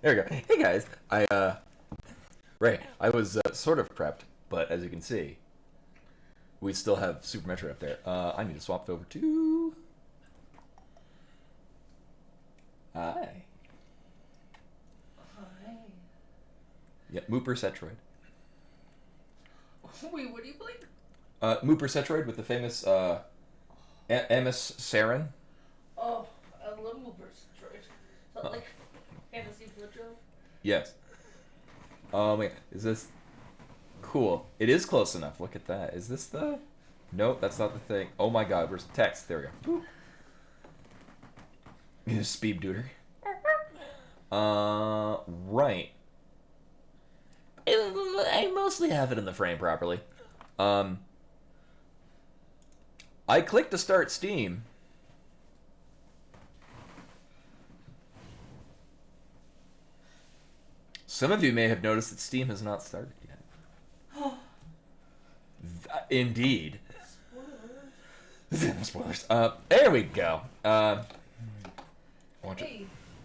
There we go. Hey guys, I was sort of prepped, but as you can see, we still have Super Metro up there. I need to swap it over to. Hi. Hi. Yeah, Mooper Cetroid. Wait, what do you play? Mooper Cetroid with the famous Amos Saren. Oh, I love Movers Detroit. Is that like Fantasy Flujo? Yes. Wait, is this cool? It is close enough. Look at that. Is this the? Nope, that's not the thing. Oh my God, where's text? There we go. Speed duder. Right. I mostly have it in the frame properly. I clicked to start Steam. Some of you may have noticed that Steam has not started yet. Indeed. Spoilers. There we go. Hey,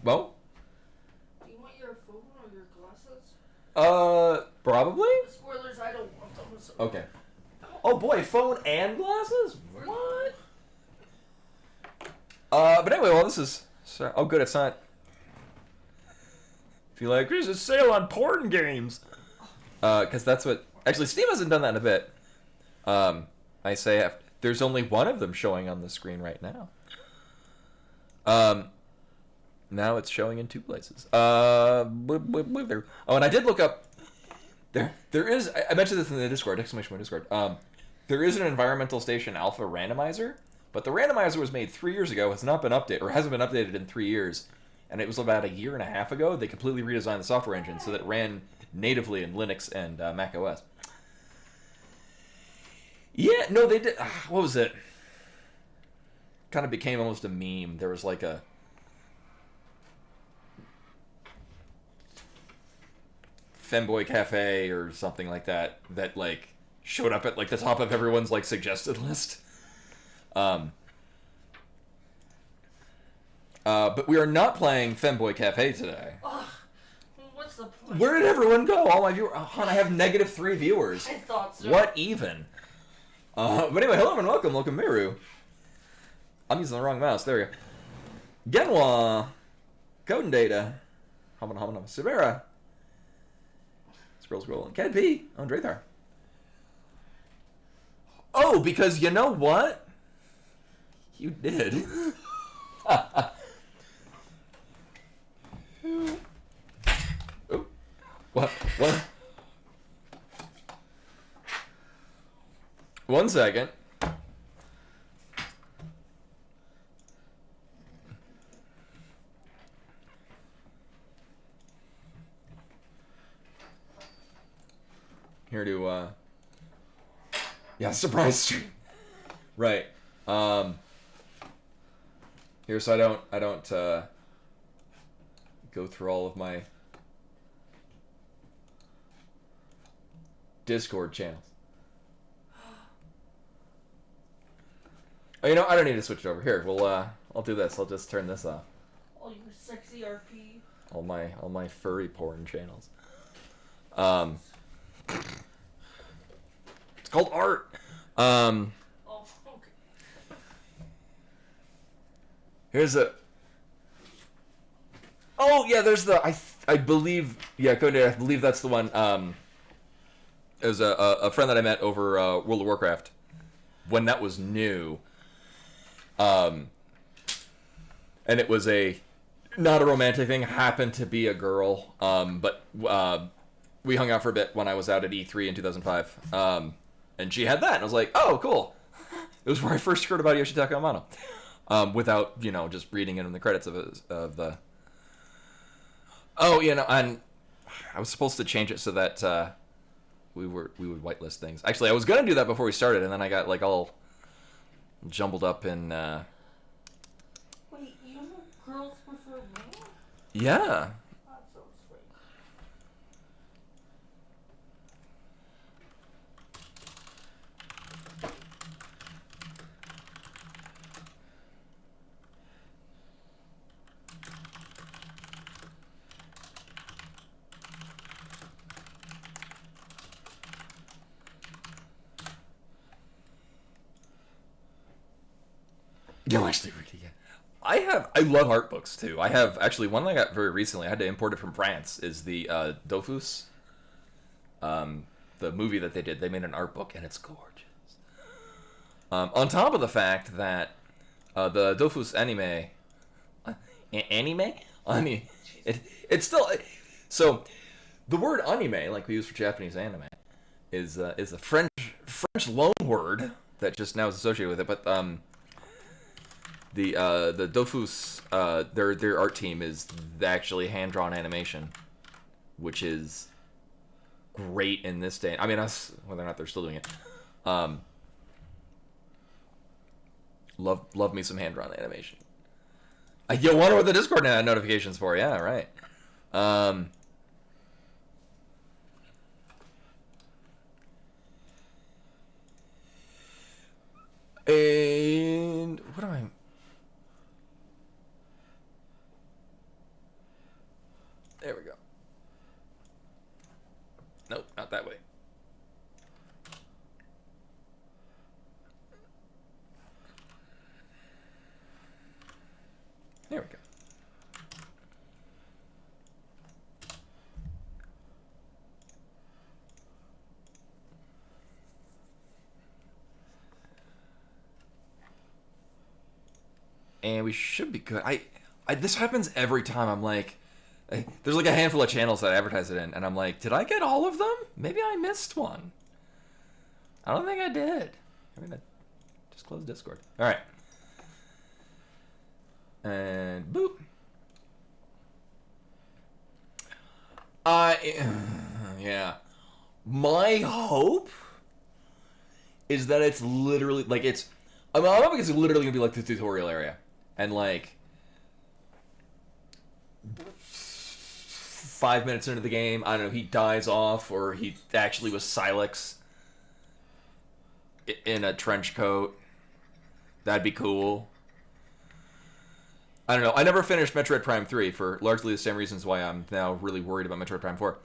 Well, do you want your phone or your glasses? Probably? Spoilers, I don't want them. So. Okay. Oh boy, phone and glasses? What? But anyway, well, this is. So, oh, good, it's not. If you like, there's a sale on porn games. Because that's what. Actually, Steam hasn't done that in a bit. I say there's only one of them showing on the screen right now. Now it's showing in two places. Oh, and I did look up. There is. I mentioned this in the Discord. Exclamation point Discord. There is an environmental station alpha randomizer, but the randomizer was made 3 years ago. Has not been updated, or hasn't been updated in 3 years. And it was about a year and a half ago. They completely redesigned the software engine so that it ran natively in Linux and Mac OS. Yeah, no, they did. What was it? Kind of became almost a meme. There was like a Femboy Cafe or something like that that like showed up at like the top of everyone's like suggested list. But we are not playing Femboy Cafe today. What's the point? Where did everyone go? All my viewers. Oh, hon, I have -3 viewers. I thought so. What even? But anyway, hello and welcome. Welcome, Miru. I'm using the wrong mouse. There we go. Genwa. Code and Data. Hamana. Severa. Scroll. And Cat P. On Drathar. Oh, because you know what? You did. Oh. What? 1 second. Here to yeah, surprise stream. Right. Here, so I don't go through all of my Discord channels. Oh, you know, I don't need to switch it over. Here, I'll do this. I'll just turn this off. All your sexy RP. All my furry porn channels. It's called art. Oh, okay. Here's a. Oh yeah, there's the I believe Cody. I believe that's the one. It was a friend that I met over World of Warcraft when that was new. And it was not a romantic thing. Happened to be a girl. But we hung out for a bit when I was out at E3 in 2005. And she had that, and I was like, oh, cool. It was where I first heard about Yoshitaka Amano. Without, just reading it in the credits of the... Oh, and I was supposed to change it so that we would whitelist things. Actually, I was going to do that before we started, and then I got, like, all jumbled up in... Wait, you know girls prefer men? Yeah. That's so sweet. No, actually, read it. Yeah. I love art books too. I have actually one I got very recently. I had to import it from France. Is the Dofus, the movie that they did. They made an art book and it's gorgeous. On top of the fact that the Dofus anime, I mean, it's still so. The word anime, like we use for Japanese anime, is a French loan word that just now is associated with it. But the Dofus, their art team is actually hand drawn animation, which is great in this day. I mean, whether or not they're still doing it. Love me some hand drawn animation. You wonder what the Discord notifications for? Yeah, right. And what am I? There we go. Nope, not that way. There we go. And we should be good. This happens every time. I'm like, there's like a handful of channels that I advertise it in, and I'm like, did I get all of them? Maybe I missed one. I don't think I did. I'm gonna just close Discord. All right. And boop. Yeah. My hope is that it's literally like it's. I'm hoping it's literally gonna be like the tutorial area, and like 5 minutes into the game, I don't know, he dies off, or he actually was Silex in a trench coat. That'd be cool. I don't know. I never finished Metroid Prime 3 for largely the same reasons why I'm now really worried about Metroid Prime 4.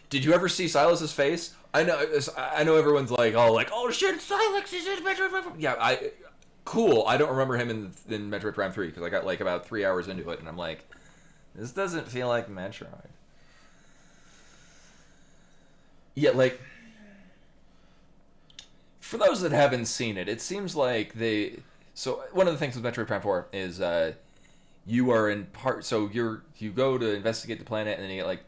Did you ever see Silas's face? I know everyone's like, oh shit, Silex is in Metroid Prime 4. Yeah, cool. I don't remember him in Metroid Prime 3 because I got like about 3 hours into it and I'm like, this doesn't feel like Metroid. Yeah, like, for those that haven't seen it, it seems like so one of the things with Metroid Prime 4 is you are in part. So you go to investigate the planet, and then you get like,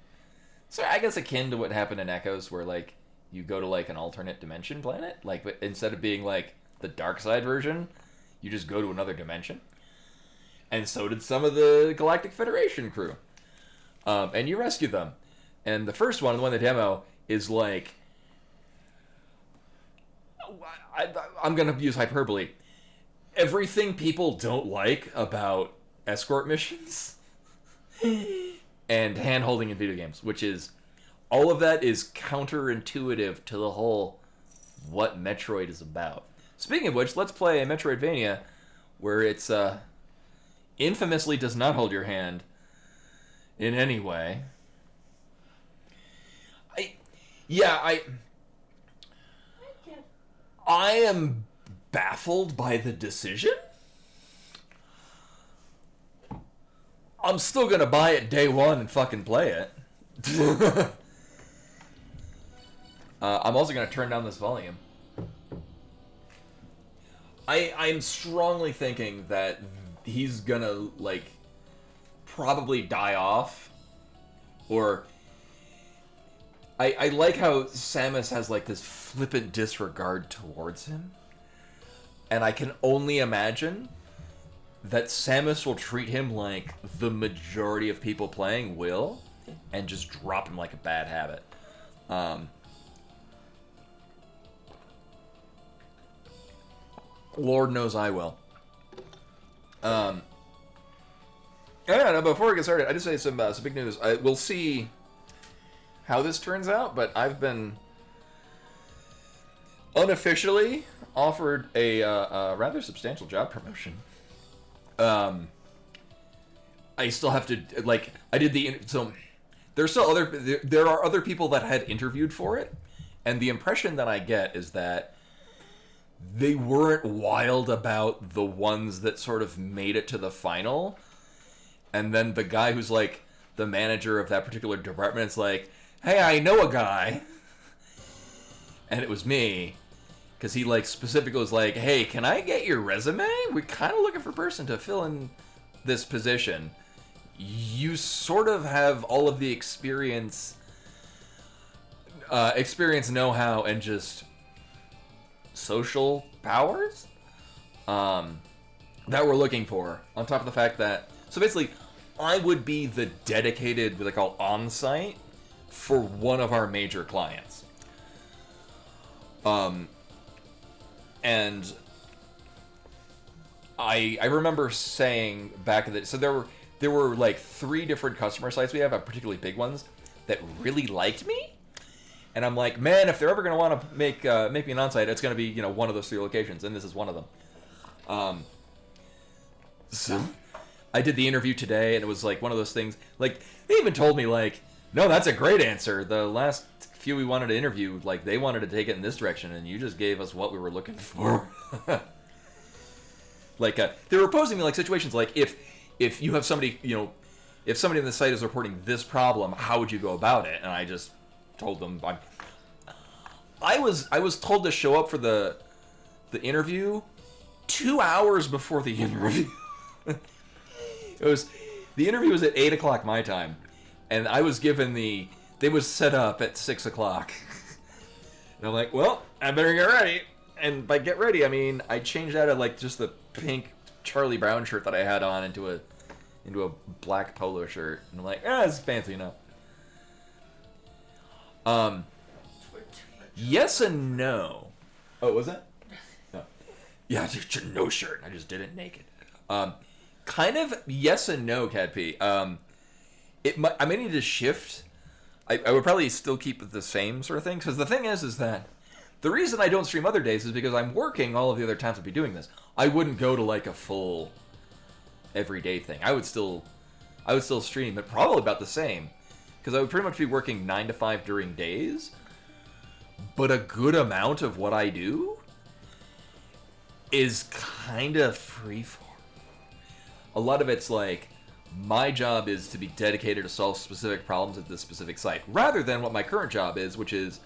so I guess akin to what happened in Echoes, where like you go to like an alternate dimension planet, like, but instead of being like the dark side version, you just go to another dimension. And so did some of the Galactic Federation crew, and you rescue them. And the first one, the one in the demo, is like, I'm gonna use hyperbole. Everything people don't like about escort missions and hand-holding in video games, which is, all of that is counterintuitive to the whole what Metroid is about. Speaking of which, let's play a Metroidvania where it's infamously does not hold your hand in any way. I am baffled by the decision. I'm still gonna buy it day one and fucking play it. I'm also gonna turn down this volume. I'm strongly thinking that he's gonna, like, probably die off. Or I like how Samus has like this flippant disregard towards him. And I can only imagine that Samus will treat him like the majority of people playing will, and just drop him like a bad habit. Lord knows I will. Before we get started, I just say some big news. We'll see how this turns out, but I've been unofficially offered a rather substantial job promotion. I still have to, like, I did so there's still there are other people that had interviewed for it, and the impression that I get is that they weren't wild about the ones that sort of made it to the final. And then the guy who's like the manager of that particular department is like, hey, I know a guy. And it was me. Because he like specifically was like, hey, can I get your resume? We're kind of looking for a person to fill in this position. You sort of have all of the experience, know-how, and just social powers that we're looking for. On top of the fact that, so basically, I would be the dedicated, what they call on-site, for one of our major clients. And I remember saying back in the, so there were like 3 different customer sites we have, particularly big ones, that really liked me. And I'm like, man, if they're ever going to want to make me an on-site, it's going to be, one of those 3 locations, and this is one of them. So I did the interview today, and it was like one of those things, like, they even told me, like, no, that's a great answer. The last few we wanted to interview, like, they wanted to take it in this direction, and you just gave us what we were looking for. Like, they were posing me, like, situations like, if you have somebody, if somebody on the site is reporting this problem, how would you go about it? And I just told them, I was told to show up for the interview 2 hours before the interview. The interview was at 8 o'clock my time, and I was given they was set up at 6 o'clock. And I'm like, well, I better get ready. And by get ready, I mean I changed out of like just the pink Charlie Brown shirt that I had on into a black polo shirt, and I'm like, it's fancy enough. Yes and no. Oh, was that? No. Yeah, just no shirt. I just did it naked. Kind of yes and no, Cat P. I may need to shift. I would probably still keep it the same sort of thing, because the thing is that the reason I don't stream other days is because I'm working all of the other times I'd be doing this. I wouldn't go to like a full everyday thing. I would still stream, but probably about the same, because I would pretty much be working 9 to 5 during days, but a good amount of what I do is kind of freeform. A lot of it's like, my job is to be dedicated to solve specific problems at this specific site, rather than what my current job is, which is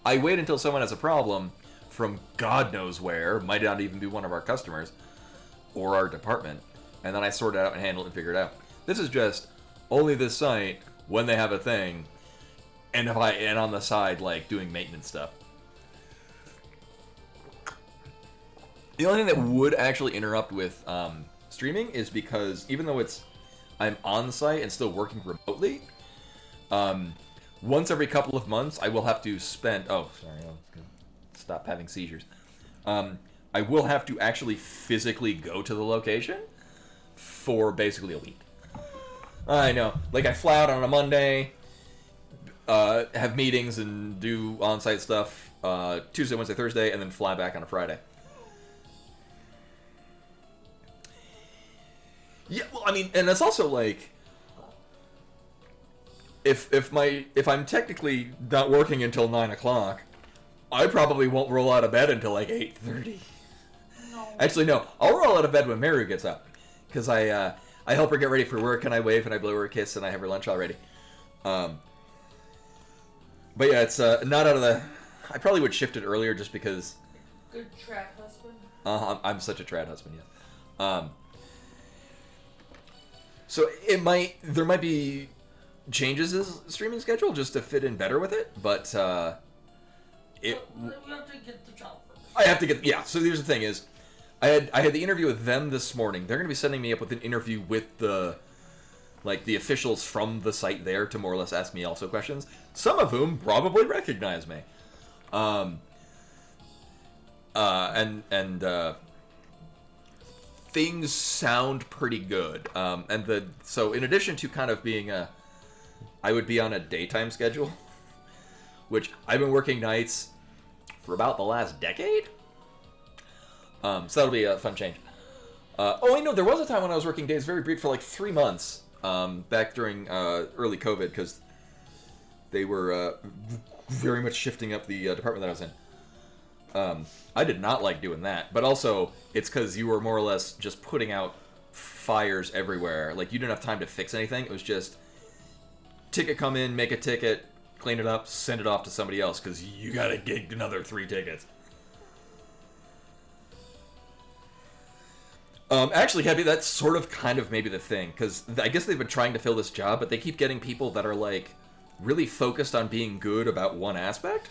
I wait until someone has a problem from God knows where, might not even be one of our customers or our department, and then I sort it out and handle it and figure it out. This is just only this site when they have a thing, and on the side, like, doing maintenance stuff. The only thing that would actually interrupt with streaming is because even though I'm on site and still working remotely, once every couple of months I will have to spend. Oh, sorry, I was gonna stop having seizures. I will have to actually physically go to the location for basically a week. I know, like I fly out on a Monday, have meetings and do on-site stuff Tuesday, Wednesday, Thursday, and then fly back on a Friday. Yeah, well, I mean, and it's also like, if I'm technically not working until 9 o'clock, I probably won't roll out of bed until like 8:30. No. Actually, no, I'll roll out of bed when Mary gets up, because I help her get ready for work, and I wave and I blow her a kiss and I have her lunch already. But yeah, it's not out of the. I probably would shift it earlier just because. Good trad husband. I'm such a trad husband, yes. So there might be changes in the streaming schedule just to fit in better with it, but We have to get the job first. I have to get, yeah. So here's the thing is, I had the interview with them this morning. They're going to be setting me up with an interview with the officials from the site there to more or less ask me also questions, some of whom probably recognize me. Things sound pretty good. So in addition to kind of being I would be on a daytime schedule, which I've been working nights for about the last decade. So that'll be a fun change. I know there was a time when I was working days, very brief, for like 3 months, back during early COVID, because they were very much shifting up the department that I was in. I did not like doing that, but also it's because you were more or less just putting out fires everywhere. Like, you didn't have time to fix anything. It was just ticket come in, make a ticket, clean it up, send it off to somebody else because you gotta get another 3 tickets. Actually, Happy, that's sort of kind of maybe the thing, because I guess they've been trying to fill this job, but they keep getting people that are, like, really focused on being good about one aspect,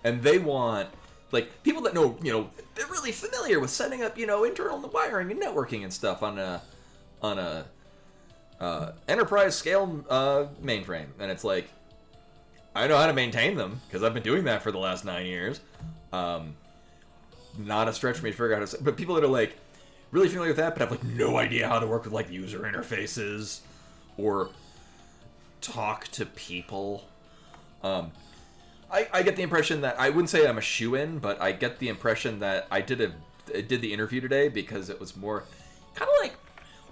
and they want, like, people that know, they're really familiar with setting up, internal wiring and networking and stuff on a enterprise scale mainframe, and it's like, I know how to maintain them, because I've been doing that for the last 9 years. Not a stretch for me to figure out how to, but people that are, like, really familiar with that, but have, like, no idea how to work with, like, user interfaces or talk to people. I get the impression that, I wouldn't say I'm a shoo-in, but I get the impression that I did the interview today because it was more kind of like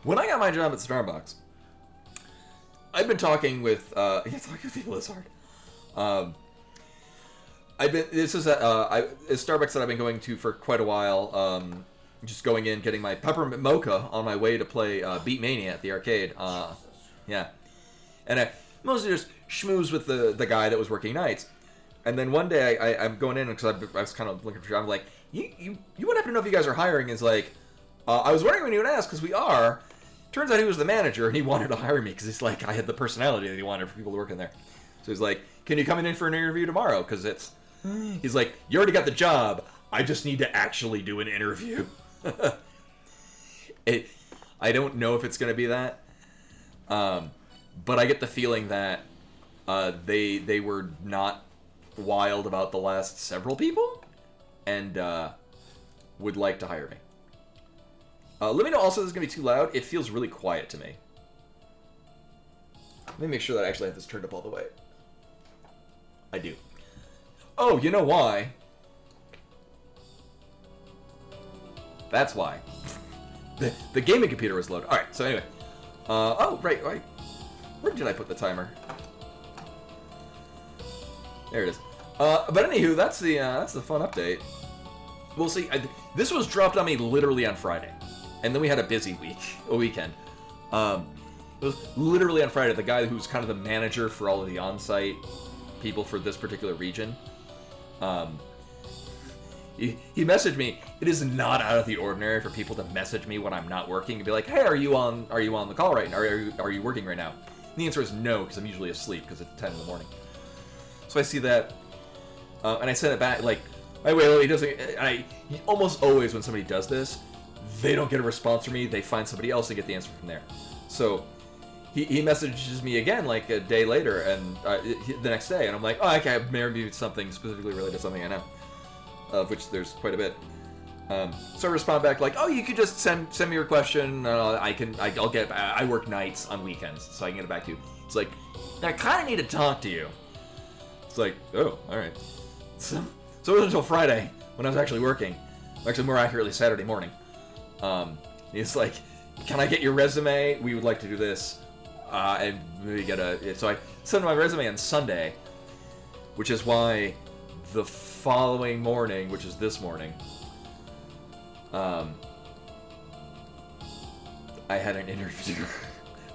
when I got my job at Starbucks. I've been talking with talking with people is hard. This is a Starbucks that I've been going to for quite a while. Just going in, getting my peppermint mocha on my way to play Beat Mania at the arcade. Yeah, and I mostly just schmooze with the guy that was working nights. And then one day I'm going in because I was kind of looking for a job. I'm like, you would happen to know if you guys are hiring? Is like, I was wondering when you would ask because we are. Turns out he was the manager and he wanted to hire me because he's like, I had the personality that he wanted for people to work in there. So he's like, can you come in for an interview tomorrow? Because he's like, you already got the job. I just need to actually do an interview. I don't know if it's going to be that. But I get the feeling that they were not wild about the last several people and would like to hire me. Let me know also if this is going to be too loud. It feels really quiet to me. Let me make sure that I actually have this turned up all the way. I do. Oh, you know why? That's why. The gaming computer was loaded. Alright, so anyway. Oh, right. Where did I put the timer? There it is. But anywho, that's the fun update. We'll see. This was dropped on me literally on Friday. And then we had a busy weekend. It was literally on Friday. The guy who's kind of the manager for all of the on-site people for this particular region, he messaged me. It is not out of the ordinary for people to message me when I'm not working and be like, "Hey, are you on the call right now? Are you working right now?" And the answer is no, because I'm usually asleep because it's 10 in the morning. So I see that, and I send it back like, "By the way, he doesn't." Almost always when somebody does this, they don't get a response from me. They find somebody else and get the answer from there. So he messages me again like a day later, and the next day, and I'm like, "Oh, okay, maybe something specifically related to something I know." Of which there's quite a bit. So I respond back like, "Oh, you could just send me your question. I work nights on weekends, so I can get it back to you." It's like, I kind of need to talk to you. It's like, oh, all right. So it wasn't until Friday when I was actually working. Actually, more accurately, Saturday morning. He's like, "Can I get your resume? We would like to do this." And we get so I sent my resume on Sunday, which is why the following morning, which is this morning, I had an interview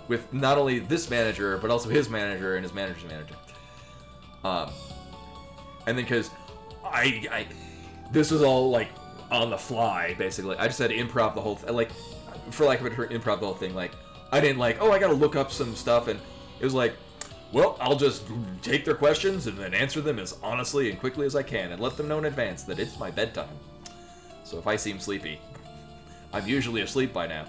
with not only this manager, but also his manager and his manager's manager. And then because this was all like on the fly, basically. I just had to improv the whole thing, like, for lack of a better term, improv the whole thing. Like, I didn't like, oh, I gotta look up some stuff, and it was like, well, I'll just take their questions and then answer them as honestly and quickly as I can and let them know in advance that it's my bedtime. So if I seem sleepy, I'm usually asleep by now.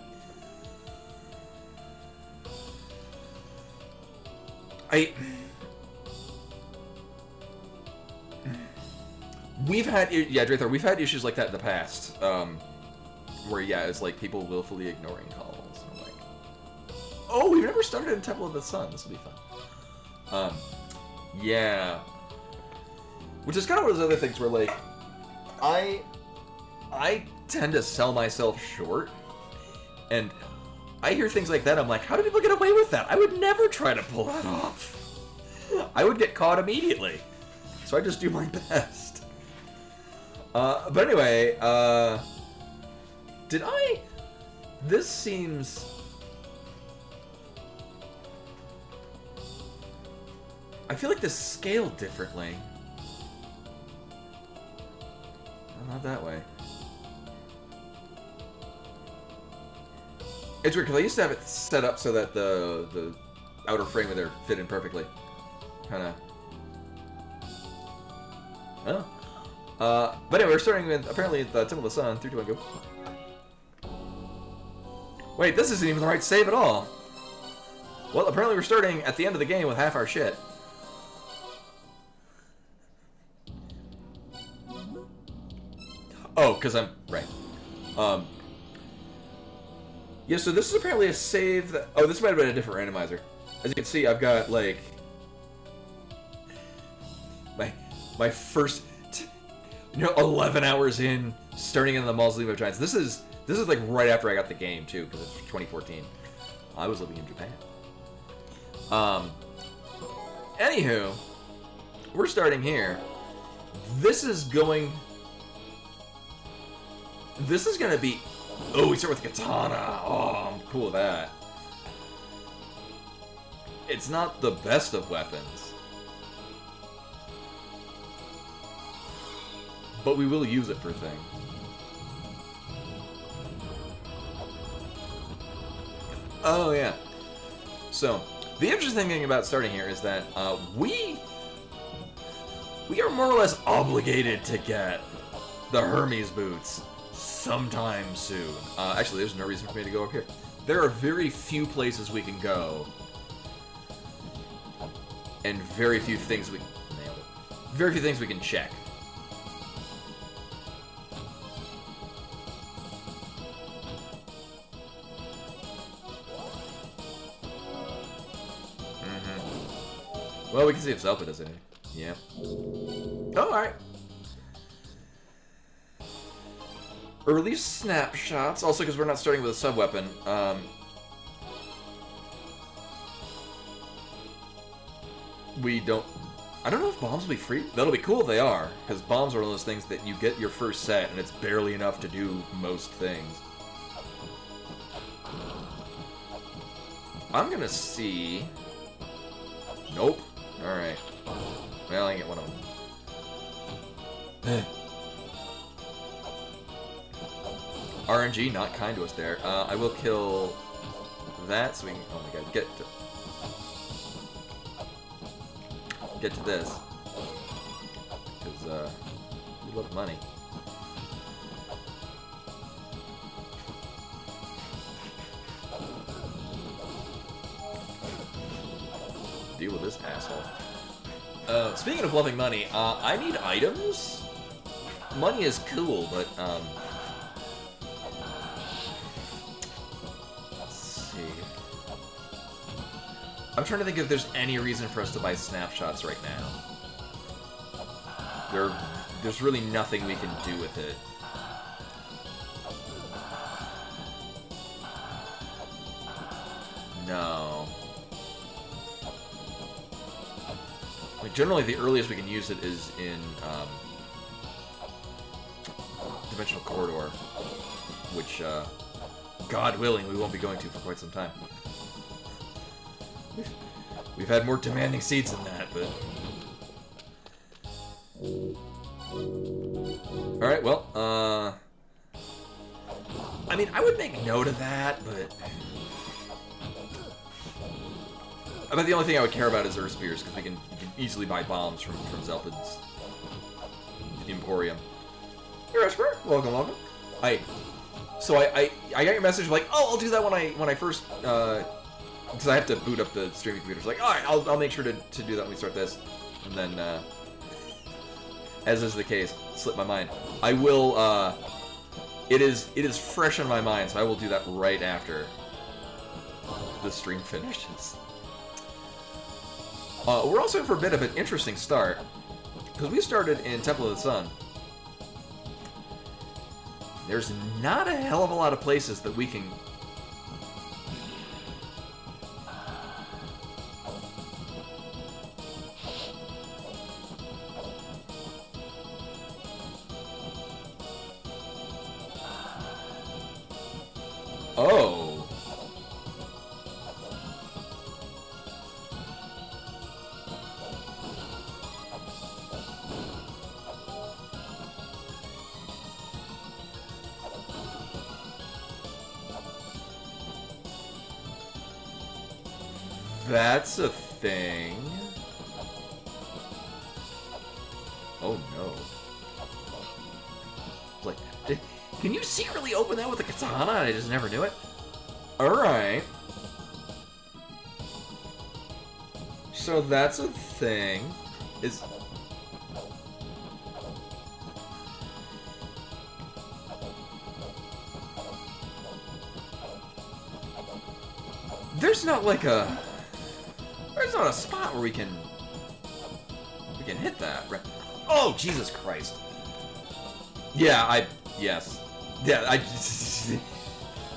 We've had issues like that in the past, where, it's like people willfully ignoring calls. I'm like, oh, we've never started in Temple of the Sun. This will be fun. Yeah. Which is kind of one of those other things where, like, I tend to sell myself short, and I hear things like that, I'm like, how do people get away with that? I would never try to pull that off. I would get caught immediately. So I just do my best. But anyway, did I? This seems. I feel like this scaled differently. No, not that way. It's weird because I used to have it set up so that the outer frame of there fit in perfectly. Kind of. Oh. But anyway, we're starting with apparently the Temple of the Sun. 3, 2, 1, go. Wait, this isn't even the right save at all. Well, apparently we're starting at the end of the game with half our shit. Oh, because I'm right. Yeah, so this is apparently a save that... Oh, this might have been a different randomizer. As you can see, I've got, like... My first... 11 hours in, starting in the Mausoleum of Giants. This is like right after I got the game, too, because it's 2014. I was living in Japan. Anywho, we're starting here. This is going to be... Oh, we start with Katana. Oh, I'm cool with that. It's not the best of weapons. But we will use it for things. Oh, yeah. So, the interesting thing about starting here is that we are more or less obligated to get the Hermes boots sometime soon. Actually, there's no reason for me to go up here. There are very few places we can go, and very few things we can check. Well, we can see if Zelda does anything. Yeah. Oh, alright. Early snapshots. Also, because we're not starting with a sub-weapon. We don't... I don't know if bombs will be free. That'll be cool if they are. Because bombs are one of those things that you get your first set, and it's barely enough to do most things. I'm gonna see... Nope. Alright. Well, I can get one of them. RNG, not kind to us there. I will kill that so we can... Oh my god, get to this. Because, we love money. Deal with this asshole. Speaking of loving money, I need items. Money is cool, but let's see. I'm trying to think if there's any reason for us to buy snapshots right now. There's really nothing we can do with it. No. Like, generally, the earliest we can use it is in Dimensional Corridor, which, God willing, we won't be going to for quite some time. We've had more demanding seeds than that, but... Alright, well, I mean, I would make note of that, but... I bet the only thing I would care about is Earth Spears, because we can easily buy bombs from Zelpid's Emporium. Hey, Esper, welcome. So I got your message like, oh, I'll do that when I first because I have to boot up the streaming computer. It's like, all right, I'll make sure to do that when we start this, and then as is the case, slipped my mind. I will. It is fresh on my mind, so I will do that right after the stream finishes. We're also in for a bit of an interesting start, because we started in Temple of the Sun. There's not a hell of a lot of places that we can... Oh. That's a thing. Oh no. Like, can you secretly open that with a katana? I just never knew it. Alright. So that's a thing. Is... There's not like a... There's not a spot where we can hit that, right? Oh, Jesus Christ. Yeah, yes. Yeah, I just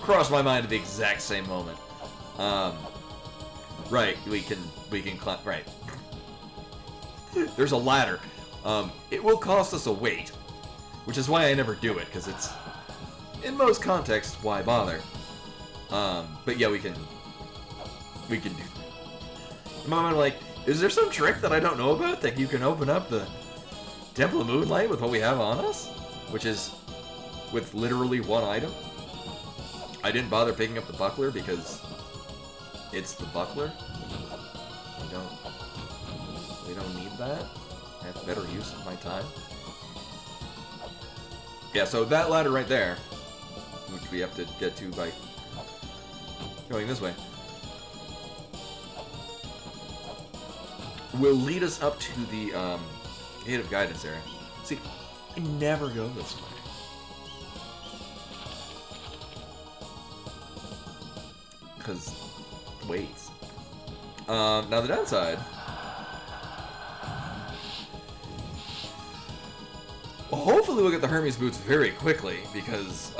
crossed my mind at the exact same moment. Right, we can climb, right. There's a ladder. It will cost us a weight, which is why I never do it, because it's, in most contexts, why bother? But yeah, we can do that. In my mind, like, is there some trick that I don't know about that you can open up the Temple of Moonlight with what we have on us? Which is with literally one item. I didn't bother picking up the buckler because it's the buckler. We don't need that. I have better use of my time. Yeah, so that ladder right there, which we have to get to by going this way, will lead us up to the Gate of Guidance area. See, I never go this way. Because, weights. Now the downside... Hopefully we'll get the Hermes boots very quickly, because,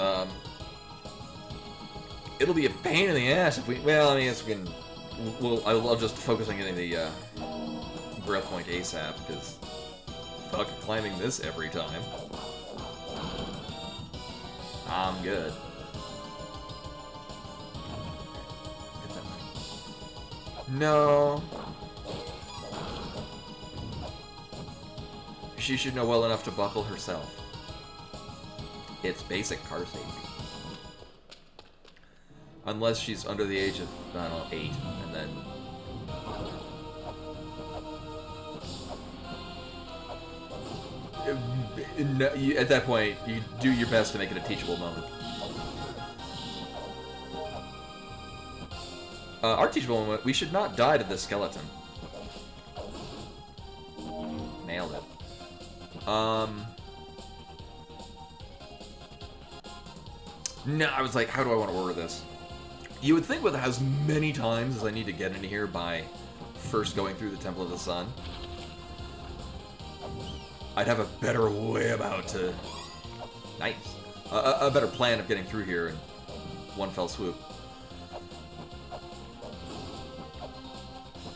it'll be a pain in the ass if we... Well, I mean, we can... I'll just focus on getting the, breath point ASAP, because... Fuck climbing this every time. I'm good. Get that money. No. She should know well enough to buckle herself. It's basic car safety. Unless she's under the age of, I don't know, 8, and then... At that point, you do your best to make it a teachable moment. Our teachable moment, we should not die to this skeleton. Nailed it. No, I was like, how do I want to order this? You would think with as many times as I need to get into here by first going through the Temple of the Sun, I'd have a better way about to... Nice. A better plan of getting through here in one fell swoop.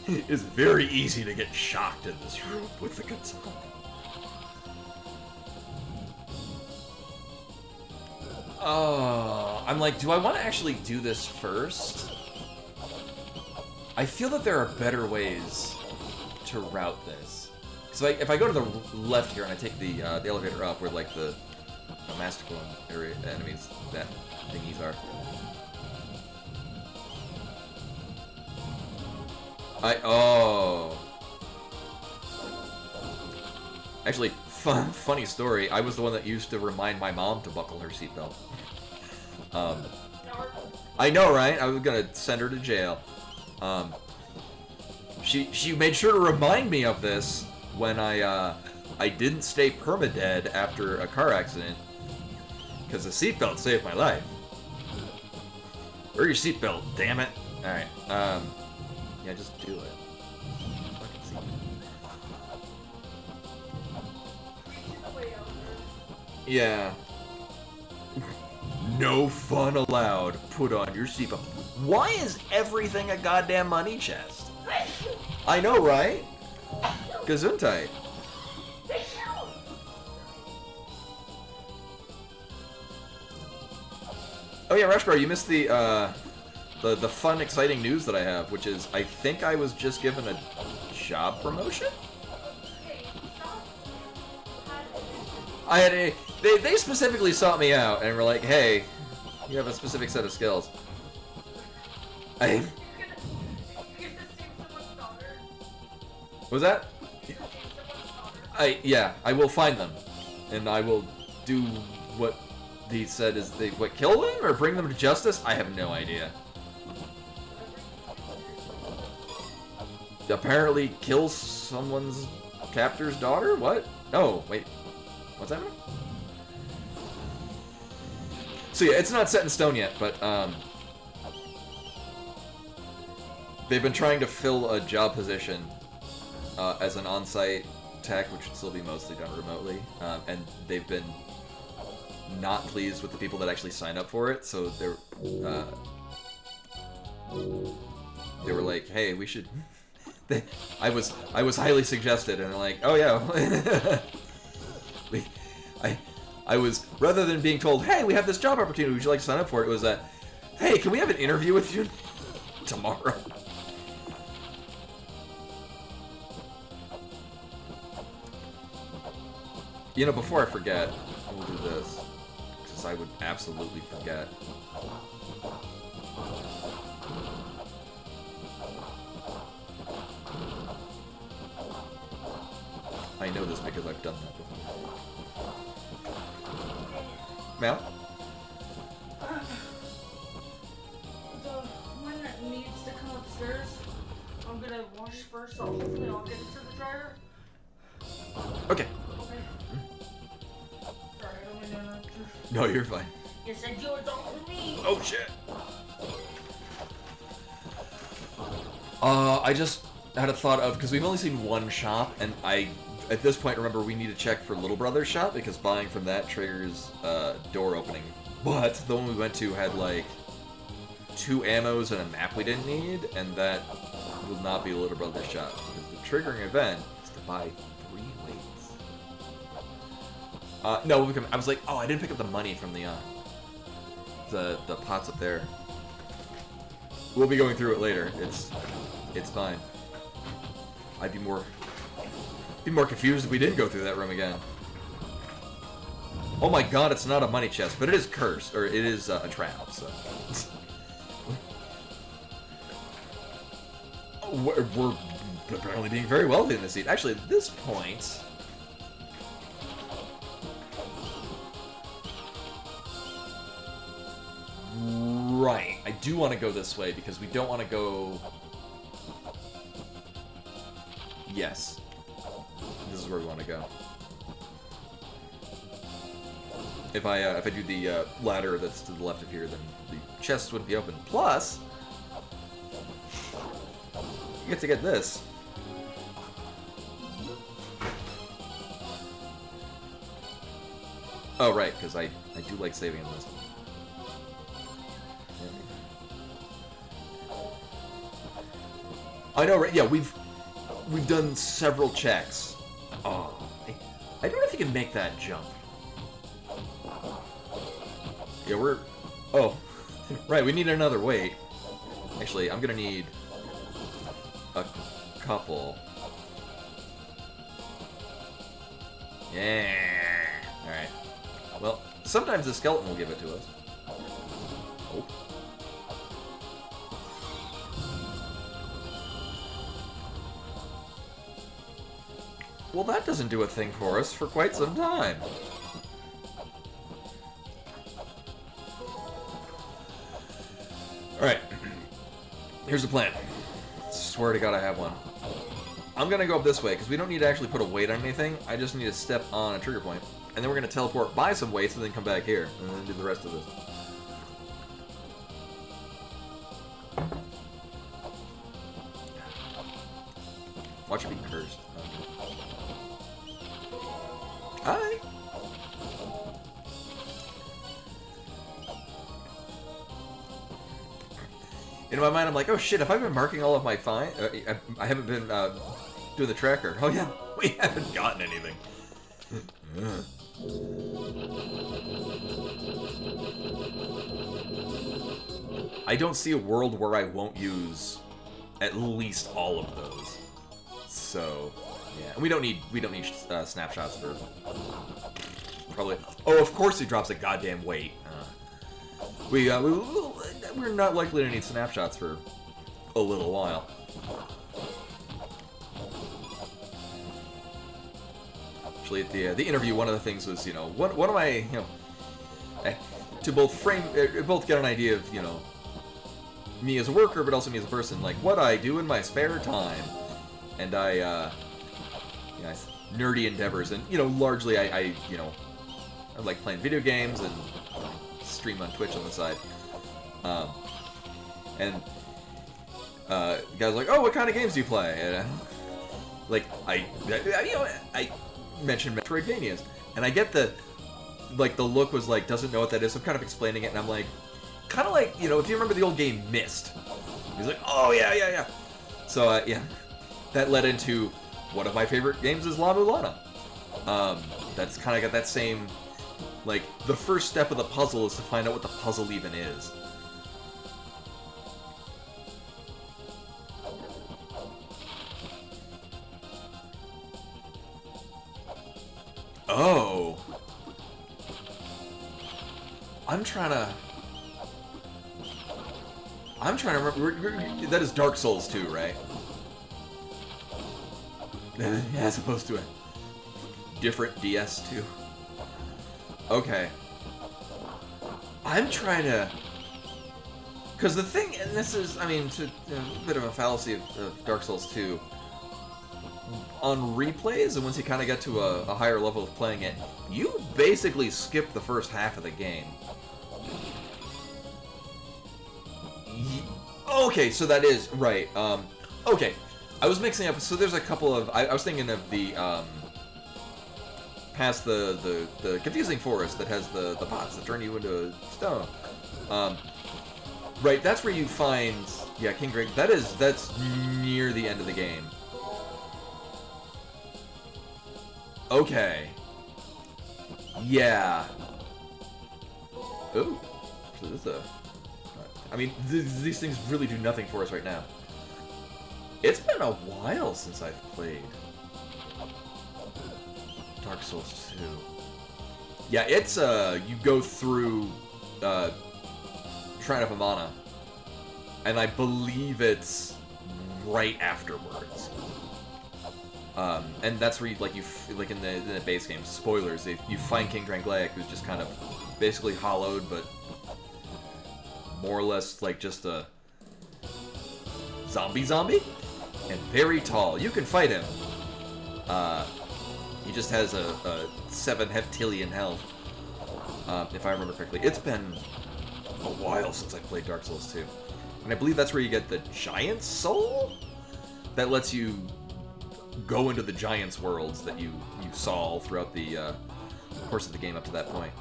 It's very easy to get shocked in this room with the katana. Oh, I'm like, do I want to actually do this first? I feel that there are better ways to route this. So if I go to the left here and I take the elevator up where like the Masticlone area enemies that thingies are. Actually, funny story. I was the one that used to remind my mom to buckle her seatbelt. I know, right? I was gonna send her to jail. She made sure to remind me of this when I didn't stay permadead after a car accident because the seatbelt saved my life. Wear your seatbelt, damn it! All right, yeah, just do it. Fucking seatbelt. Yeah. No fun allowed. Put on your seatbelt. Why is everything a goddamn money chest? I know, right? Gesundheit. Oh yeah, Rashgar, you missed the fun, exciting news that I have, which is I think I was just given a job promotion. I had a they specifically sought me out and were like, hey, you have a specific set of skills. I was that? I will find them, and I will do what he said is kill them or bring them to justice. I have no idea. Apparently, kill someone's captor's daughter. What? Oh, wait. What's happening? So yeah, it's not set in stone yet, but they've been trying to fill a job position as an on-site tech, which should still be mostly done remotely, and they've been not pleased with the people that actually sign up for it. So they were like, "Hey, we should." I was highly suggested, and they're like, "Oh yeah." I was, rather than being told, "Hey, we have this job opportunity, would you like to sign up for it?" It was that, "Hey, can we have an interview with you tomorrow?" You know, before I forget, I will do this, because I would absolutely forget. I know this because I've done that before. Mal? The one that needs to come upstairs, I'm gonna wash first, so hopefully I'll get it to the dryer. Okay. Okay. Sorry, I don't mean to interrupt you. No, you're fine. You said you was all for me. Oh shit! I just had a thought of, because we've only seen one shop, and at this point, remember, we need to check for Little Brother's shop, because buying from that triggers door opening. But the one we went to had, like, 2 ammos and a map we didn't need, and that will not be Little Brother's shop. Because the triggering event is to buy 3 weights. No, I was like, oh, I didn't pick up the money from the pots up there. We'll be going through it later. It's fine. I'd be more confused if we didn't go through that room again. Oh my god, it's not a money chest, but it is cursed, or it is a trap, so. We're apparently being very wealthy in this seat. Actually, at this point... Right, I do want to go this way, because we don't want to go... Yes. This is where we want to go. If I do the ladder that's to the left of here, then the chest wouldn't be open. Plus, you get to get this. Oh right, because I do like saving in this. I know, right? Yeah, we've done several checks. Oh, I don't know if you can make that jump. Yeah, we're... Oh, right, we need another weight. Actually, I'm gonna need a couple. Yeah. Alright. Well, sometimes the skeleton will give it to us. Oh. Well, that doesn't do a thing for us for quite some time. Alright. Here's the plan. Swear to God I have one. I'm gonna go up this way, because we don't need to actually put a weight on anything. I just need to step on a trigger point. And then we're gonna teleport, buy some weights, and then come back here. And then do the rest of this. Watch it be cursed. Hi. In my mind, I'm like, oh shit, have I been marking all of my fine? I haven't been doing the tracker. Oh yeah, we haven't gotten anything. I don't see a world where I won't use at least all of those. So, yeah. And we don't need snapshots for probably. Oh, of course he drops a goddamn weight. We're not likely to need snapshots for a little while. Actually, at the interview, one of the things was, one of my, to both get an idea of, me as a worker, but also me as a person, like what I do in my spare time, and nerdy endeavors, and largely I like playing video games and stream on Twitch on the side, and guys like, oh, what kind of games do you play? And I mentioned Metroidvanias, and I get the look was like, doesn't know what that is, so I'm kind of explaining it, and I'm like, kind of like, if you remember the old game Myst. He's like, oh, yeah. So, yeah, that led into one of my favorite games is La Mulana. That's kind of got that same, like, the first step of the puzzle is to find out what the puzzle even is. Oh. I'm trying to remember. That is Dark Souls 2, right? As opposed to a different DS2. Okay. I'm trying to... Because the thing, and this is, a bit of a fallacy of Dark Souls 2. On replays, and once you kind of get to a higher level of playing it, you basically skip the first half of the game. Okay, so that is right. Okay, I was mixing up. So there's a couple of. I was thinking of the past the confusing forest that has the pots that turn you into stone. Right, that's where you find King Drake. That's near the end of the game. Okay. Yeah. Ooh. So this is a... these things really do nothing for us right now. It's been a while since I've played Dark Souls 2. Yeah, it's, you go through, Shrine of Amana. And I believe it's right afterwards. And that's where you in the base game, spoilers, you find King Drangleic, who's just kind of basically hollowed, but more or less like just a zombie, and very tall. You can fight him. He just has a 7 heptillion health, if I remember correctly. It's been a while since I played Dark Souls 2. And I believe that's where you get the Giant Soul? That lets you go into the Giant's worlds that you saw all throughout the course of the game up to that point.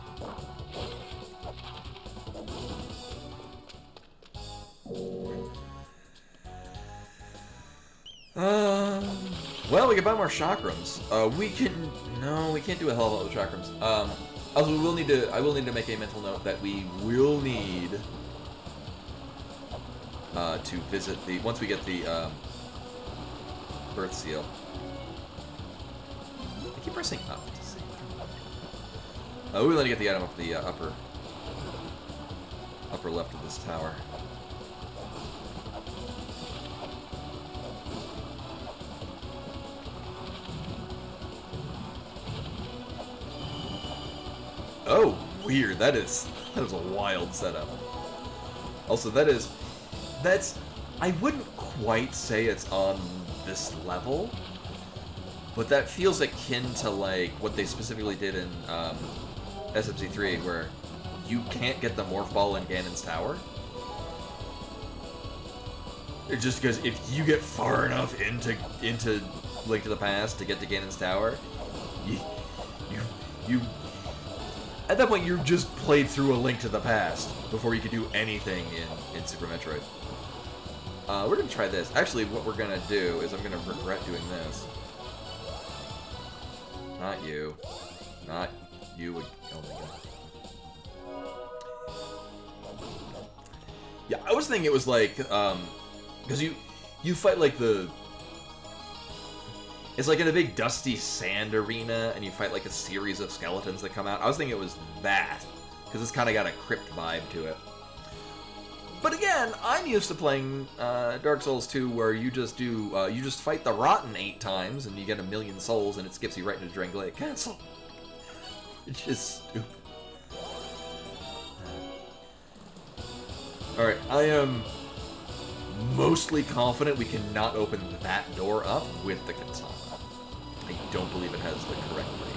Well, we can buy more chakrams. We can't do a hell of a lot with chakrams. Also, I will need to make a mental note that we will need to visit once we get the birth seal. I keep pressing up to see. We will need to get the item up the upper left of this tower. Oh, weird. That is a wild setup. Also, that's I wouldn't quite say it's on this level, but that feels akin to like what they specifically did in SMC3, where you can't get the morph ball in Ganon's tower. It's just because if you get far enough into Link to the Past to get to Ganon's tower, you at that point, you've just played through a Link to the Past before you could do anything in Super Metroid. We're going to try this. Actually, what we're going to do is I'm going to regret doing this. Not you. Not you. Oh my god. Yeah, I was thinking it was like, because you fight like it's like in a big dusty sand arena, and you fight like a series of skeletons that come out. I was thinking it was that, because it's kind of got a crypt vibe to it. But again, I'm used to playing Dark Souls 2, where you just fight the Rotten 8 times, and you get 1,000,000 souls, and it skips you right into Drangleic Castle. It's just stupid. Alright, I am mostly confident we cannot open that door up with the katana. I don't believe it has the correct range.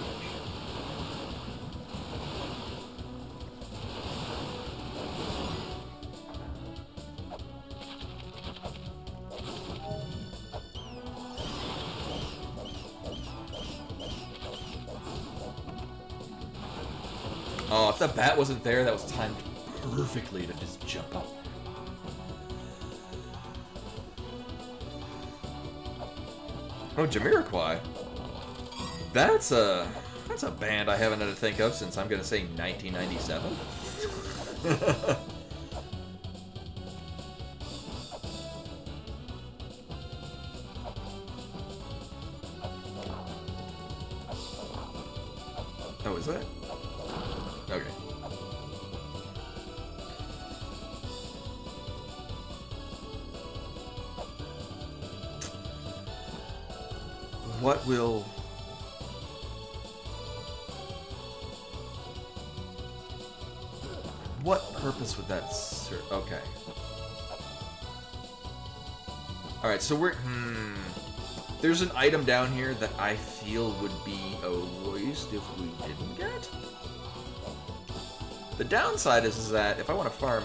Oh, if that bat wasn't there, that was timed perfectly to just jump up. Oh, Jamiroquai. That's a band I haven't had to think of since, I'm gonna say, 1997. Oh, is that? Okay. What will... What purpose would that serve? Okay. Alright, so we're... There's an item down here that I feel would be a waste if we didn't get. The downside is that if I want to farm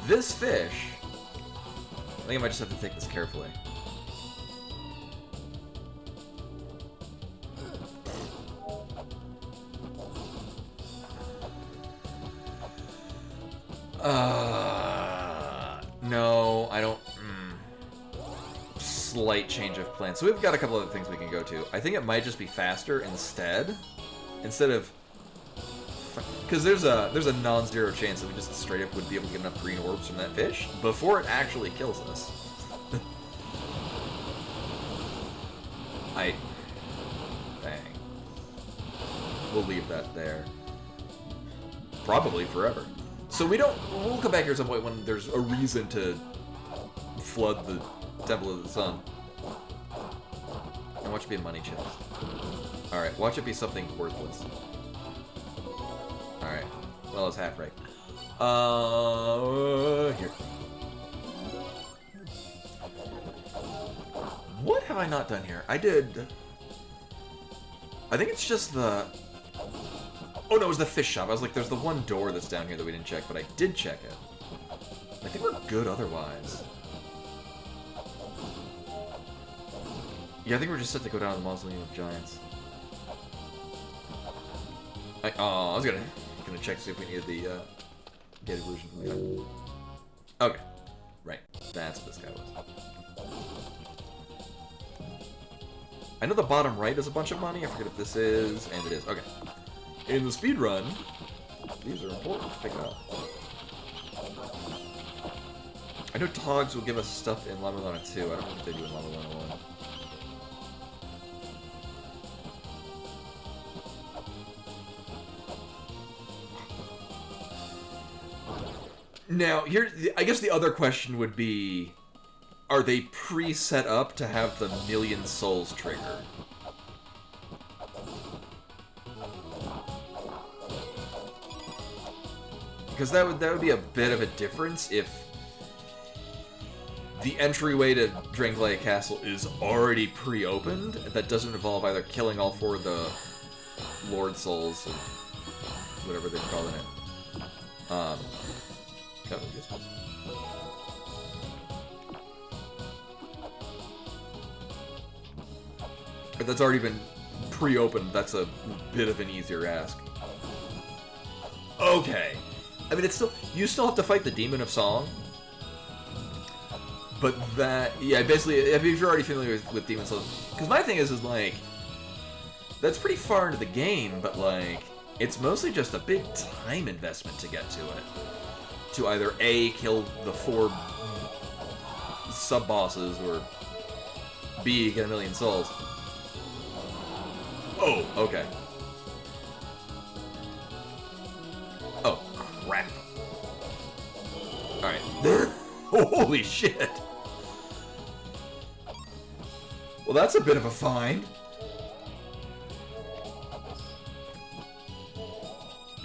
this fish, I think I might just have to take this carefully. No, I don't... Slight change of plan. So we've got a couple other things we can go to. I think it might just be faster instead of... Because there's a non-zero chance that we just straight up would be able to get enough green orbs from that fish before it actually kills us. Dang. We'll leave that there. Probably forever. So we'll come back here at some point when there's a reason to flood the Temple of the Sun. And watch it be a money chest. Alright, watch it be something worthless. Alright. Well, it's half right. Here. What have I not done here? I think it's just the... Oh no, it was the fish shop. I was like, there's the one door that's down here that we didn't check, but I did check it. I think we're good otherwise. Yeah, I think we're just set to go down to the Mausoleum of Giants. I was gonna check to see if we needed the Gate Illusion. Okay. Right. That's what this guy was. I know the bottom right is a bunch of money. I forget if this is, and it is. Okay. In the speed run, these are important to pick up. I know Togs will give us stuff in La Mulana 2. I don't know what they do in La Mulana 1. Now, I guess the other question would be, are they pre-set up to have the 1,000,000 souls trigger? Because that would be a bit of a difference if the entryway to Drangleic Castle is already pre-opened. That doesn't involve either killing all 4 of the Lord Souls, or whatever they're calling it. If that's already been pre-opened, that's a bit of an easier ask. Okay. I mean, you still have to fight the Demon of Song. But yeah, basically, if you're already familiar with Demon Souls. Because my thing is like, that's pretty far into the game, but like, it's mostly just a big time investment to get to it. to either A, kill the 4 sub-bosses, or B, get 1,000,000 souls. Oh, okay. Oh, crap. Alright. Holy shit! Well, that's a bit of a find.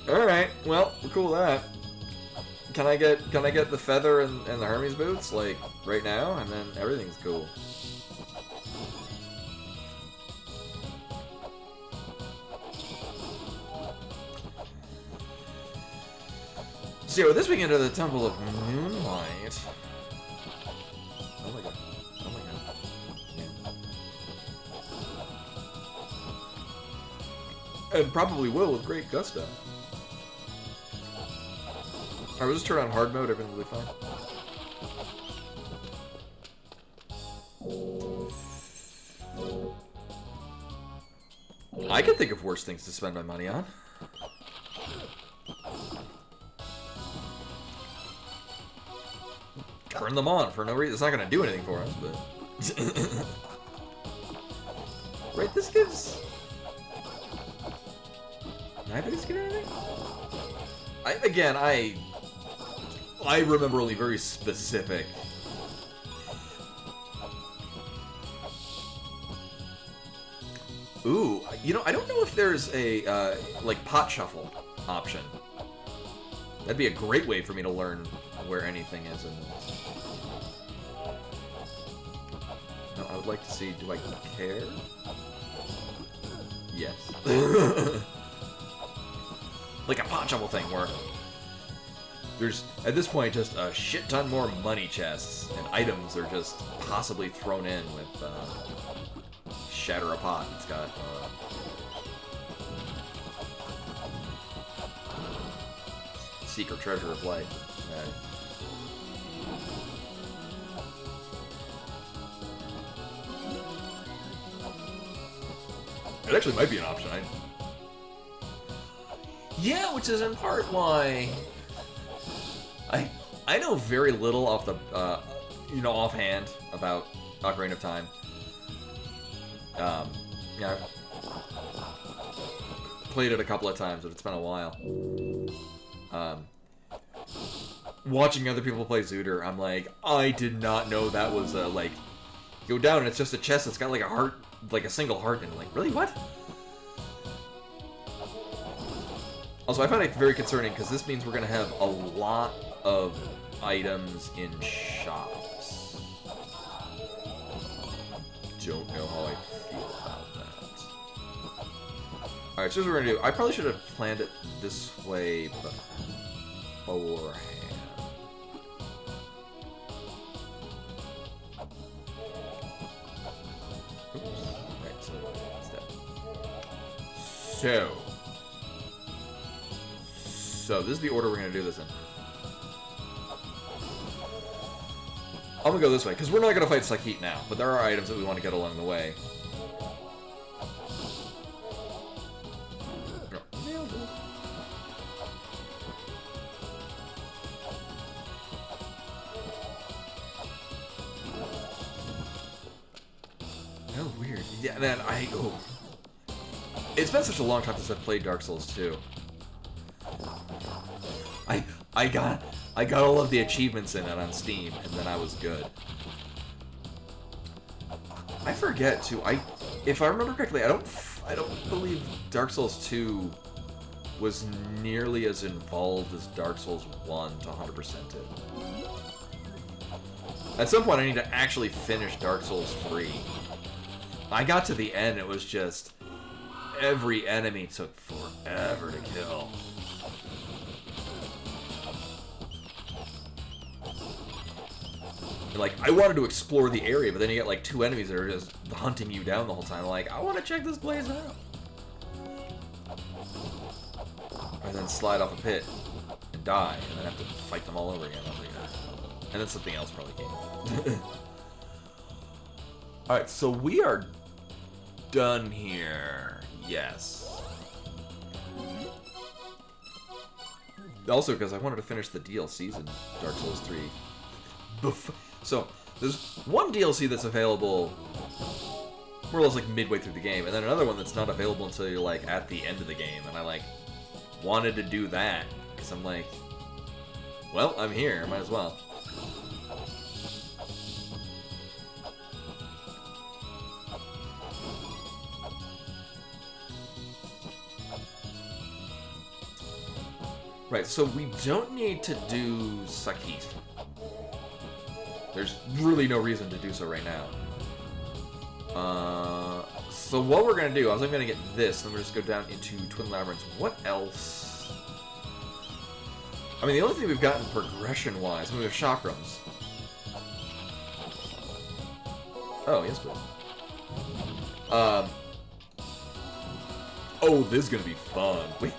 Alright, well, we're cool with that. Can I get the feather and the Hermes boots, like, right now? And then everything's cool. So, this we get into the Temple of Moonlight. Oh my god. Oh my god. And probably will with great gusto. Alright, we'll just turn on hard mode, everything will be fine. I can think of worse things to spend my money on. Turn them on for no reason. It's not going to do anything for us, but... Right, this gives... Neither of these give anything? I remember only very specific... Ooh, you know, I don't know if there's a, like, pot shuffle option. That'd be a great way for me to learn where anything is in this. No, I would like to see, do I care? Yes. Like a pot shuffle thing where there's, at this point, just a shit ton more money chests, and items are just possibly thrown in with, Shatter a Pot. It's got, Secret Treasure of Life. It actually might be an option. Yeah, which is in part why I know very little off the offhand about Ocarina of Time. Yeah, I've played it a couple of times, but it's been a while. Watching other people play Zooter, I'm like, I did not know that was like, go down and it's just a chest that's got like a heart, like a single heart, and like, really, what? Also, I find it very concerning because this means we're gonna have a lot of items in shops. Don't know how I feel about that. Alright, so here's what we're gonna do. I probably should have planned it this way beforehand. Oops. Right, so step. So this is the order we're gonna do this in. I'm gonna go this way, because we're not gonna fight Sakit now, but there are items that we want to get along the way. Nailed it. Oh, weird. Yeah, man, it's been such a long time since I've played Dark Souls 2. I got all of the achievements in it on Steam, and then I was good. I forget too. If I remember correctly, I don't believe Dark Souls 2 was nearly as involved as Dark Souls 1 to 100% it. At some point, I need to actually finish Dark Souls 3. I got to the end, it was just every enemy took forever to kill. And, like, I wanted to explore the area, but then you get like 2 enemies that are just hunting you down the whole time. Like, I want to check this place out. And then slide off a pit and die, and then have to fight them all over again. And then something else probably came. Alright, so we are done here. Yes. Also, because I wanted to finish the DLCs in Dark Souls 3. So, there's one DLC that's available more or less like midway through the game, and then another one that's not available until you're like at the end of the game, and I like wanted to do that, because I'm like, well, I'm here, I might as well. Right, so we don't need to do Sakit. There's really no reason to do so right now. So what we're gonna do, I'm gonna get this, then we're just go down into Twin Labyrinths. What else? I mean, the only thing we've gotten progression-wise, we have chakrams. Oh, yes, please. Oh, this is gonna be fun. Wait,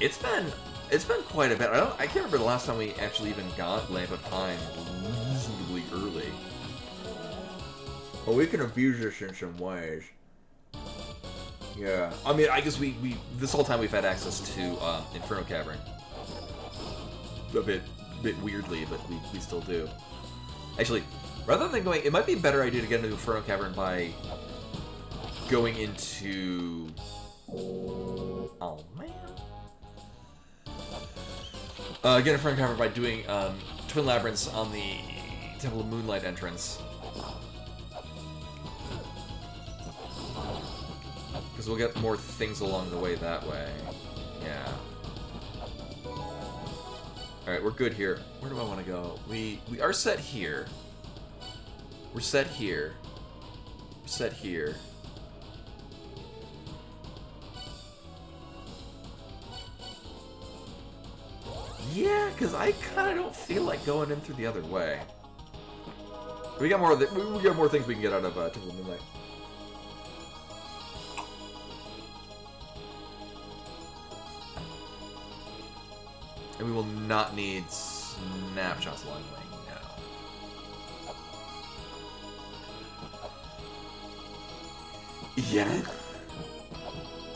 it's been quite a bit. I can't remember the last time we actually even got Lamp of Time reasonably early. Well, we can abuse this in some ways. Yeah. I mean, I guess we this whole time we've had access to Inferno Cavern. A bit weirdly, but we still do. Actually, rather than going, it might be a better idea to get into Inferno Cavern by going into. Oh man. Get Inferno Cavern by doing Twin Labyrinths on the Temple of Moonlight entrance. Because we'll get more things along the way that way. Yeah. Alright, we're good here. Where do I want to go? We are set here. We're set here. We're set here. Yeah, because I kind of don't feel like going in through the other way. We got more. We got more things we can get out of Temple of Moonlight. And we will not need snapshots along the way. No. Yeah.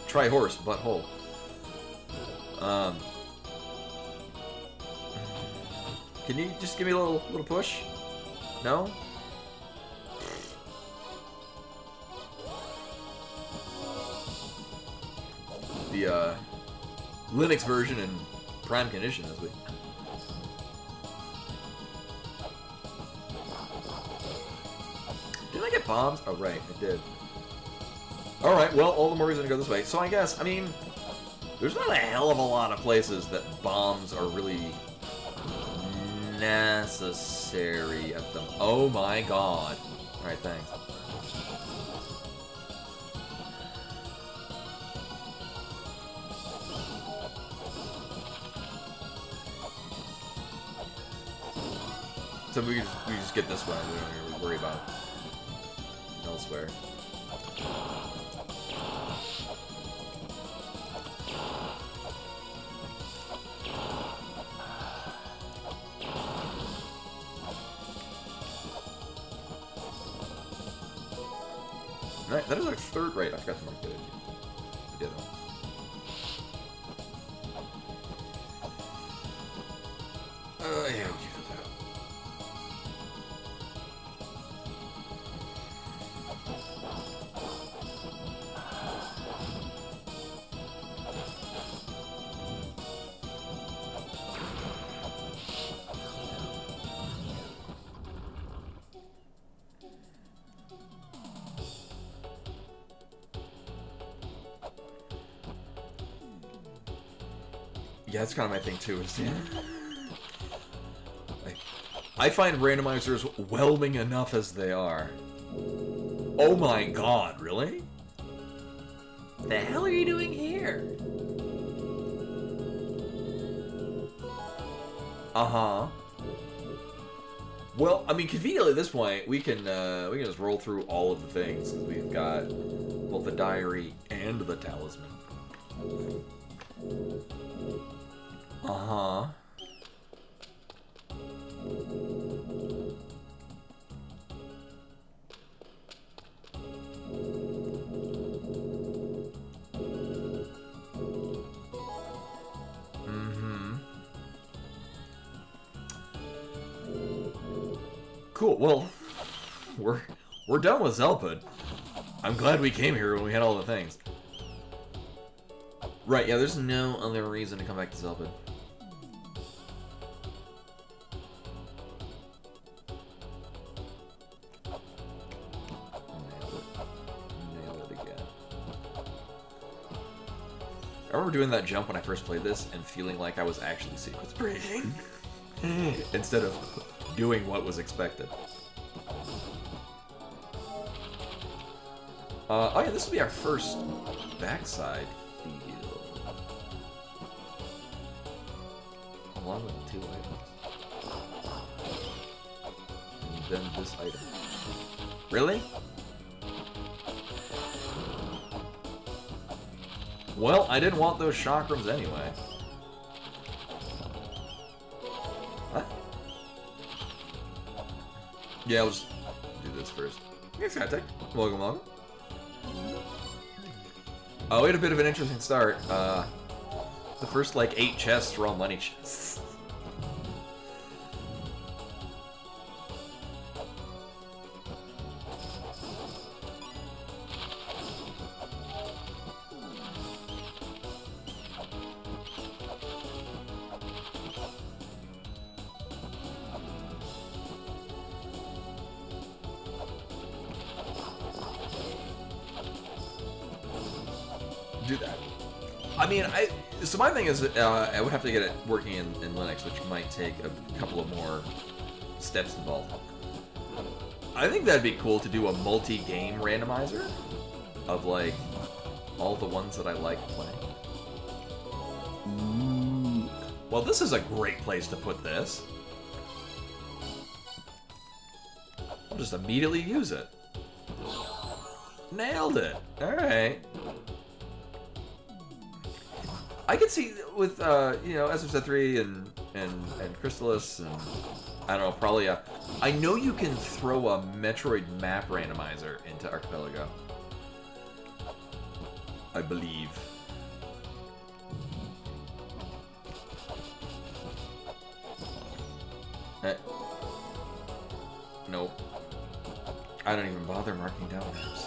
Try horse, butthole. Can you just give me a little push? No? The Linux version in prime condition this week. Did I get bombs? Oh right, I did. Alright, well, all the more reason to go this way. So I guess, I mean, there's not a hell of a lot of places that bombs are really necessary at them. Oh my god. Alright, thanks. So we just get this one. We don't really worry about elsewhere. Right, that is our third. Right, I forgot to mark it. I did. Yeah, we can do that. Yeah, that's kind of my thing too. Is I find randomizers whelming enough as they are. Oh my god, really? The hell are you doing here? Uh-huh. Well, I mean, conveniently at this point, we can just roll through all of the things, because we've got both the diary and the talisman. Uh-huh. Mm-hmm. Cool. Well, we're done with Zelpid. I'm glad we came here when we had all the things. Right, yeah, there's no other reason to come back to Zelpid. Nail it again. I remember doing that jump when I first played this and feeling like I was actually sequence breaking instead of doing what was expected. Oh yeah, this will be our first backside field. Along with the 2 items. And then this item. Really? Well, I didn't want those chakrams anyway. What? Yeah, I'll just do this first. Thanks, Skytech. Welcome, welcome. Oh, we had a bit of an interesting start. The first, like, 8 chests were all money chests. Do that. I mean, so my thing is, I would have to get it working in Linux, which might take a couple of more steps involved. I think that'd be cool to do a multi-game randomizer of, like, all the ones that I like playing. Ooh. Well, this is a great place to put this. I'll just immediately use it. Nailed it. Alright. I could see with, you know, SFZ3 and Crystallis and, I don't know, probably I know you can throw a Metroid map randomizer into Archipelago. I believe. Nope. I don't even bother marking down maps.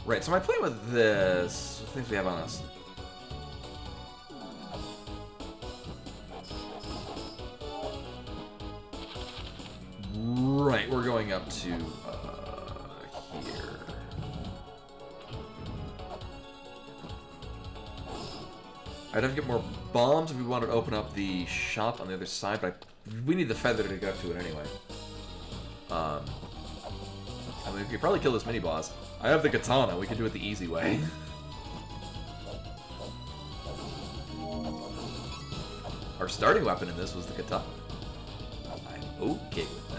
Right, so am I playing with this? What things we have on us? Right, we're going up to here. I'd have to get more bombs if we wanted to open up the shop on the other side, but we need the feather to get to it anyway. I mean, we could probably kill this mini-boss. I have the katana, we can do it the easy way. Our starting weapon in this was the katana. I'm okay with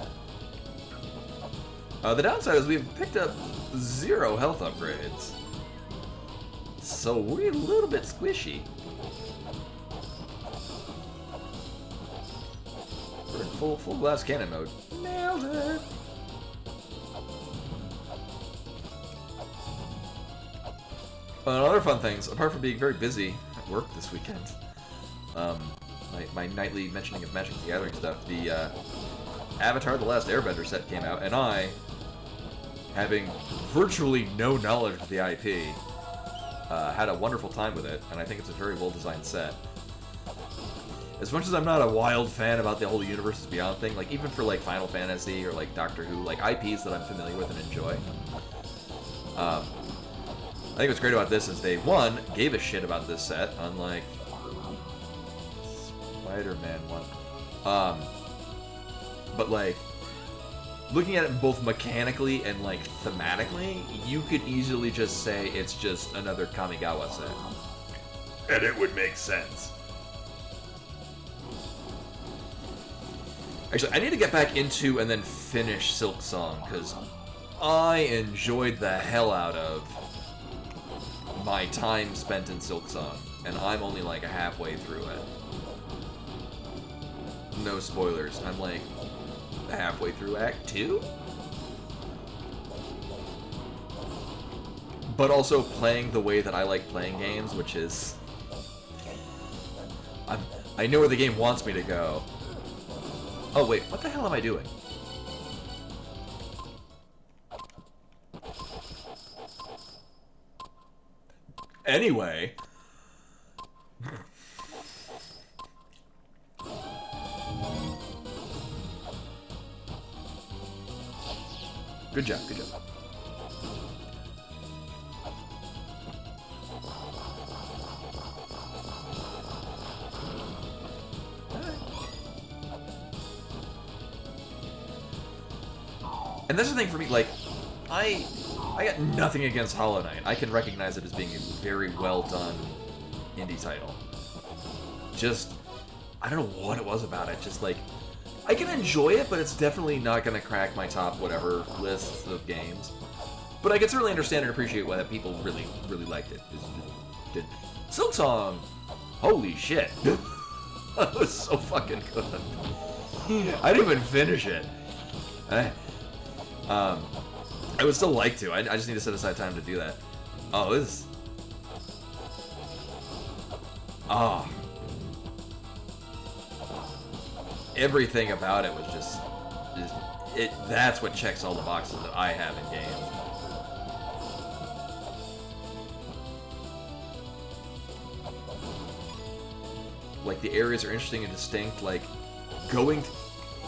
that. The downside is we've picked up 0 health upgrades. So we're a little bit squishy. We're in full blast cannon mode. Nailed it! Other fun things, apart from being very busy at work this weekend, my nightly mentioning of Magic the Gathering stuff, the Avatar The Last Airbender set came out, and I, having virtually no knowledge of the IP, had a wonderful time with it, and I think it's a very well-designed set. As much as I'm not a wild fan about the whole Universes Beyond thing, like even for like Final Fantasy or like Doctor Who, like IPs that I'm familiar with and enjoy, I think what's great about this is they, one, gave a shit about this set, unlike Spider-Man 1. But, like, looking at it both mechanically and, like, thematically, you could easily just say it's just another Kamigawa set. And it would make sense. Actually, I need to get back into and then finish Silk Song, because I enjoyed the hell out of my time spent in Silk Song, and I'm only like halfway through it. No spoilers, I'm like halfway through Act 2? But also playing the way that I like playing games, which is... I know where the game wants me to go. Oh wait, what the hell am I doing? Anyway. Good job, good job. And that's the thing for me, like, I got nothing against Hollow Knight. I can recognize it as being a very well done indie title. Just, I don't know what it was about it. Just like, I can enjoy it, but it's definitely not going to crack my top whatever list of games. But I can certainly understand and appreciate why people really, really liked it. Did Silksong? Holy shit! That was so fucking good. I didn't even finish it. I would still like to. I just need to set aside time to do that. Oh, this. Oh. Everything about it was just it. That's what checks all the boxes that I have in games. Like the areas are interesting and distinct. Like going.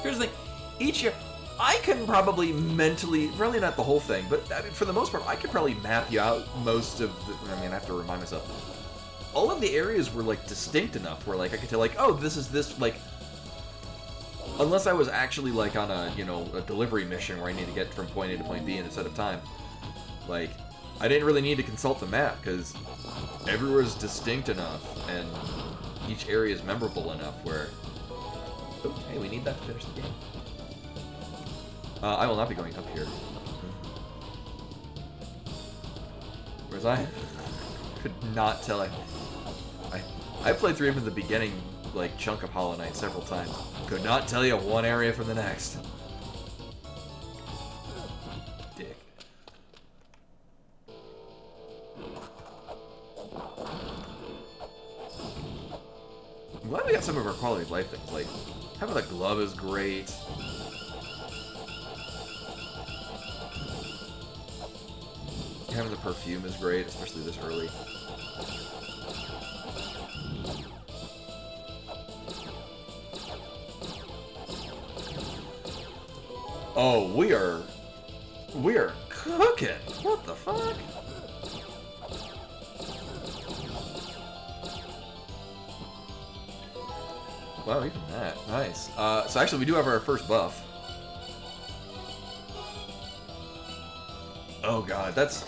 Here's the thing. Each year. I can probably mentally, probably not the whole thing, but I mean, for the most part, I could probably map you out most of the, I mean, I have to remind myself. All of the areas were, like, distinct enough where, like, I could tell, like, oh, this is this, like, unless I was actually, like, on a, you know, a delivery mission where I need to get from point A to point B in a set of time. Like, I didn't really need to consult the map, because everywhere's distinct enough, and each area is memorable enough where, oh, hey, we need that to finish the game. I will not be going up here. Whereas I could not tell. I played through even the beginning, like, chunk of Hollow Knight several times. Could not tell you one area from the next. Dick. I'm glad we got some of our quality of life things. Like, having the glove is great. Having the perfume is great, especially this early. Oh, we are cooking. What the fuck? Wow, even that. Nice. So actually, we do have our first buff. Oh god, that's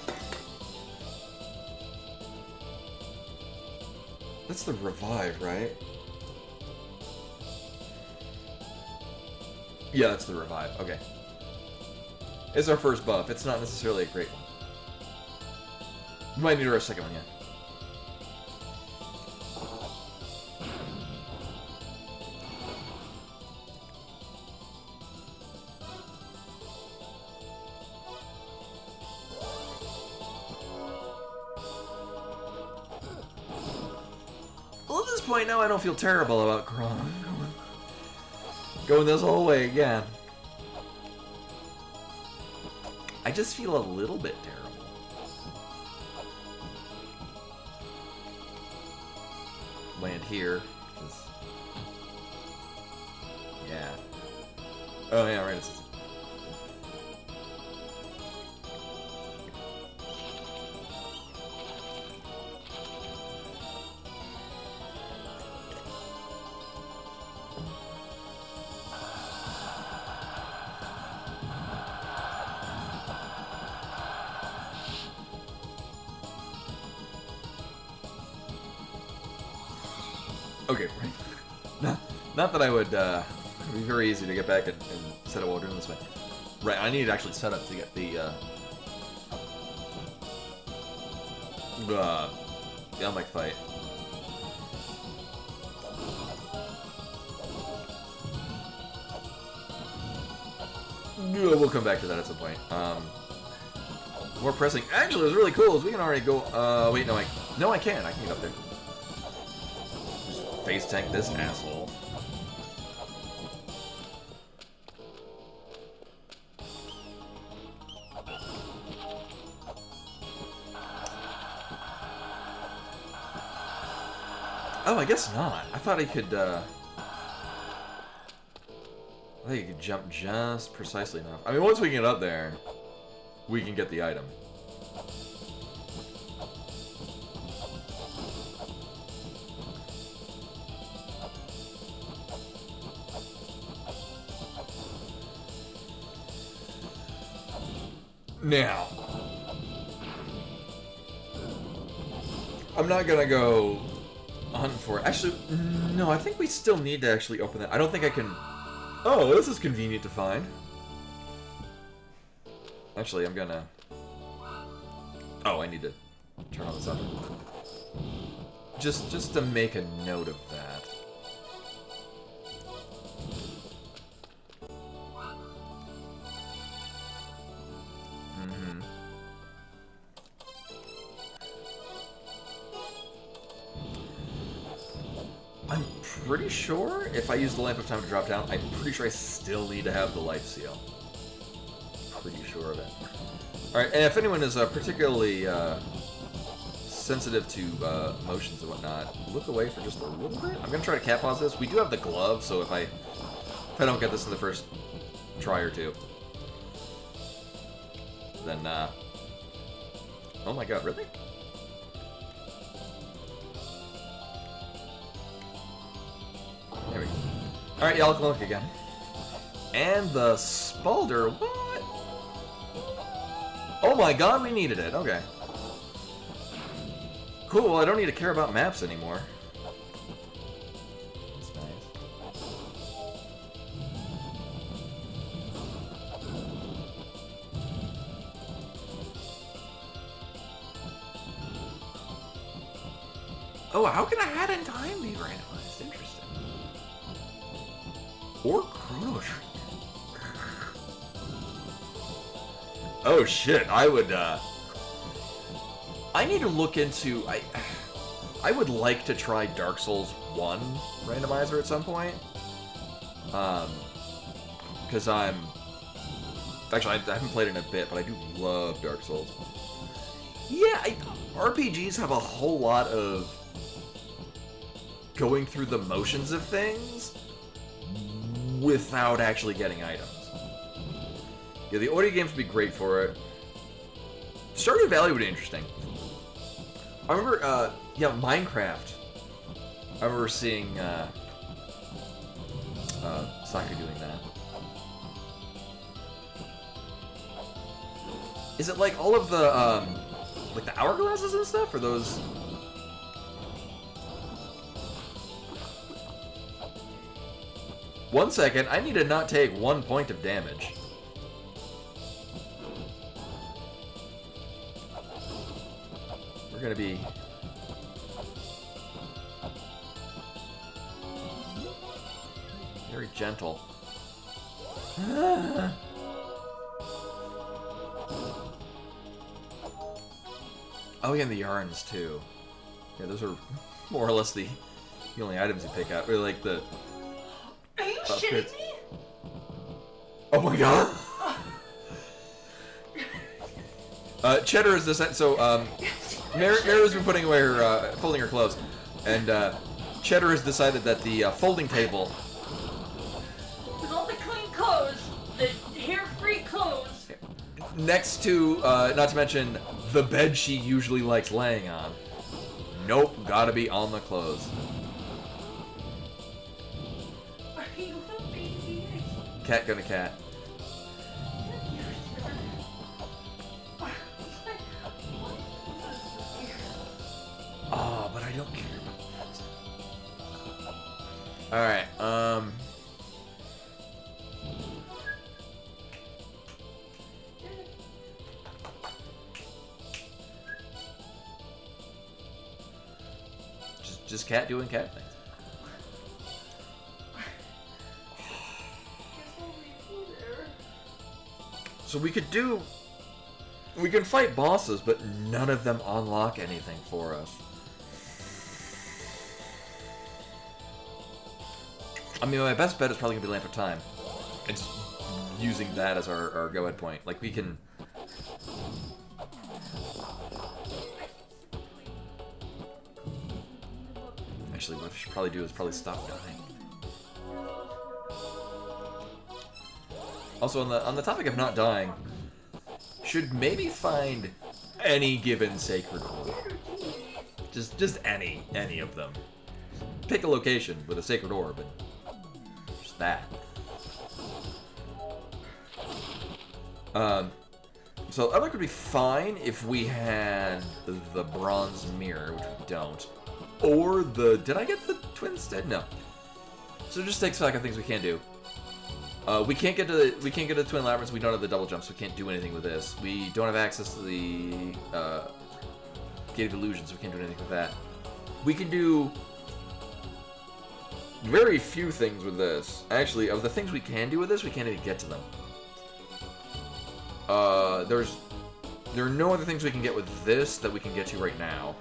the revive, right? Yeah, that's the revive. Okay. It's our first buff. It's not necessarily a great one. We might need our second one, yeah. Point now, I don't feel terrible about going this whole way again. I just feel a little bit terrible. Land here. Yeah. Oh yeah, right. Okay, right. Not that I would, it'd be very easy to get back and set up while doing this way. Right, I need to actually set up to get the Elmec fight. We'll come back to that at some point. More pressing. Actually, what's really cool is we can already go, wait, no, I can't. I can get up there. face tank this asshole. Oh, I guess not. I thought he could, I think he could jump just precisely enough. I mean, once we get up there, we can get the item. Now, I'm not gonna go hunting for it. Actually, no, I think we still need to actually open that. I don't think I can... Oh, this is convenient to find. Actually, I'm gonna... Oh, I need to turn on this up. Just to make a note of that. I'm pretty sure if I use the Lamp of Time to drop down, I'm pretty sure I still need to have the Life Seal. Pretty sure of it. Alright, and if anyone is particularly sensitive to motions and whatnot, look away for just a little bit. I'm going to try to cat pause this. We do have the glove, so if I don't get this in the first try or two, then, oh my god, really? There we go. Alright, y'all can look again. And the Spalder, what? Oh my god, we needed it, okay. Cool, well, I don't need to care about maps anymore. That's nice. Oh, how can a hat in time be randomized? Interesting. Or Chrono Trigger. Oh shit, I would, I need to look into, I would like to try Dark Souls 1 randomizer at some point. Because actually, I haven't played it in a bit, but I do love Dark Souls. Yeah, RPGs have a whole lot of going through the motions of things without actually getting items. Yeah, the audio games would be great for it. Stardew Valley would be interesting. I remember, yeah, Minecraft. I remember seeing, Saka doing that. Is it like all of the, like the hourglasses and stuff, or those... One second, I need to not take 1 point of damage. We're gonna be... very gentle. Oh yeah, and the yarns too. Yeah, those are more or less the only items you pick out. Really like the... Are you shitting me? Oh my god! Cheddar is this... So, Mara's been putting away her, folding her clothes, and Cheddar has decided that the folding table... With all the clean clothes, the hair-free clothes... Next to, not to mention, the bed she usually likes laying on. Nope, gotta be on the clothes. Are you a baby? Cat gonna cat. Oh, but I don't care about that. Alright, Just cat doing cat things. So we can fight bosses, but none of them unlock anything for us. I mean, my best bet is probably gonna be Lamp of Time. And just using that as our go-ahead point. Like, we can... Actually, what I should probably do is probably stop dying. Also, on the topic of not dying, should maybe find any given sacred orb. Just any of them. Pick a location with a sacred orb and just that. So Outlook would be fine if we had the bronze mirror, which we don't. Or the... Did I get the twin stead? No. So just take stock of things we can't do. We can't get to the twin labyrinths. We don't have the double jumps. So we can't do anything with this. We don't have access to the Gate of Illusions. So we can't do anything with that. We can do very few things with this. Actually, of the things we can do with this, we can't even get to them. There are no other things we can get with this that we can get to right now.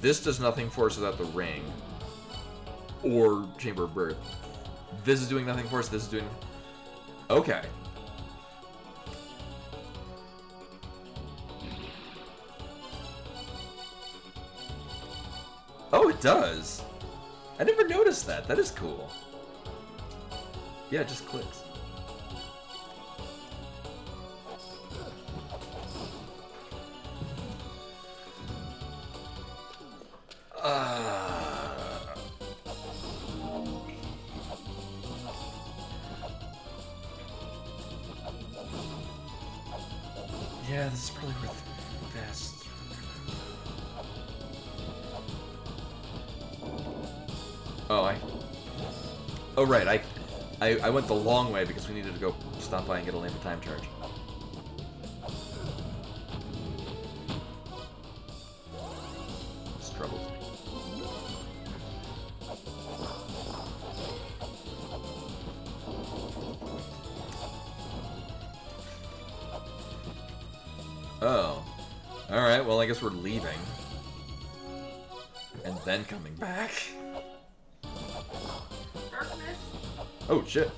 This does nothing for us without the ring. Or Chamber of Birth. This is doing nothing for us, this is doing... Okay. Oh, it does! I never noticed that. That is cool. Yeah, it just clicks. Yeah, this is probably worth the best. Oh, right, I went the long way because we needed to go stop by and get a Lamp of Time charge. This troubles me. Oh. Alright, well I guess we're leaving. And then coming back. Darkness. Oh, shit.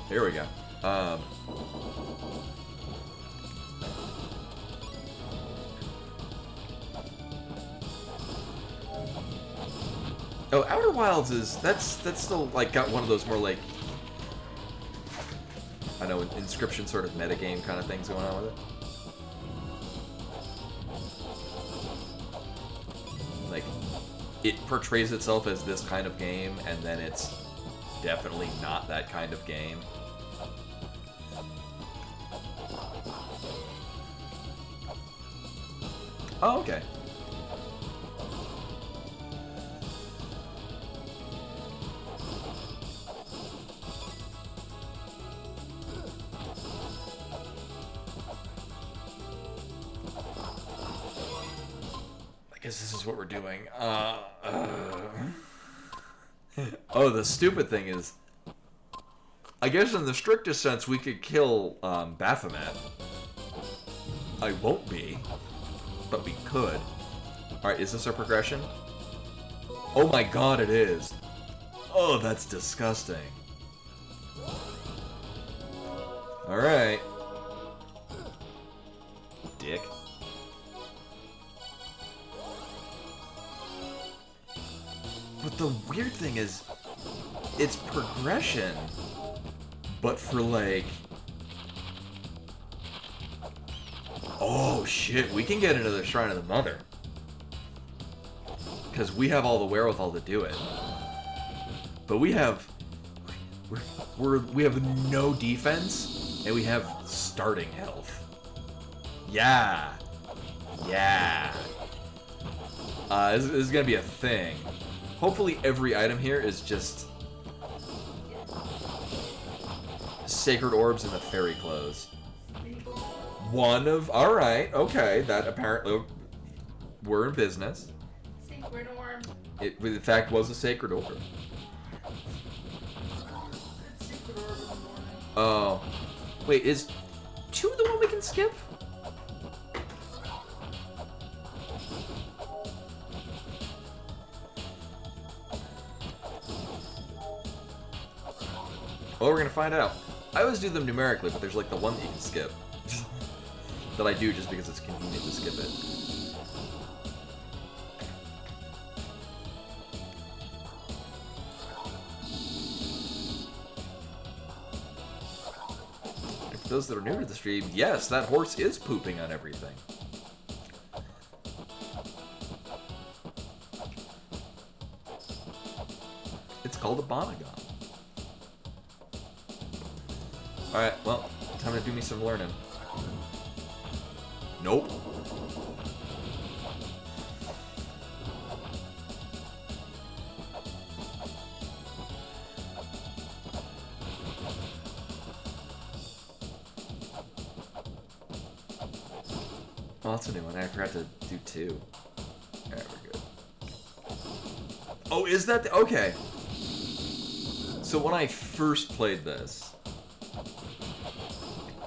Here we go. Oh, Outer Wilds is... That's still, like, got one of those more, like... I know, Inscription sort of metagame kind of things going on with it. Like, it portrays itself as this kind of game, and then it's definitely not that kind of game. Oh, okay. I guess this is what we're doing. Oh, the stupid thing is... I guess in the strictest sense, we could kill Baphomet. I won't be, but we could. Alright, is this our progression? Oh my god, it is. Oh, that's disgusting. Alright. Dick. But the weird thing is, it's progression, but for like... Oh shit, we can get into the Shrine of the Mother. Because we have all the wherewithal to do it. But we have... we have no defense, and we have starting health. Yeah. Yeah. This is gonna be a thing. Hopefully every item here is just sacred orbs and the fairy clothes. One of... Alright, okay, that apparently... We're in business. Sacred orb. It, in fact, was a sacred orb. It's sacred orb in the morning. Oh. Wait, is 2 the one we can skip? Well, we're gonna find out. I always do them numerically, but there's like the one that you can skip. That I do just because it's convenient to skip it. And for those that are new to the stream, yes, that horse is pooping on everything. It's called a Bonagon. Alright, well, time to do me some learning. Nope. Oh, that's a new one. I forgot to do 2. Alright, we're good. Oh, is that the... Okay. So when I first played this,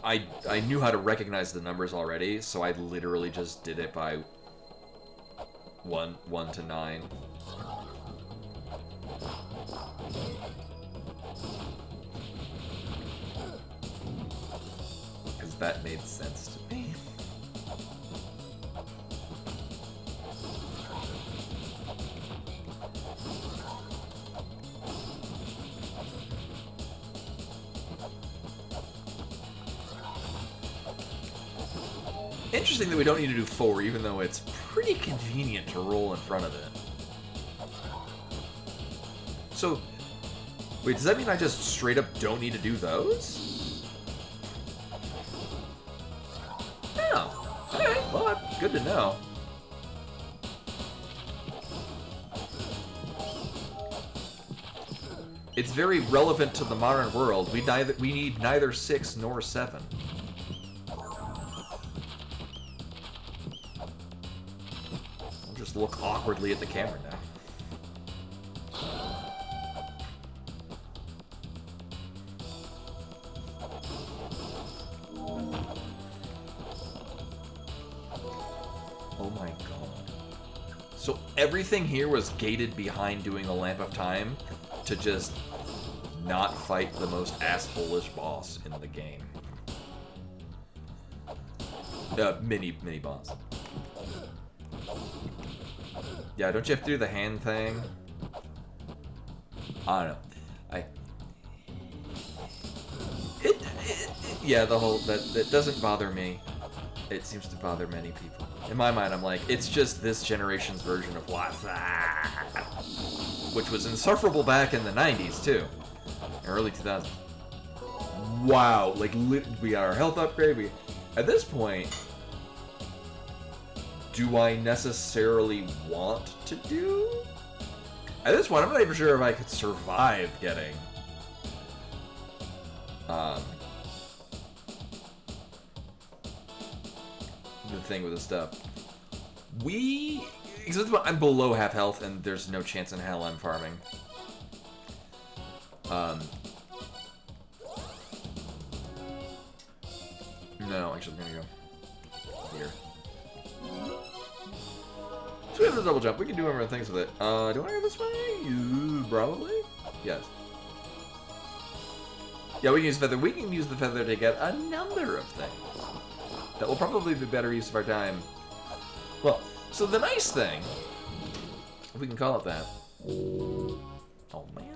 I knew how to recognize the numbers already, so I literally just did it by 1 to 9. Because that made sense to me. Interesting that we don't need to do 4, even though it's pretty convenient to roll in front of it. So, wait, does that mean I just straight up don't need to do those? Oh, alright, well, that's good to know. It's very relevant to the modern world. We need neither 6 nor 7. Look awkwardly at the camera now. Oh my god. So everything here was gated behind doing the Lamp of Time to just not fight the most asshole-ish boss in the game. Mini boss. Yeah, don't you have to do the hand thing? I don't know. Yeah, the whole... That doesn't bother me. It seems to bother many people. In my mind, I'm like, it's just this generation's version of what's that? Which was insufferable back in the 90s, too. Early 2000s. Wow, like, we got our health upgrade. At this point... Do I necessarily want to do? At this point, I'm not even sure if I could survive getting... the thing with the stuff. Because at this point, I'm below half health, and there's no chance in hell I'm farming. No, actually, I'm gonna go here. So we have the double jump. We can do other things with it. Do I want to go this way? Probably. Yes. Yeah, we can use feather. We can use the feather to get a number of things. That will probably be better use of our time. Well, so the nice thing, if we can call it that. Oh man.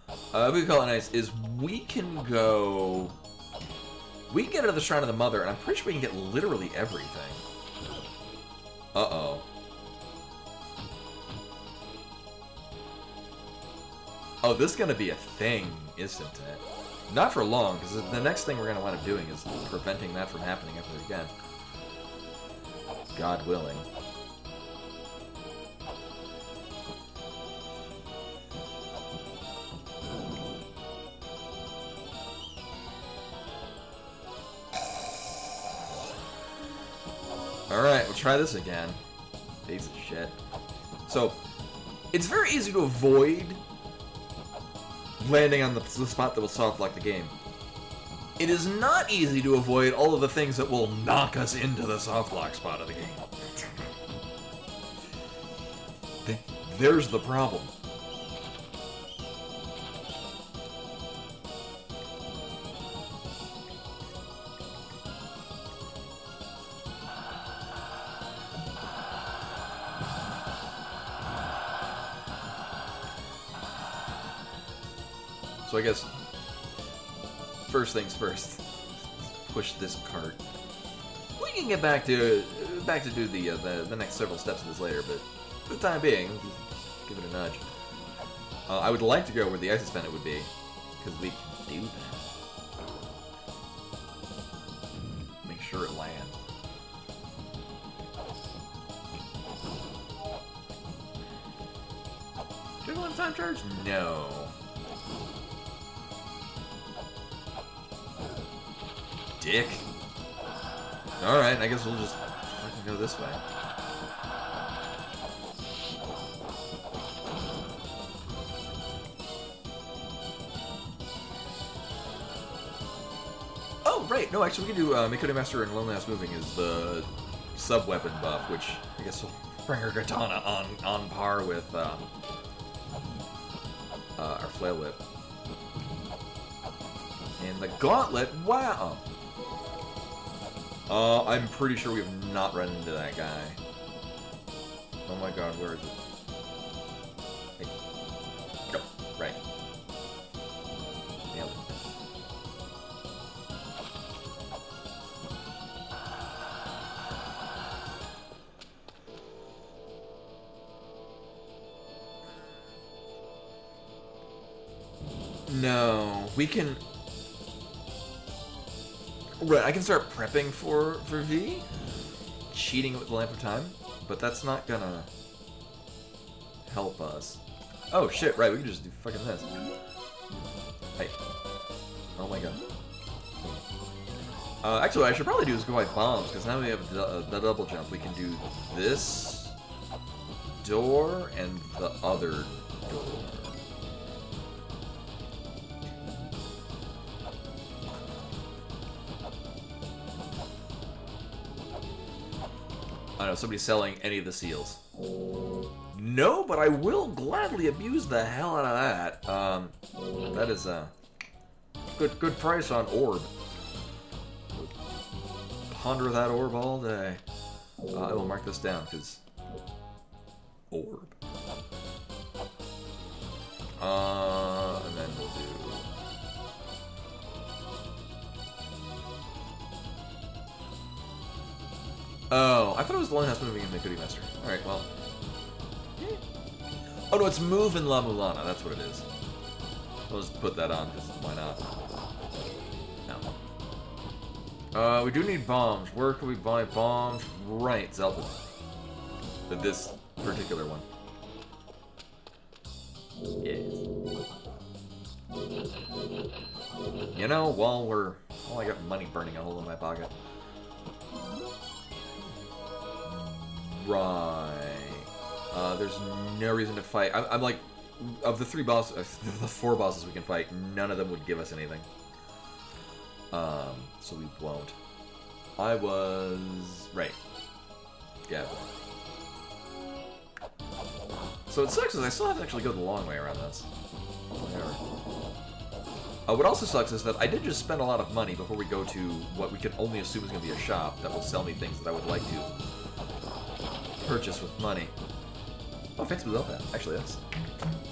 If we can call it nice, is we can go. We can get out of the Shrine of the Mother, and I'm pretty sure we can get literally everything. Uh-oh. Oh, this is gonna be a thing, isn't it? Not for long, because the next thing we're gonna wind up doing is preventing that from happening ever again. God willing. Alright, we'll try this again. Piece of shit. So, it's very easy to avoid landing on the spot that will soft lock the game. It is not easy to avoid all of the things that will knock us into the soft lock spot of the game. There's the problem. So I guess first things first. Push this cart. We can get back to do the next several steps of this later, but for the time being, give it a nudge. I would like to go where the ice suspended would be, because we can do that. Make sure it lands. Do you want time charge? No. Dick. Alright, I guess we'll just fucking go this way. Oh, right. No, actually, we can do Mikoto Master and Loneliness Moving is the sub-weapon buff, which I guess will bring our katana on par with our flail whip. And the gauntlet, wow! I'm pretty sure we have not run into that guy. Oh my god, where is it? Hey. Go. Right. Nailed it. No, we can... Right, I can start prepping for V, cheating with the Lamp of Time, but that's not gonna help us. Oh shit, right, we can just do fucking this. Hey. Oh my god. Actually, what I should probably do is go by bombs, because now we have the double jump. We can do this door and the other door. I don't know, somebody's selling any of the seals. No, but I will gladly abuse the hell out of that. That is a good price on orb. Ponder that orb all day. I will mark this down, because... Orb. And then we'll do... Oh, I thought it was the Loneliness Moving in the Mikoto Master. Alright, well... Oh no, it's Move in La Mulana, that's what it is. We'll just put that on, because why not? No. We do need bombs. Where can we buy bombs? Right, Zelda. This particular one. Yes. You know, while I got money burning a hole in my pocket. Right. There's no reason to fight. I'm like, of the 3 bosses, the 4 bosses we can fight, none of them would give us anything. So we won't. I was... right. Yeah. So it sucks is I still have to actually go the long way around this. Whatever. What also sucks is that I did just spend a lot of money before we go to what we can only assume is going to be a shop that will sell me things that I would like to purchase with money. Oh, thanks for that. Actually, that's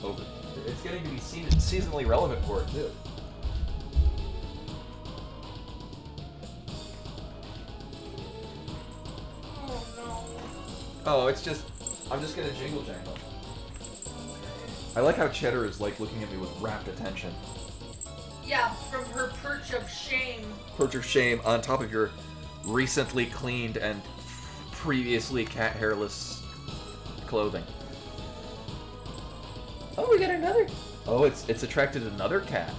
over. It's getting to be seasonally relevant for it, too. Oh no. Oh, it's just... I'm just gonna jingle jangle. I like how Cheddar is like looking at me with rapt attention. Yeah, from her perch of shame. Perch of shame on top of your recently cleaned and previously cat hairless clothing. Oh, we got another. Oh, it's attracted another cat.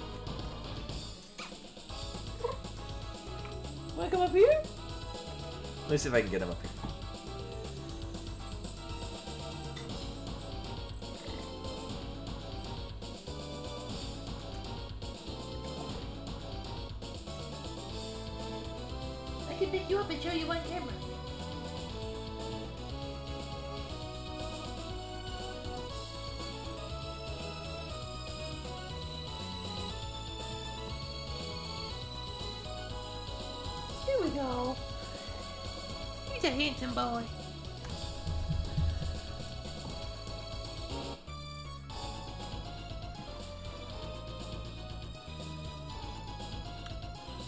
Wanna come up here? Let me see if I can get him up here. I can pick you up and show you on camera. Here we go. He's a handsome boy.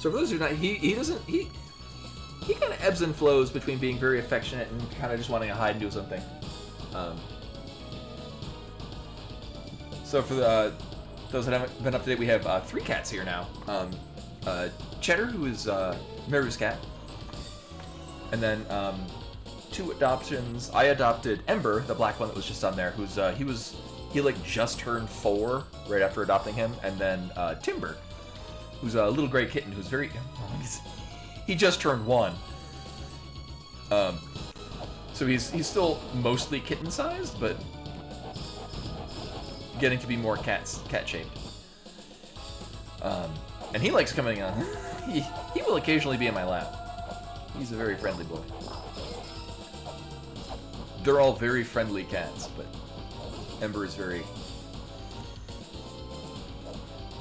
So for those who not, he doesn't he kind of ebbs and flows between being very affectionate and kind of just wanting to hide and do something. So for those that haven't been up to date, we have 3 cats here now. Cheddar, who is Maru's cat, and then 2 adoptions. I adopted Ember, the black one that was just on there, who's he like just turned 4 right after adopting him, and then Timber, who's a little gray kitten who's very he just turned 1. So he's still mostly kitten sized, but getting to be more cat shaped. And he likes coming on. He will occasionally be in my lap. He's a very friendly boy. They're all very friendly cats, but Ember is very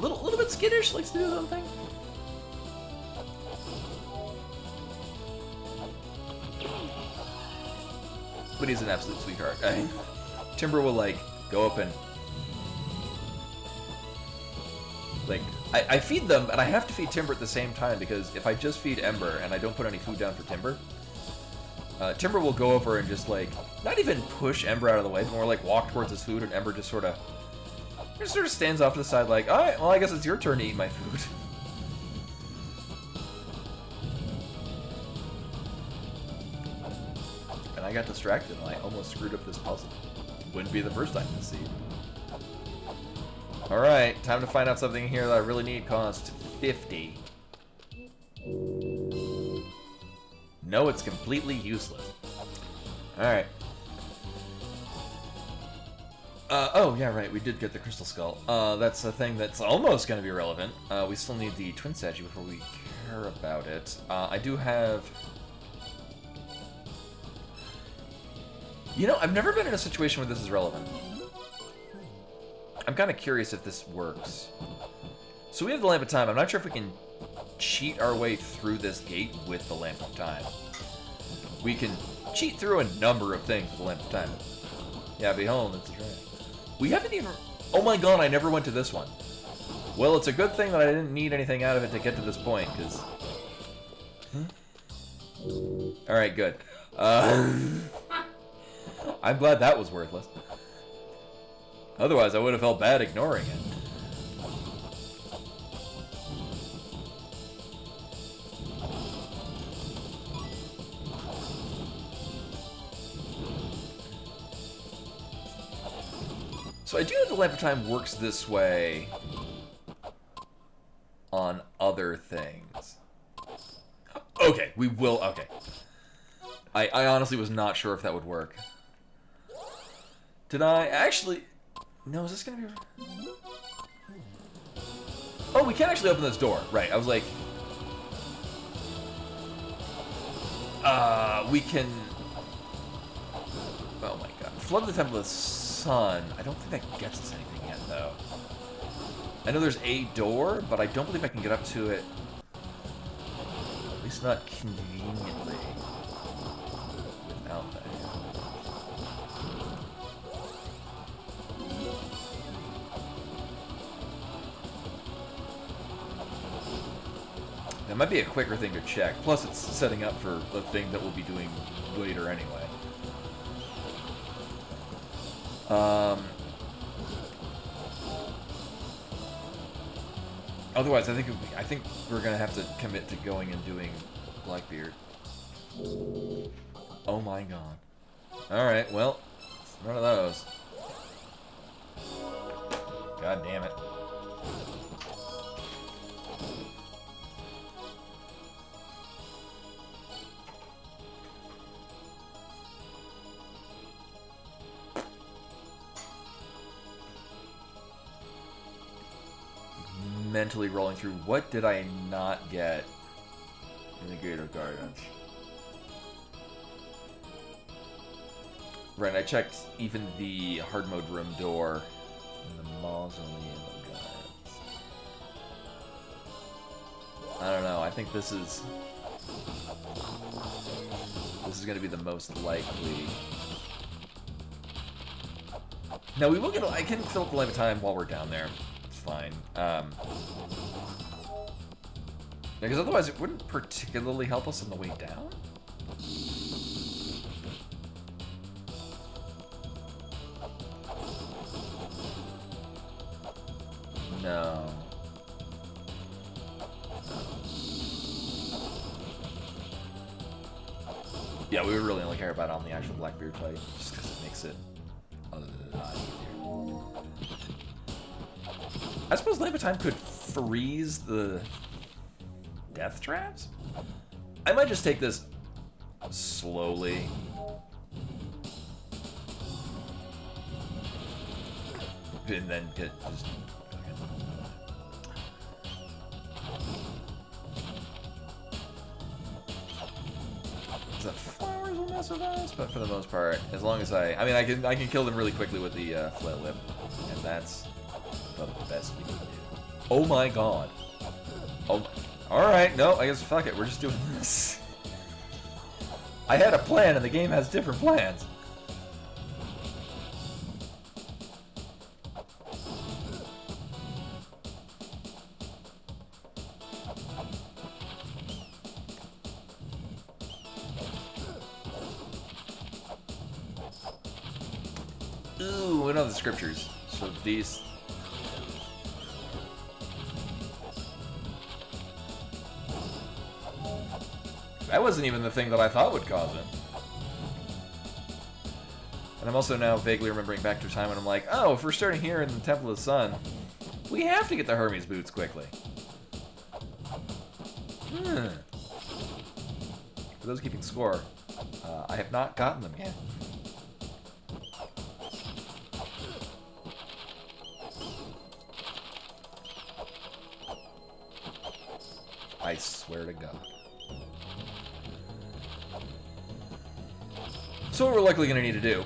little bit skittish, likes to do his own thing. But he's an absolute sweetheart. Timber will like go up and like I feed them, and I have to feed Timber at the same time, because if I just feed Ember and I don't put any food down for Timber, Timber will go over and just like not even push Ember out of the way, but more like walk towards his food, and Ember just sort of stands off to the side like, all right, well, I guess it's your turn to eat my food. And I got distracted and I almost screwed up this puzzle. Wouldn't be the first time to see. Alright, time to find out something here that I really need. Cost 50. No, it's completely useless. Alright. Oh, yeah, right, we did get the Crystal Skull. That's a thing that's almost going to be relevant. We still need the Twin Statue before we care about it. I do have... You know, I've never been in a situation where this is relevant. I'm kind of curious if this works. So we have the Lamp of Time. I'm not sure if we can cheat our way through this gate with the Lamp of Time. We can cheat through a number of things with the Lamp of Time. Yeah, behold, that's right. We haven't even... Oh my god, I never went to this one. Well, it's a good thing that I didn't need anything out of it to get to this point, because... Alright, good. I'm glad that was worthless. Otherwise, I would have felt bad ignoring it. So I do know the Lamp of Time works this way on other things. Okay, we will... Okay. I honestly was not sure if that would work. Did I? Actually... No, is this gonna be... Oh, we can actually open this door. Right, I was like... we can... Oh my god. Flood the Temple of the Sun. I don't think that gets us anything yet, though. I know there's a door, but I don't believe I can get up to it. At least not conveniently. Without that. That might be a quicker thing to check. Plus, it's setting up for the thing that we'll be doing later anyway. Otherwise, I think we're gonna have to commit to going and doing Blackbeard. Oh my god. All right, well, it's none of those. God damn it. Mentally rolling through, what did I not get in the Gate of Gardens? Right, I checked even the hard mode room door in the Mausoleum of Giants. I don't know, I think this is going to be the most likely. Now we will get, I can fill up the Lamp of Time while we're down there. Fine. Because otherwise it wouldn't particularly help us on the way down. No. Yeah, we would really only care about it on the actual Blackbeard fight, just because it makes it a lot easier. I suppose Lamp of Time could freeze the death traps? I might just take this slowly. And then get just... The flowers will mess with us, but for the most part, as long as I mean, I can kill them really quickly with the flail whip, and that's the best we can do. Oh my god! Oh, all right, no, I guess fuck it, we're just doing this. I had a plan, and the game has different plans. Ooh, we know the scriptures. So these... That wasn't even the thing that I thought would cause it. And I'm also now vaguely remembering back to a time when I'm like, oh, if we're starting here in the Temple of the Sun, we have to get the Hermes boots quickly. For those keeping score, I have not gotten them yet. I swear to God. So what we're likely going to need to do,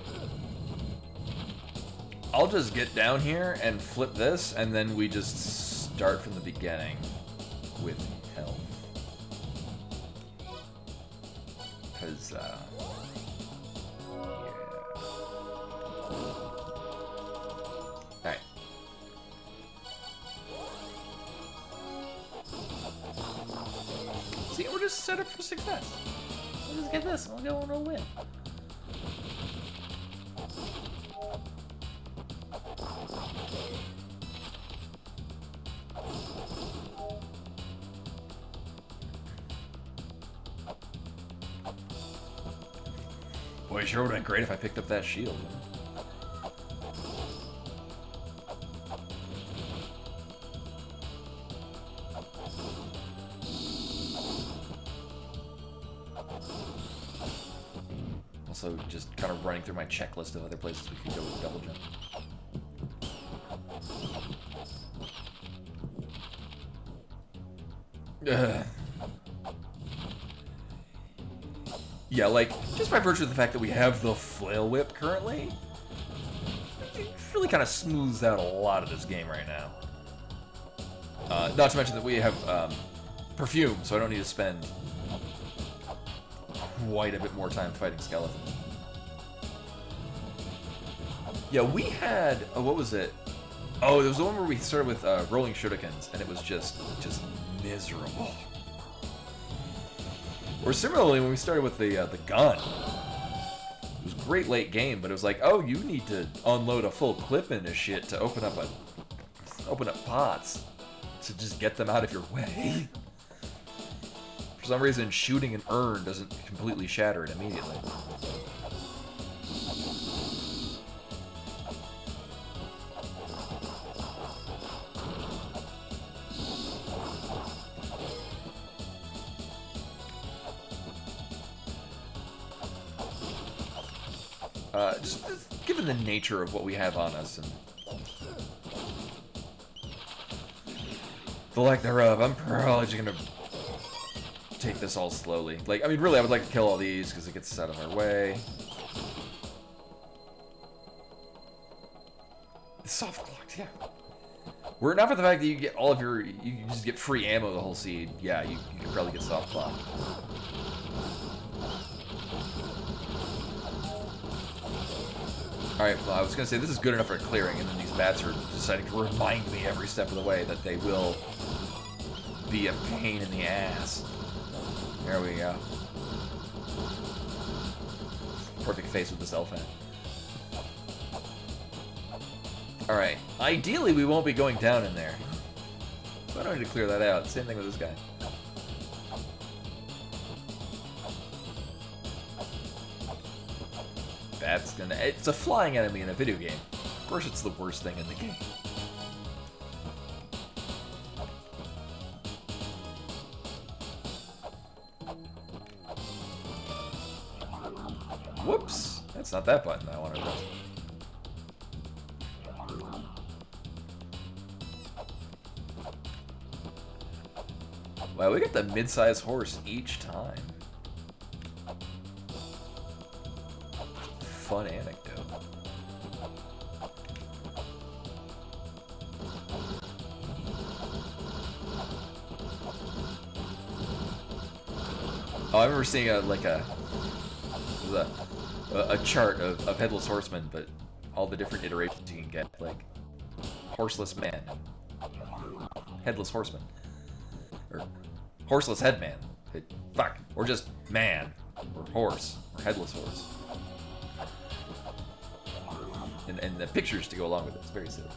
I'll just get down here and flip this, and then we just start from the beginning with health. Because, yeah. Alright. See, we're just set up for success. We'll just get this, and we'll go on a win. Boy, it sure would have been great if I picked up that shield. Also, just kind of running through my checklist of other places we could go with double jump. Ugh. Yeah, like, just by virtue of the fact that we have the flail whip currently, it really kind of smooths out a lot of this game right now. Not to mention that we have perfume, so I don't need to spend quite a bit more time fighting skeletons. Yeah, we had, what was it? Oh, there was the one where we started with rolling shurikens, and it was just miserable. Or similarly, when we started with the gun, it was a great late game, but it was like, oh, you need to unload a full clip into shit to open up pots to just get them out of your way. For some reason, shooting an urn doesn't completely shatter it immediately. Just given the nature of what we have on us and the lack thereof, I'm probably just gonna take this all slowly. Like, I mean, really, I would like to kill all these because it gets us out of our way. Soft clocks, yeah. Were it not for the fact that you get all of your, you just get free ammo the whole seed, yeah, you could probably get soft clock. Alright, well, I was going to say this is good enough for clearing, and then these bats are deciding to remind me every step of the way that they will be a pain in the ass. There we go. Perfect face with this elephant. Alright. Ideally, we won't be going down in there. So I don't need to clear that out. Same thing with this guy. That's gonna... It's a flying enemy in a video game. Of course it's the worst thing in the game. Whoops! That's not that button I wanted to press. Wow, we get the mid-sized horse each time. Fun anecdote. Oh, I remember seeing a chart of Headless Horsemen, but all the different iterations you can get, like Horseless Man, Headless Horseman, or Horseless Headman, fuck, or just Man, or Horse, or Headless Horse. And the pictures to go along with it. It's very silly.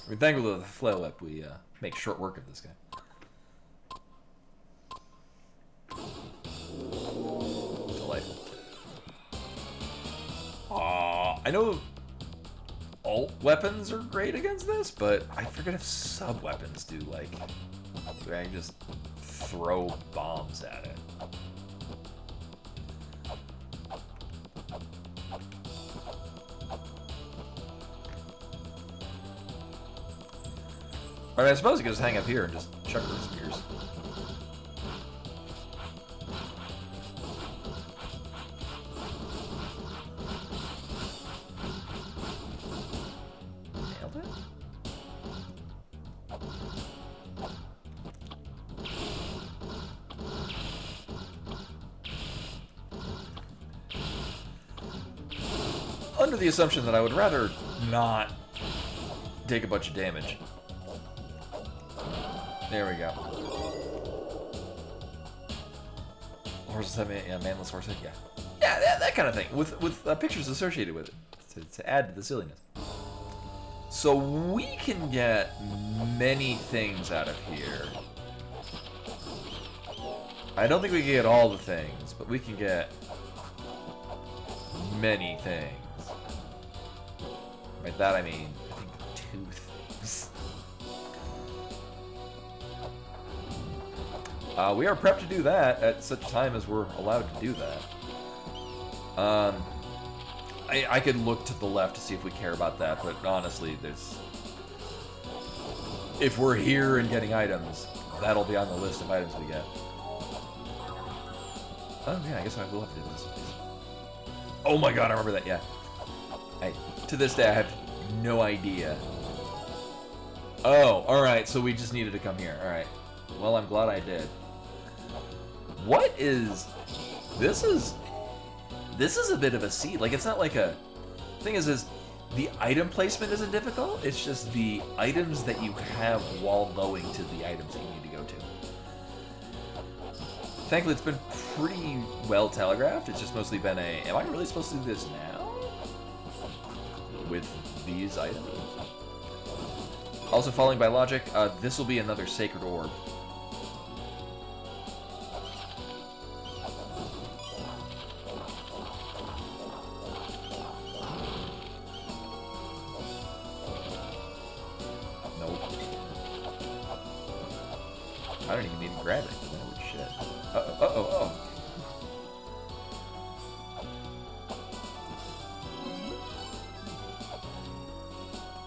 We're thankful to the flail whip. We make short work of this guy. Delightful. I know alt weapons are great against this, but I forget if sub weapons do, like, where I can just throw bombs at it. I mean, I suppose you could just hang up here and just chuck those spears. Nailed it? Under the assumption that I would rather not take a bunch of damage. There we go. Horseless head, yeah, manless horse head, yeah. Yeah, that kind of thing, with pictures associated with it, to add to the silliness. So we can get many things out of here. I don't think we can get all the things, but we can get many things. By that I mean, I think 2 things. We are prepped to do that at such time as we're allowed to do that. I could look to the left to see if we care about that, but honestly, there's... If we're here and getting items, that'll be on the list of items we get. Oh yeah, I guess I will have to do this. Oh my god, I remember that, yeah. To this day, I have no idea. Oh, alright, so we just needed to come here. Alright. Well, I'm glad I did. What is... This is a bit of a seed. Like, it's not like a... Thing is the item placement isn't difficult. It's just the items that you have while going to the items that you need to go to. Thankfully, it's been pretty well telegraphed. It's just mostly been a... Am I really supposed to do this now? With these items? Also, following by logic, this will be another sacred orb. I don't even need to grab it. Holy shit. Uh-oh.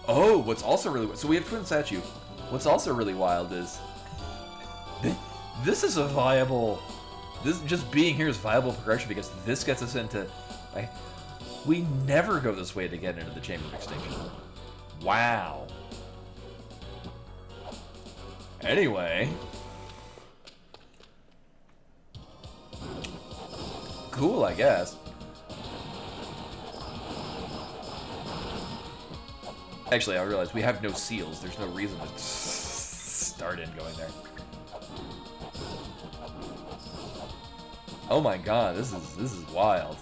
Oh, what's also really... So we have Twin Statue. What's also really wild is... This is a viable... Just being here is viable progression because this gets us into... We never go this way to get into the Chamber of Extinction. Wow. Anyway. Cool, I guess. Actually, I realized we have no seals. There's no reason to start in going there. Oh my god, this is wild.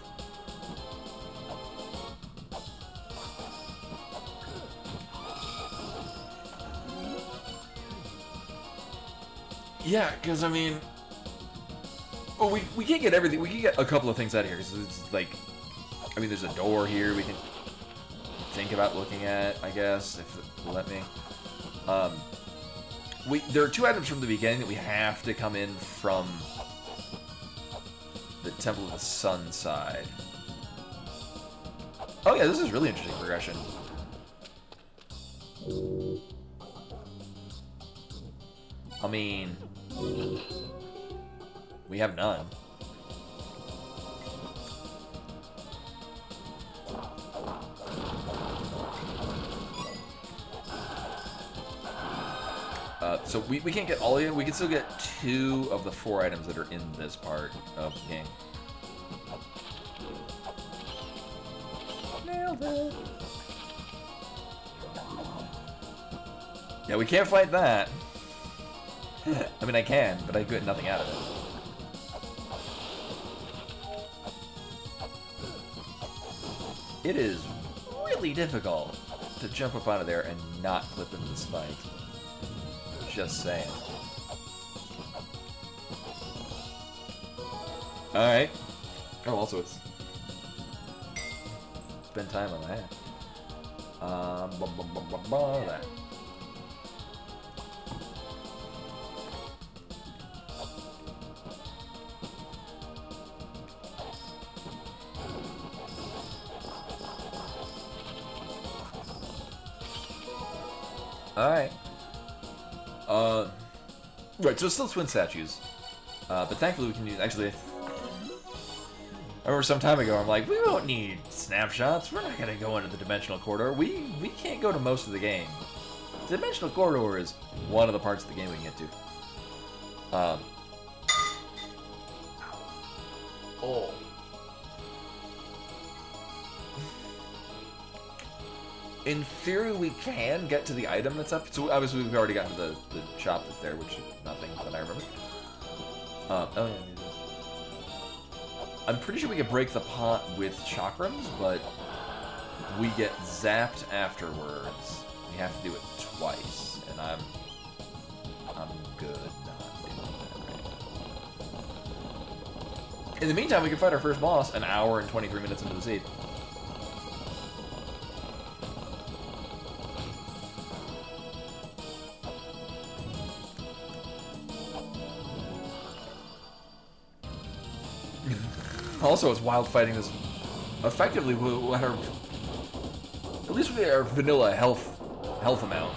Yeah, because I mean, well, we can't get everything. We can get a couple of things out of here. Cause it's like, I mean, there's a door here we can think about looking at, I guess, if it will let me. There are 2 items from the beginning that we have to come in from the Temple of the Sun side. Oh yeah, this is really interesting progression. I mean, we have none. So we can't get all of it. We can still get 2 of the 4 items that are in this part of the game. Nailed it. Yeah, we can't fight that. I mean, I can, but I get nothing out of it. It is really difficult to jump up out of there and not clip into the spike. Just saying. Alright. Oh, also it's spend time on that. That. Alright. Right, so it's still twin statues. But thankfully we can use, actually, I remember some time ago, I'm like, we don't need snapshots. We're not gonna go into the dimensional corridor. We can't go to most of the game. The dimensional corridor is one of the parts of the game we can get to. Oh. In theory, we can get to the item that's up. So obviously, we've already gotten to the shop that's there, which is nothing that I remember. Oh yeah. I'm pretty sure we can break the pot with chakrams, but we get zapped afterwards. We have to do it twice, and I'm good not doing that right now. In the meantime, we can fight our first boss an hour and 23 minutes into the seed. Also, it's wild fighting this. Effectively, we had our, at least we had our vanilla health amount.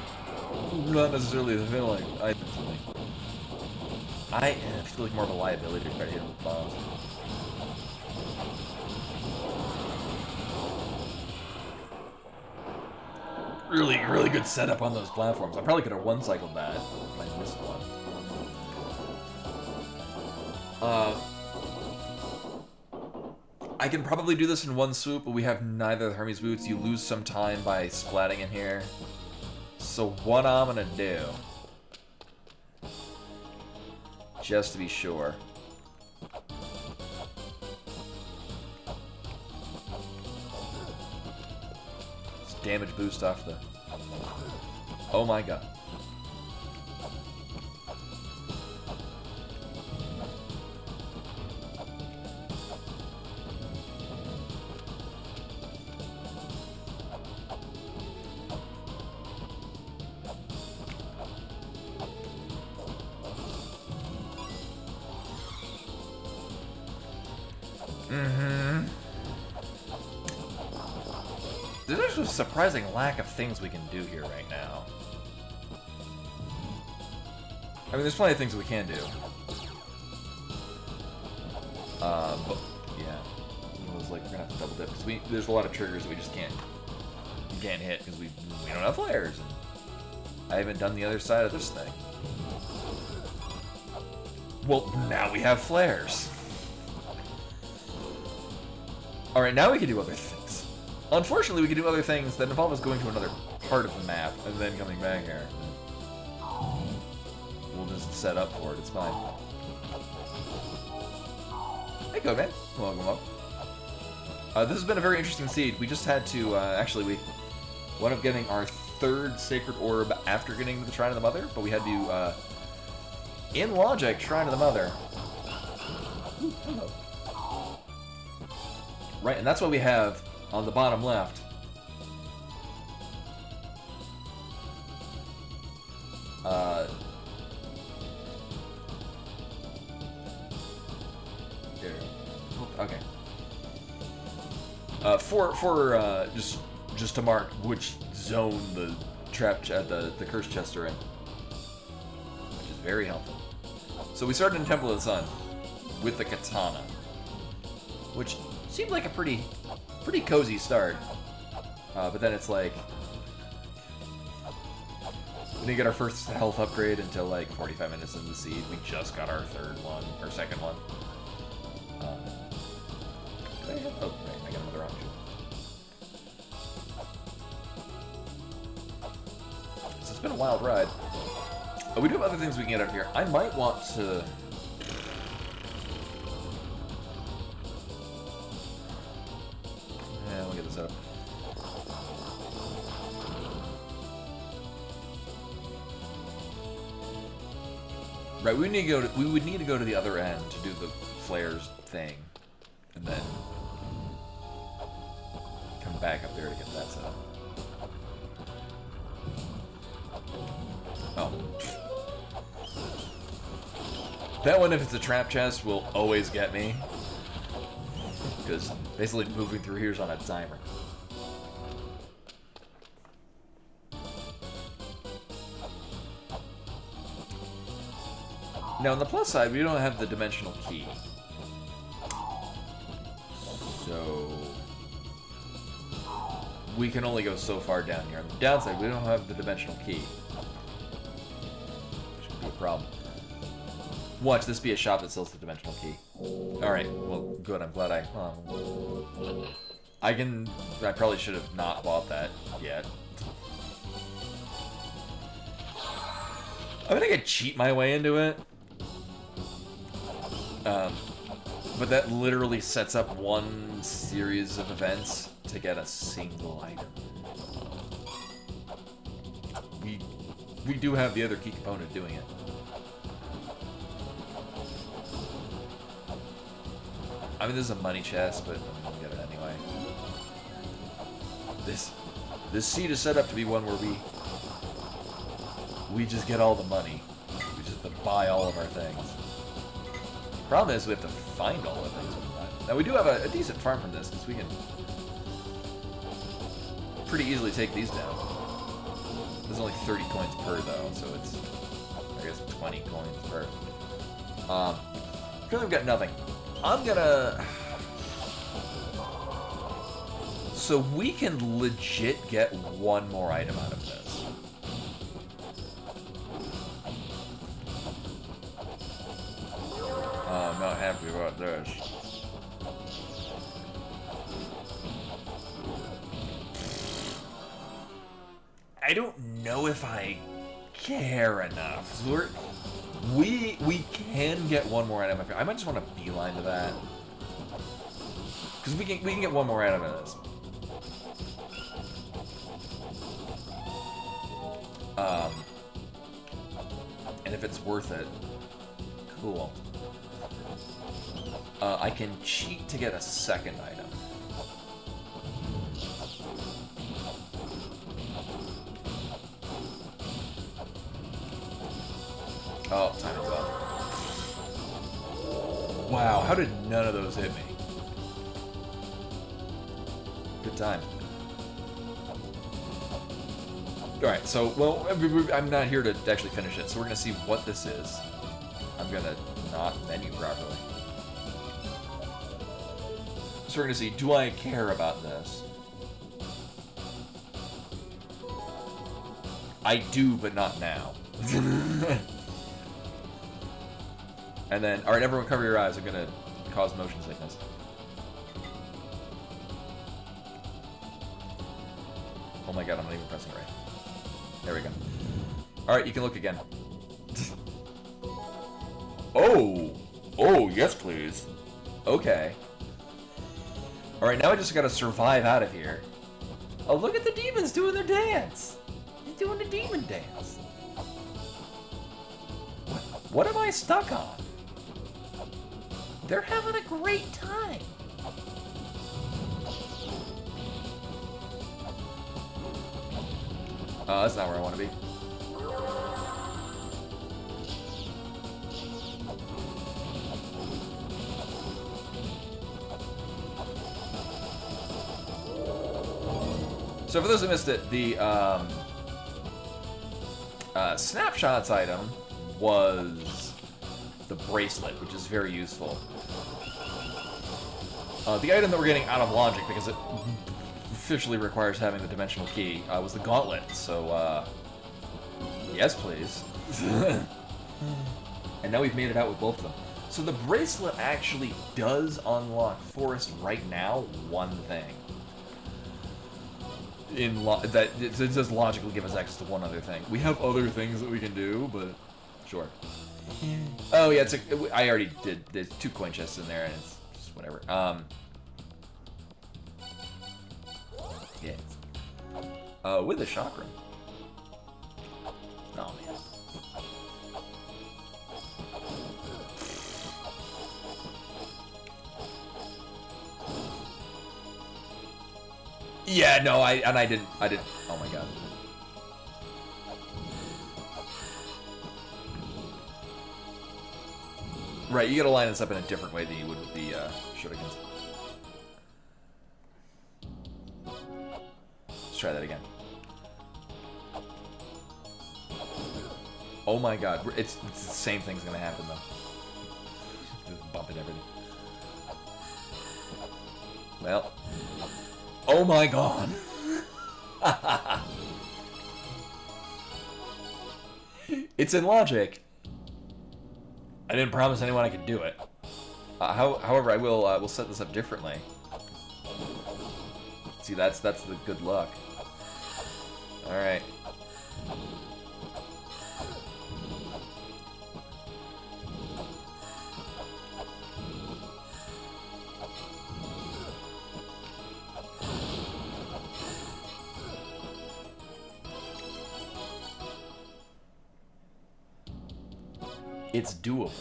Not necessarily the vanilla items. I feel like more of a liability to try to hit with bombs. Really good setup on those platforms. I probably could have one-cycled that if I missed one. I can probably do this in one swoop, but we have neither of the Hermes boots. You lose some time by splatting in here. So what I'm gonna do, just to be sure, it's damage boost off the. Oh my god. There's actually a surprising lack of things we can do here right now. I mean, there's plenty of things we can do. But yeah, it was like we're gonna have to double dip because there's a lot of triggers that we just can't hit because we don't have flares. I haven't done the other side of this thing. Well, now we have flares. Alright, now we can do other things. Unfortunately, we can do other things that involve us going to another part of the map and then coming back here. We'll just set up for it, it's fine. Hey, Code Man. Welcome up. This has been a very interesting seed. We just had to, actually, we wound up getting our third Sacred Orb after getting to the Shrine of the Mother, but we had to, in logic, Shrine of the Mother. Ooh, hello. Right, and that's what we have on the bottom left. There. Okay. Just to mark which zone the the curse chests are in, which is very helpful. So we started in Temple of the Sun with the katana, which seemed like a pretty cozy start. But then it's like we didn't get our first health upgrade until like 45 minutes into the seed. We just got our second one. Oh, right, I got another option. So it's been a wild ride. We do have other things we can get out of here. I might want to... Yeah, we'll get this out. Right, we would need to go to the other end to do the flares thing, and then come back up there to get that set up. Oh. That one, if it's a trap chest, will always get me. Because basically moving through here is on a timer. Now, on the plus side, we don't have the dimensional key. So we can only go so far down here. On the downside, we don't have the dimensional key. Should be a problem. Watch this be a shop that sells the dimensional key. Alright, well, good. I'm glad I probably should have not bought that yet. I'm gonna cheat my way into it. But that literally sets up one series of events to get a single item. We do have the other key component doing it. I mean, this is a money chest, but I'm gonna get it anyway. This seed is set up to be one where we just get all the money. We just have to buy all of our things. Problem is, we have to find all the things we buy. Now, we do have a decent farm from this, because we can pretty easily take these down. There's only 30 coins per, though, so it's, I guess, 20 coins per. Currently, we've got nothing. I'm gonna... So we can legit get one more item out of this. I'm not happy about this. I don't know if I care enough. We can get one more item. I might just want to beeline to that, because we can get one more item out of this. And if it's worth it, cool. I can cheat to get a second item. Oh, time is up. Wow, how did none of those hit me? Good time. Alright, so, well, I'm not here to actually finish it, so we're going to see what this is. I'm going to not menu properly. So we're going to see, do I care about this? I do, but not now. And then, alright, everyone cover your eyes. I'm gonna cause motion sickness. Oh my god, I'm not even pressing right. There we go. Alright, you can look again. Oh! Oh, yes please. Okay. Alright, now I just gotta survive out of here. Oh, look at the demons doing their dance! They're doing the demon dance. What am I stuck on? They're having a great time. Oh, that's not where I want to be. So for those who missed it, the snapshots item was the bracelet, which is very useful. The item that we're getting out of logic, because it officially requires having the dimensional key, was the gauntlet. So, yes, please. And now we've made it out with both of them. So the bracelet actually does unlock for us right now one thing. It does logically give us access to one other thing. We have other things that we can do, but sure. Oh yeah, I already did. There's 2 coin chests in there, and it's just whatever. Yeah. With a chakra. Oh man. Yeah, no, I didn't. Oh my god. Right, you gotta line this up in a different way than you would with the shurikens. Let's try that again. Oh my god, it's the same thing's gonna happen though. Just bumping everything. Well. Oh my god. It's in logic. I didn't promise anyone I could do it. However, I will set this up differently. See, that's the good luck. All right. It's doable.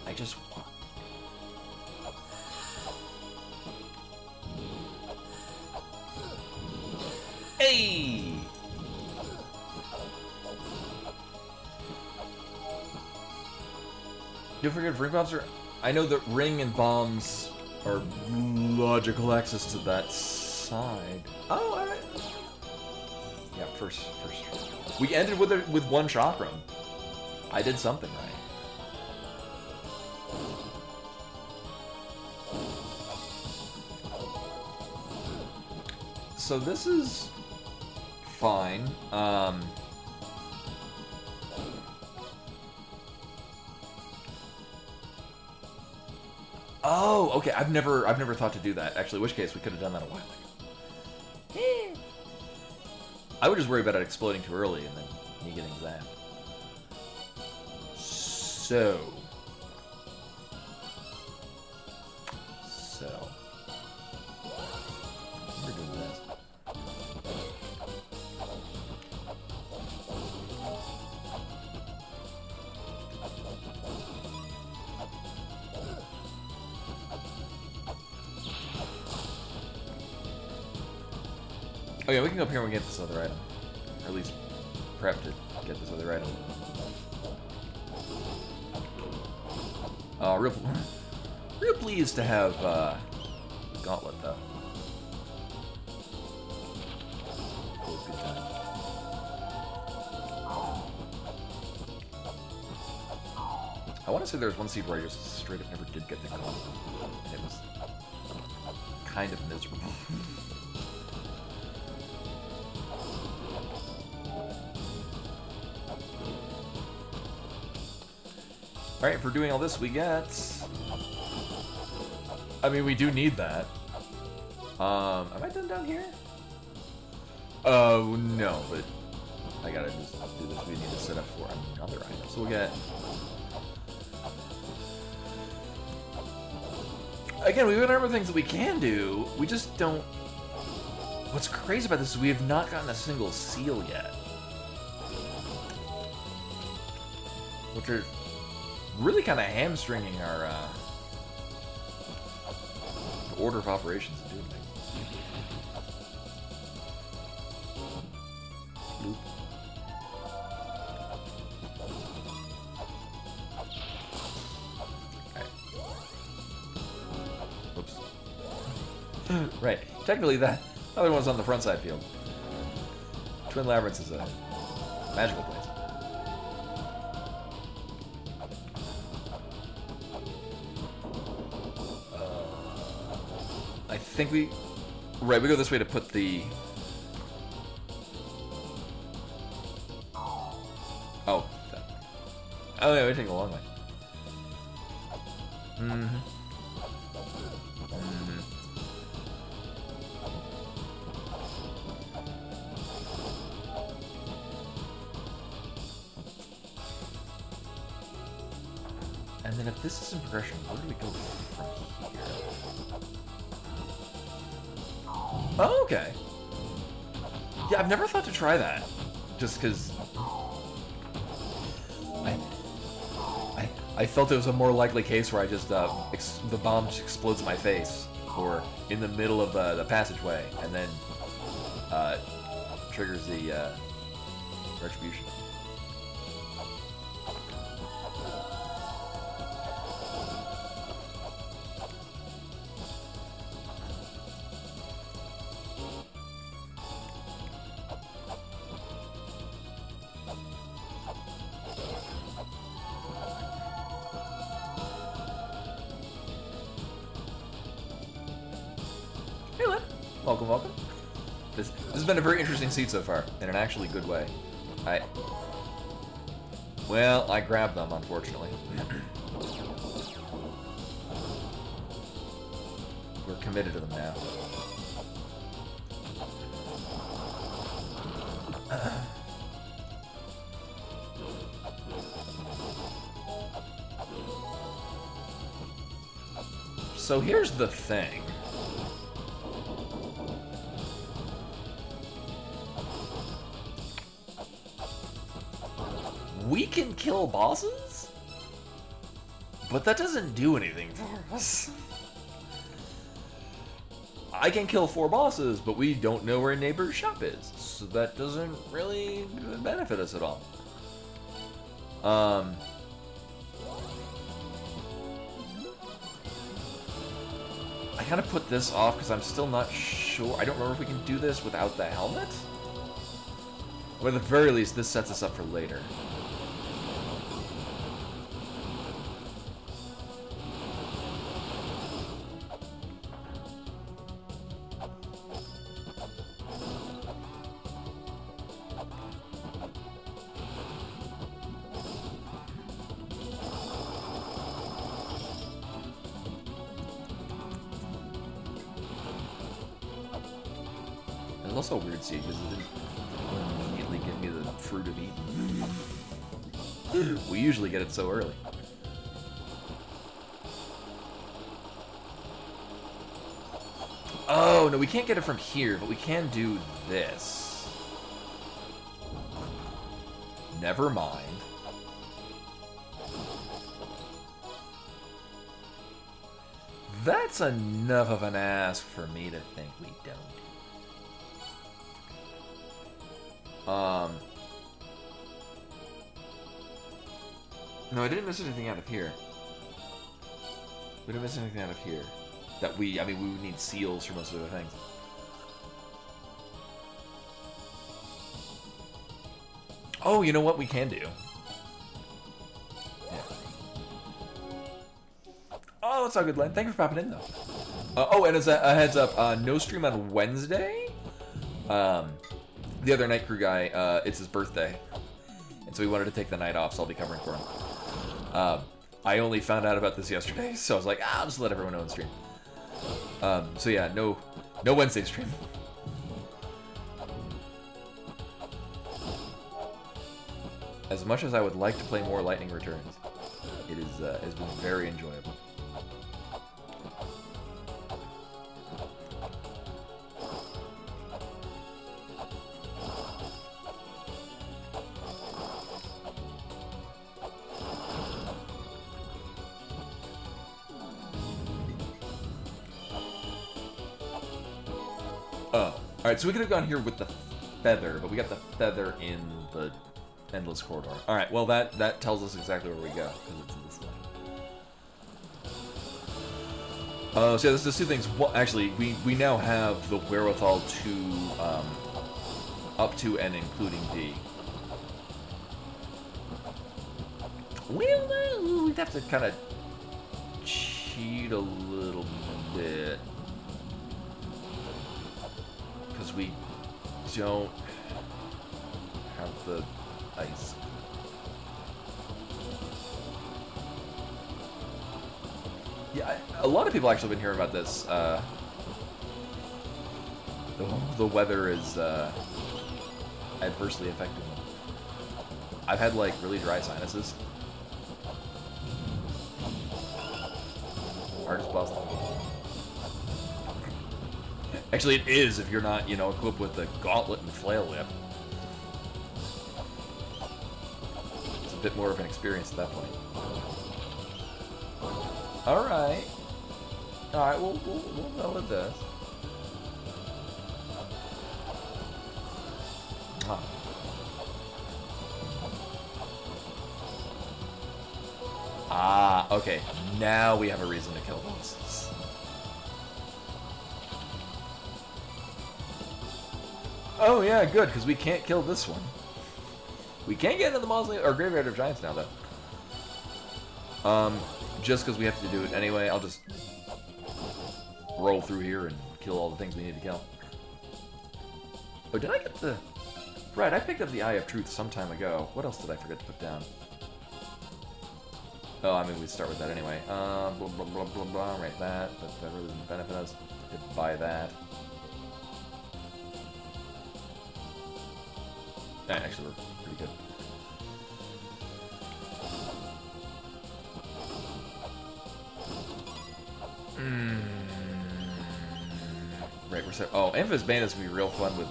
I just want... Hey! Don't forget ring bombs are... I know that ring and bombs are logical access to that side. Oh, alright. Yeah, first. We ended with one chakram. I did something right. So this is fine. Oh, okay. I've never thought to do that. Actually, in which case we could have done that a while ago. I would just worry about it exploding too early and then me getting zapped. So. We're doing this. Oh yeah, we can go up here and get this other item. Or at least prep to get this other item. Real pleased to have Gauntlet though. Good time. I want to say there was one seed where I just straight up never did get the Gauntlet, and it was kind of miserable. Alright, for doing all this, we get... I mean, we do need that. Am I done down here? Oh, no, but I gotta just do this. We need to set up for another item. So we'll get... Again, we have a number of things that we can do. We just don't... What's crazy about this is we have not gotten a single seal yet. Which are really kind of hamstringing our order of operations and doing things. Bloop. Right. Oops. Right. Technically, that other one's on the front side field. Twin Labyrinths is a magical place. I think we... Right, we go this way to put the... Oh. Oh, yeah, we take a long way. Mm-hmm. And then if this is in progression, where do we go from here? Oh, okay. Yeah, I've never thought to try that. Just because... I felt it was a more likely case where I just, the bomb just explodes in my face. Or in the middle of the passageway. And then, triggers the, retribution. Welcome, welcome. This has been a very interesting seat so far, in an actually good way. Well, I grabbed them, unfortunately. We're committed to them now. So here's the thing. We can kill bosses, but that doesn't do anything for us. I can kill 4 bosses, but we don't know where a neighbor's shop is, so that doesn't really benefit us at all. I kind of put this off because I'm still not sure. I don't remember if we can do this without the helmet. Or at the very least, this sets us up for later. It's also a weird seed because it didn't immediately give me the fruit of Eden. We usually get it so early. Oh, no, we can't get it from here, but we can do this. Never mind. That's enough of an ask for me to think we don't. No, I didn't miss anything out of here. We didn't miss anything out of here. That we would need seals for most of the things. Oh, you know what we can do? Yeah. Oh, that's all good, Len. Thank you for popping in, though. Oh, and as a heads up, no stream on Wednesday. The other night crew guy, it's his birthday. And so he wanted to take the night off, so I'll be covering for him. I only found out about this yesterday, so I was like, I'll just let everyone know on stream. So yeah, no Wednesday stream. As much as I would like to play more Lightning Returns, it is has been very enjoyable. Oh, alright, so we could have gone here with the feather, but we got the feather in the endless corridor. Alright, well that tells us exactly where we go, because it's this way. So yeah, there's two things. Well, actually, we now have the wherewithal to, up to and including D. Well, we'd have to kind of cheat a little bit. Because we don't have the ice. Yeah, a lot of people actually have been hearing about this. The weather is adversely affecting them. I've had like really dry sinuses. Hard as possible. Actually, it is if you're not, you know, equipped with the gauntlet and flail whip. It's a bit more of an experience at that point. Alright. Alright, we'll go with this. Huh. Ah, okay. Now we have a reason to kill bosses. Oh yeah, good, because we can't kill this one. We can't get into the mausoleum or graveyard of giants now, though. Just because we have to do it anyway, I'll just roll through here and kill all the things we need to kill. Oh, did I get the... Right, I picked up the Eye of Truth some time ago. What else did I forget to put down? Oh, I mean, we'd start with that anyway. Blah, blah, blah, blah, blah, right, that really doesn't benefit us. Could buy that. Actually, we're pretty good. Right, we're set. Oh, Infamous Bandit's gonna be real fun with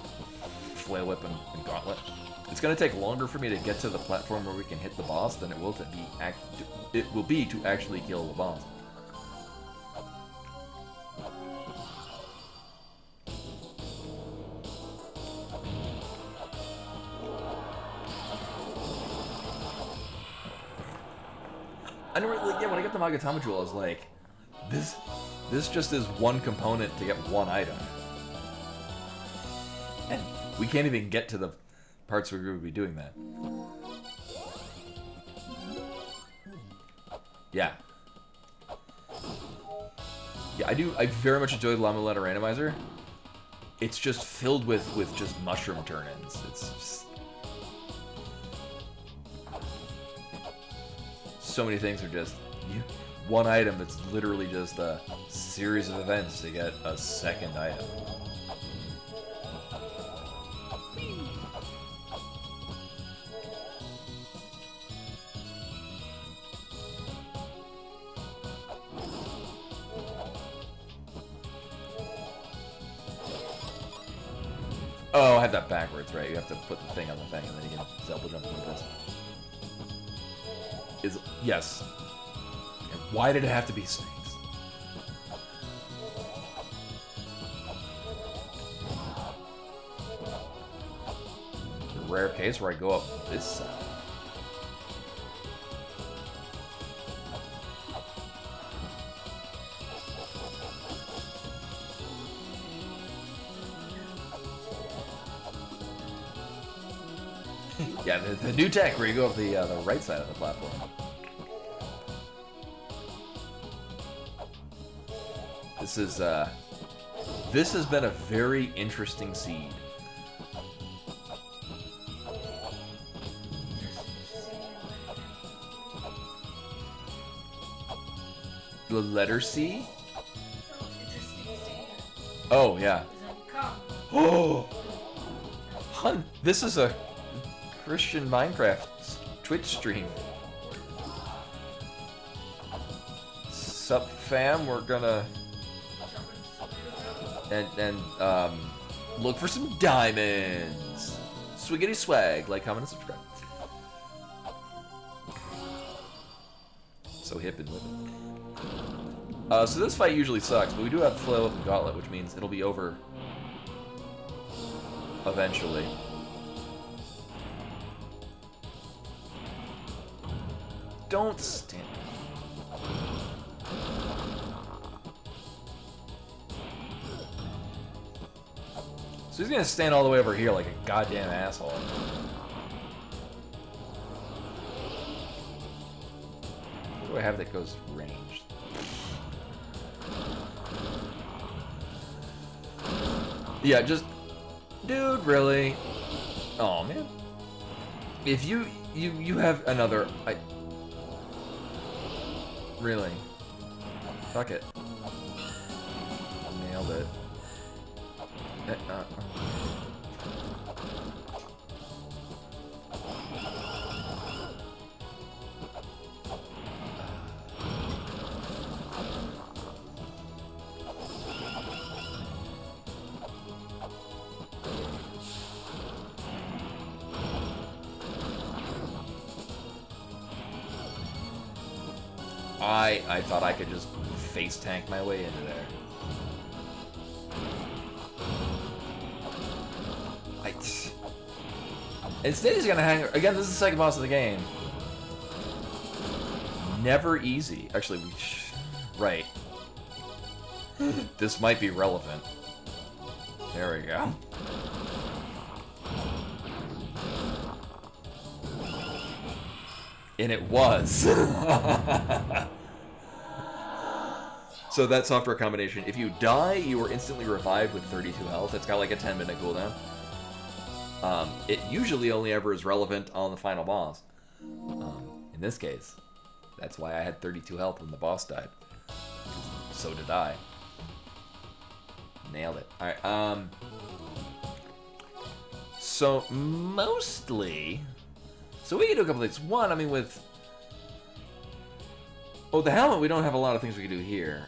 Flail Whip and Gauntlet. It's gonna take longer for me to get to the platform where we can hit the boss than it will be to actually kill the boss. I don't really, yeah, when I got the Magatama Jewel, I was like, this just is one component to get one item. And we can't even get to the parts where we would be doing that. Yeah. Yeah, I very much enjoy the Mulana Randomizer. It's just filled with just mushroom turn-ins. It's just... So many things are just one item that's literally just a series of events to get a second item. Oh, I had that backwards, right? You have to put the thing on the thing, and then you can double jump into this. Yes. And why did it have to be snakes? The rare case where I go up this side. Yeah, the new tech where you go up the right side of the platform. This has been a very interesting seed. The letter C? It just stays there. Oh, yeah. Doesn't come. Oh! Hun, this is a Christian Minecraft Twitch stream. Sup, fam? We're gonna... And look for some diamonds. Swiggity swag. Like, comment, and subscribe. So hip and with it. So this fight usually sucks, but we do have the Flail Weapon Gauntlet, which means it'll be over eventually. Don't stand. So he's gonna stand all the way over here like a goddamn asshole. What do I have that goes ranged? Yeah, just... Dude, really? Oh man. If you have another... Really? Fuck it. Nailed it. I thought I could just face tank my way into there. Instead he's gonna hang... Again, this is the second boss of the game. Never easy. Actually, right. This might be relevant. There we go. And it was. So that software combination, if you die, you are instantly revived with 32 health. It's got like a 10-minute cooldown. It usually only ever is relevant on the final boss. In this case, that's why I had 32 health when the boss died. So did I. Nailed it. Alright, so mostly... So we can do a couple things. One, I mean with... Oh, the helmet, we don't have a lot of things we can do here.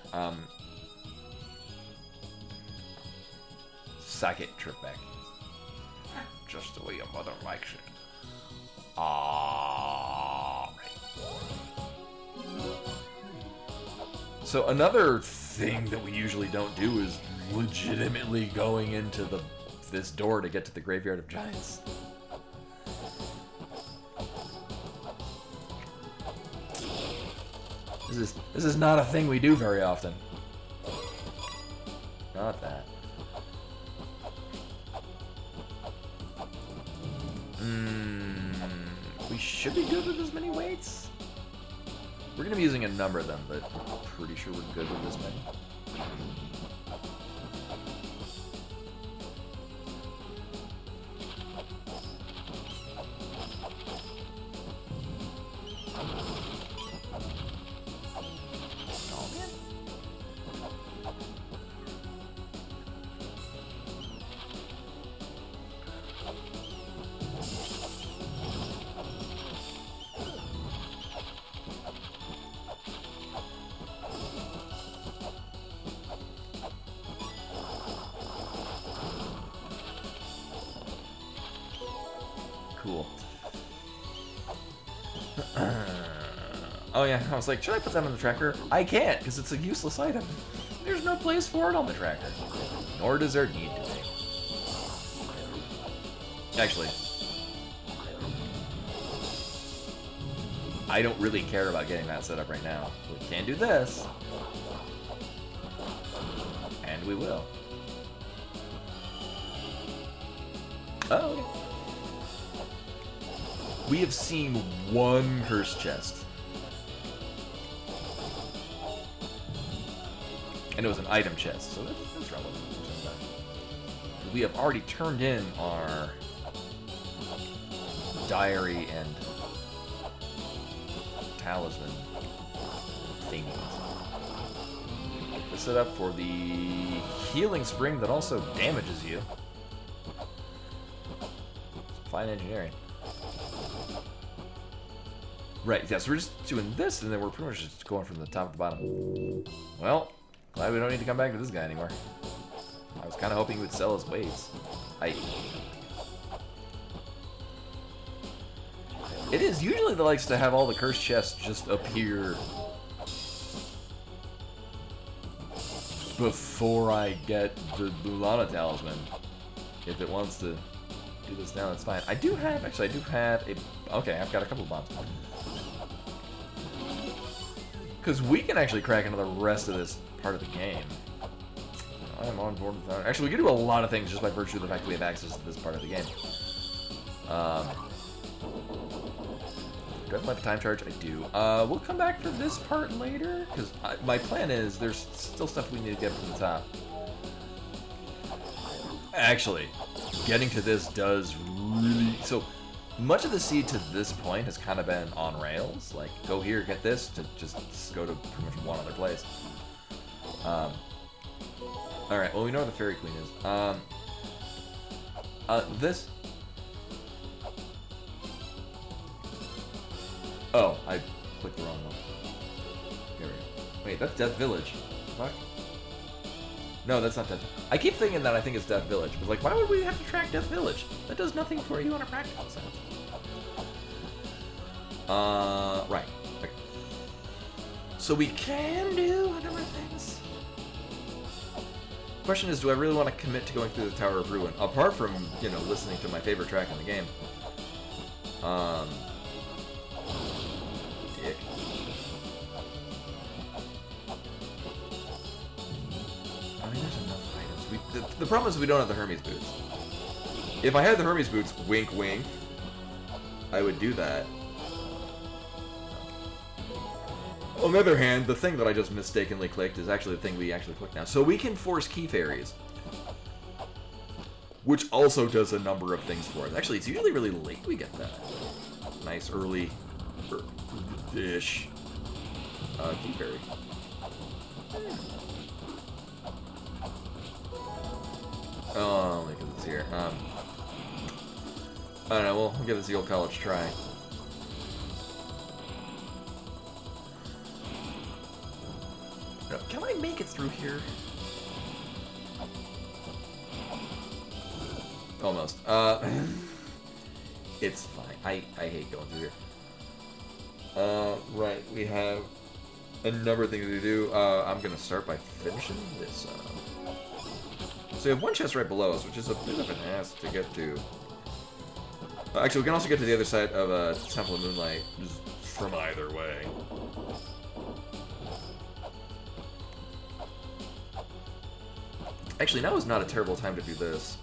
Suck it, trip back. Just the way your mother likes it. Right. So another thing that we usually don't do is legitimately going into this door to get to the Graveyard of Giants. This is not a thing we do very often. Not that. We should be good with as many weights. We're gonna be using a number of them, but I'm pretty sure we're good with this many. Cool. Oh yeah, I was like, should I put that on the tracker? I can't, because it's a useless item. There's no place for it on the tracker. Nor does there need to be. Actually, I don't really care about getting that set up right now. We can do this. And we will. Oh, okay. We have seen one curse chest. And it was an item chest, so that's relevant. We have already turned in our diary and talisman thingies. this set up for the healing spring that also damages you. Fine engineering. Right, yeah, so we're just doing this, and then we're pretty much just going from the top to the bottom. Well, glad we don't need to come back to this guy anymore. I was kind of hoping he would sell his waves. It is usually the likes to have all the cursed chests just appear before I get the Mulana talisman. If it wants to do this now, that's fine. I do have a... Okay, I've got a couple of bombs. Because we can actually crack into the rest of this part of the game. I'm on board with that. Actually, we can do a lot of things just by virtue of the fact that we have access to this part of the game. Do I have my time charge? I do. We'll come back for this part later, because my plan is there's still stuff we need to get from the top. Actually, getting to this does really... So, much of the seed to this point has kind of been on rails. Like, go here, get this, to just go to pretty much one other place. Alright, well, we know where the Fairy Queen is. This... Oh, I clicked the wrong one. Here we go. Wait, that's Death Village. Fuck. No, that's not Death. I keep thinking that I think it's Death Village, but like, why would we have to track Death Village? That does nothing for you on a practical sense. Right. Okay. So we can do a number of things. Question is, do I really want to commit to going through the Tower of Ruin? Apart from, you know, listening to my favorite track in the game. Dick. I mean, there's enough items. The problem is we don't have the Hermes boots. If I had the Hermes boots, wink wink, I would do that. On the other hand, the thing that I just mistakenly clicked is actually the thing we actually click now. So we can force key fairies. Which also does a number of things for us. Actually, it's usually really late we get that. Nice early-ish key fairy. Oh, only because it's here. I don't know, we'll give this the old college try. Can I make it through here? Almost. It's fine. I hate going through here. Right, we have a number of things to do. I'm gonna start by finishing this. So we have one chest right below us, which is a bit of an ass to get to. Actually, we can also get to the other side of Temple of Moonlight, just from either way. Actually, now is not a terrible time to do this.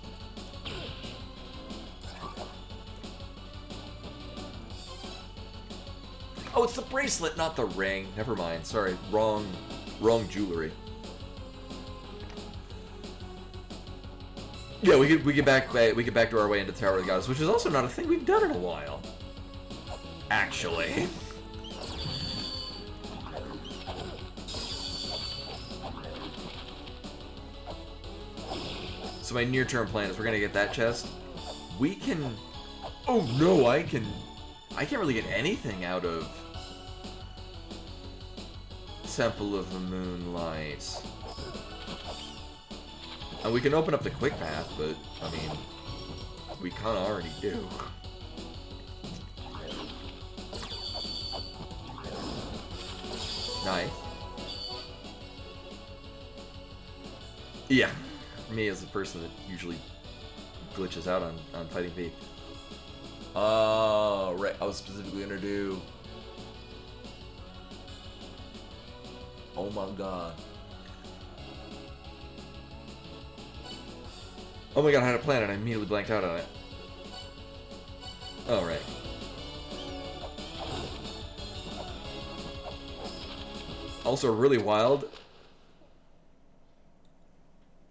Oh, it's the bracelet, not the ring. Never mind. Sorry, wrong jewelry. Yeah, we get back to our way into Tower of the Goddess, which is also not a thing we've done in a while. Actually. So my near-term plan is we're gonna get that chest. We can... Oh no, I can't really get anything out of Temple of the Moonlight. And we can open up the quick path, but I mean, we kinda already do. Nice. Yeah. Me as a person that usually glitches out on fighting V. Oh, right. I was specifically gonna do... Oh my god. Oh my god, I had a plan and I immediately blanked out on it. Oh, right. Also really wild...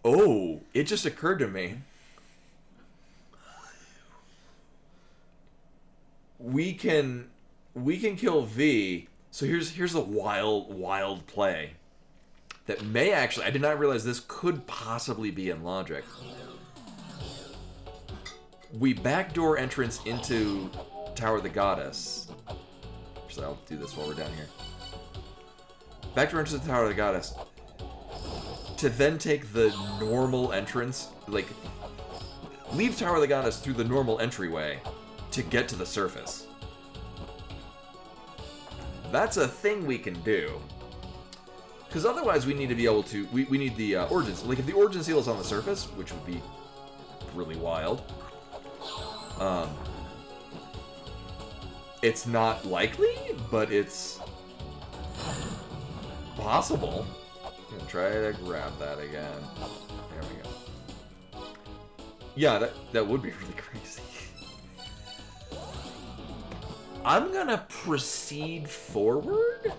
Oh, it just occurred to me. We can kill V. So here's a wild play. that may actually... I did not realize this could possibly be in logic. We backdoor entrance into Tower of the Goddess. Actually, I'll do this while we're down here. Backdoor entrance to the Tower of the Goddess. To then take the normal entrance, like, leave Tower of the Goddess through the normal entryway to get to the surface. That's a thing we can do. Because otherwise we need to be able to... We need the origin... Like, if the origin seal is on the surface, which would be really wild, it's not likely, but it's possible. I'm gonna try to grab that again. There we go. Yeah, that would be really crazy. I'm gonna proceed forward,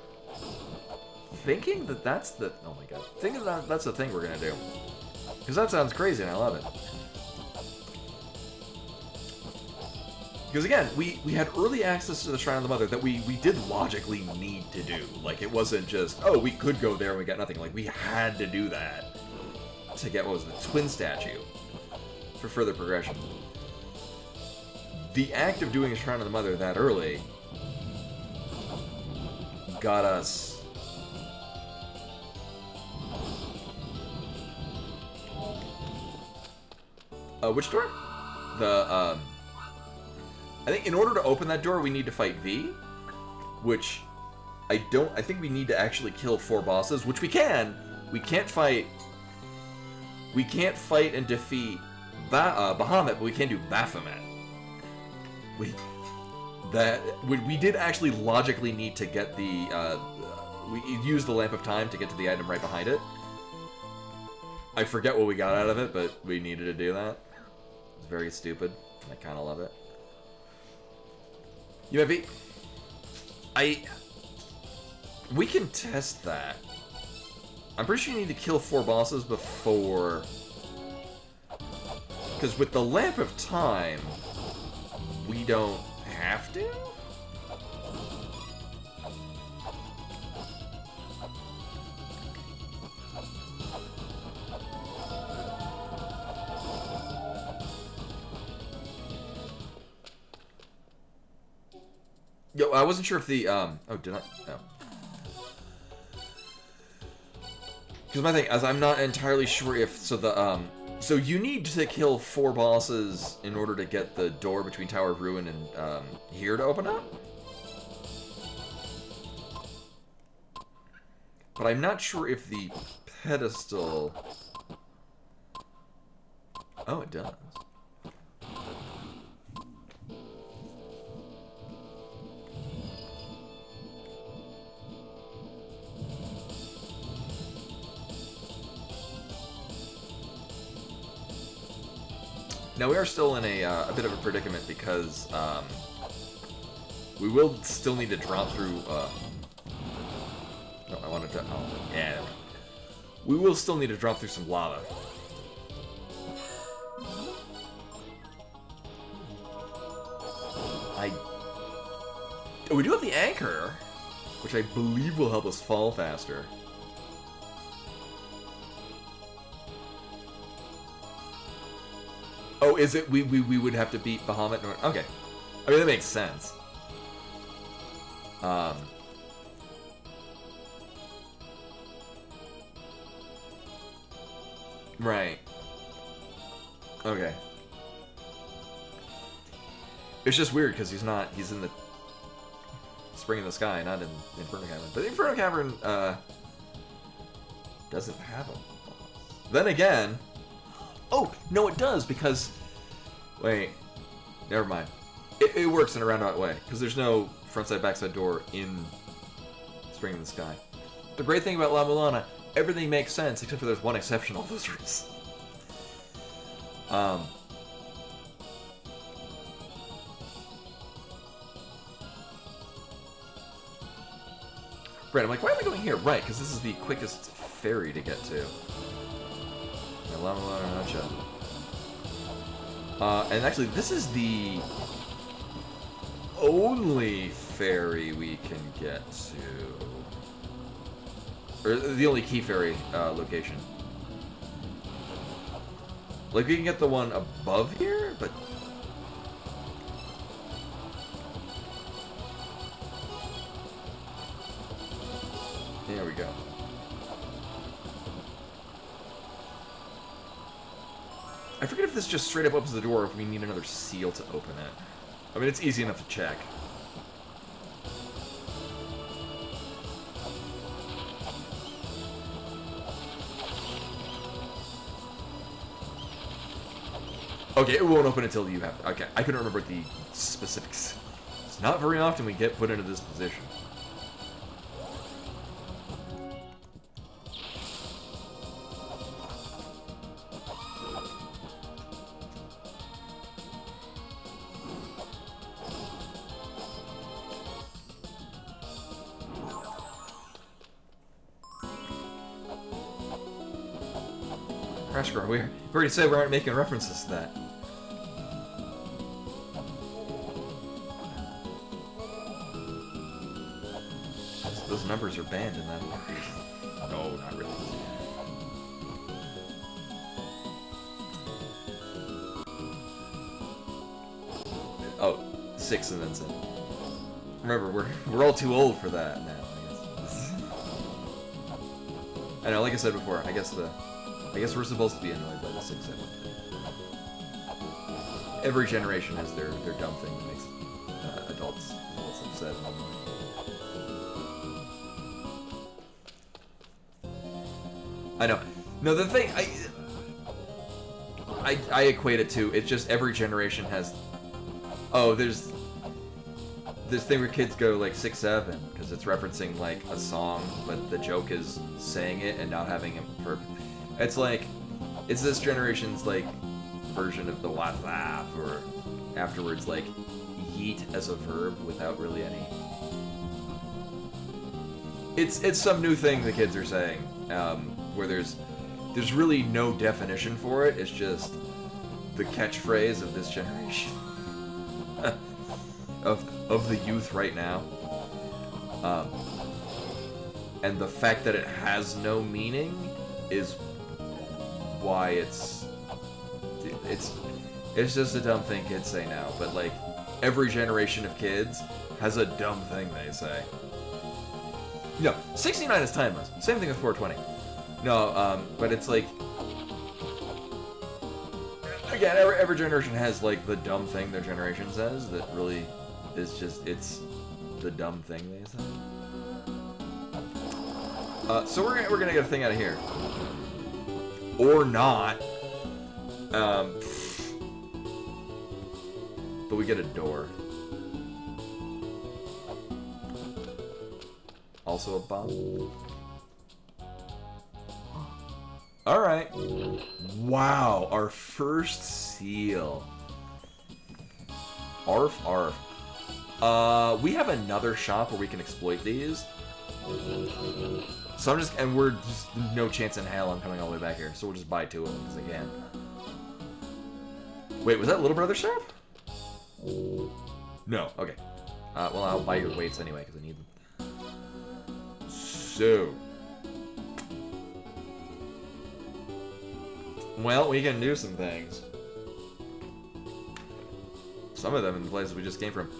thinking that that's the... Oh my god. Thinking that that's the thing we're gonna do. Because that sounds crazy and I love it. Because again, we had early access to the Shrine of the Mother that we did logically need to do. Like, it wasn't just, oh, we could go there and we got nothing. Like, we had to do that to get, what was it, the twin statue for further progression. The act of doing a Shrine of the Mother that early got us... which door? The, I think in order to open that door, we need to fight V, which I think we need to actually kill 4 bosses, which we can. We can't fight and defeat Bahamut, but we can do Baphomet. We did actually logically need to get the, we used the Lamp of Time to get to the item right behind it. I forget what we got out of it, but we needed to do that. It's very stupid. I kind of love it. UMV. We can test that. I'm pretty sure you need to kill 4 bosses before... Because with the Lamp of Time, we don't have to? Yo, I wasn't sure if the, oh, did I? No. Because my thing is, I'm not entirely sure if, so the, so you need to kill 4 bosses in order to get the door between Tower of Ruin and, here to open up? But I'm not sure if the pedestal... Oh, it does. Now, we are still in a bit of a predicament because we will still need to drop through... no, I wanted to... Oh, yeah. We will still need to drop through some lava. Oh, we do have the anchor, which I believe will help us fall faster. Oh, is it? We would have to beat Bahamut? Okay. I mean, that makes sense. Right. Okay. It's just weird because he's in the Spring in the Sky, not in Inferno Cavern. But Inferno Cavern, doesn't have him. Then again... Oh, no, it does, because... Wait. Never mind. It works in a roundabout way, because there's no frontside, backside door in Spring in the Sky. The great thing about La Mulana, everything makes sense, except for there's one exception, all those rules. Right, I'm like, why am I going here? Right, because this is the quickest ferry to get to. La Mulana. And actually, this is the only ferry we can get to. Or the only key fairy location. Like, we can get the one above here, but... There we go. I forget if this just straight up opens the door or if we need another seal to open it. I mean, it's easy enough to check. Okay, it won't open until you have... Okay, I couldn't remember the specifics. It's not very often we get put into this position. Crash Girl, we already said we aren't making references to that. Those numbers are banned in that one. No, not really. Oh, 6 and then 7. Remember, we're all too old for that now, I guess. I know, like I said before, I guess we're supposed to be annoyed by the 6-7 thing. Every generation has their dumb thing that makes adults upset. I know. No, the thing I equate it to, it's just every generation has. Oh, there's this thing where kids go like 6-7 because it's referencing like a song, but the joke is saying it and not having a verb. It's like, it's this generation's like version of the WhatsApp, or afterwards like yeet as a verb without really any. It's some new thing the kids are saying, where there's really no definition for it. It's just the catchphrase of this generation, of the youth right now, and the fact that it has no meaning is why it's just a dumb thing kids say now. But like every generation of kids has a dumb thing they say. No, 69 is timeless. Same thing with 420. No, but it's like, again, every generation has like the dumb thing their generation says that really is just, it's the dumb thing they say. So we're gonna get a thing out of here, or not. But we get a door. Also a bomb. Alright. Wow, our first seal. Arf, arf. We have another shop where we can exploit these. So we're just no chance in hell I'm coming all the way back here. So we'll just buy 2 of them because I can. Wait, was that Little Brother's shop? No, okay. Well, I'll buy your weights anyway because I need them. So, well, we can do some things. Some of them in the places we just came from.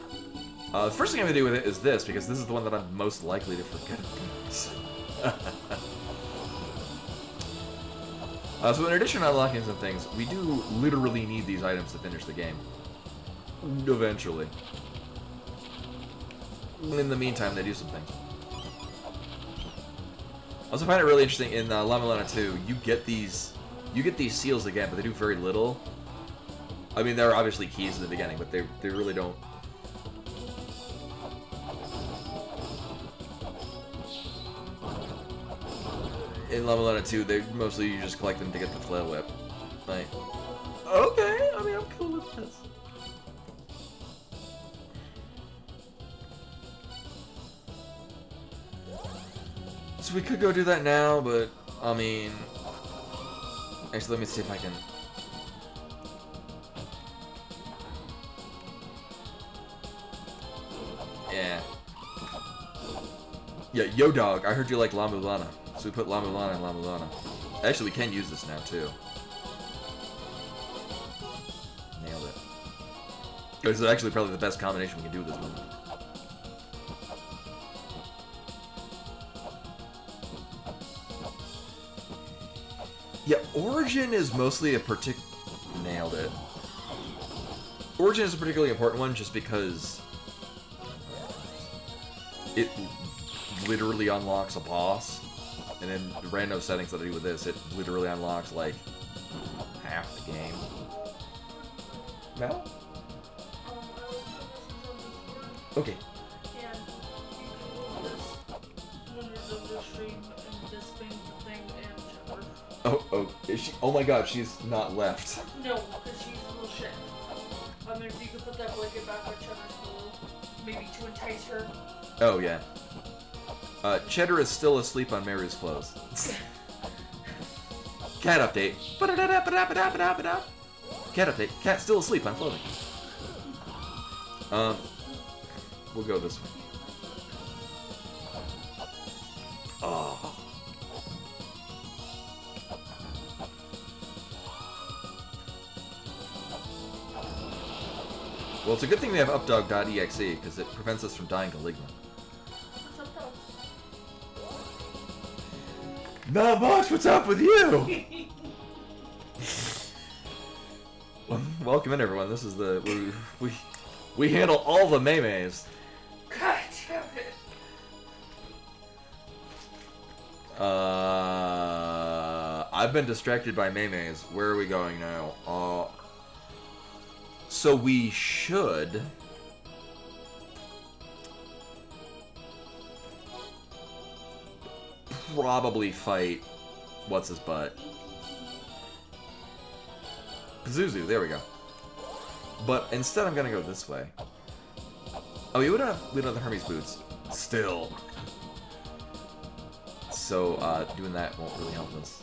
The first thing I'm gonna do with it is this, because this is the one that I'm most likely to forget about. So in addition to unlocking some things, we do literally need these items to finish the game. Eventually. In the meantime, they do some things. I also find it really interesting in Mulana 2, you get these seals again, but they do very little. I mean, there are obviously keys in the beginning, but they really don't. In Mulana 2, they mostly you just collect them to get the flail whip. Like, okay, I mean, I'm cool with this. So we could go do that now, but, I mean... Actually, let me see if I can... Yeah. Yeah, yo dog, I heard you like La Mulana. so we put La Mulana and La Mulana. Actually, we can use this now, too. Nailed it. This is actually probably the best combination we can do with this one. Yeah, Origin is mostly a Nailed it. Origin is a particularly important one just because it literally unlocks a boss. And in the random settings that I do with this, it literally unlocks, like, half the game. Mel? Okay. And you can move this when there's a stream and this being the thing and Trevor. Oh, is she? Oh my god, she's not left. No, because she's a little shit. If you could put that blanket back on Trevor's pillow, maybe to entice her. Oh, yeah. Cheddar is still asleep on Mary's clothes. Cat update. Cat update. Cat still asleep on clothing. We'll go this way. Oh. Well, it's a good thing we have updog.exe, because it prevents us from dying to Ligma. What's up, though? Not much, what's up with you? Welcome in, everyone. This is the... We handle all the Maymays. God damn it. I've been distracted by Maymays. Where are we going now? So we should... probably fight... what's his butt? Zuzu, there we go. But instead I'm gonna go this way. Oh, we don't have the Hermes boots. Still. So, doing that won't really help us.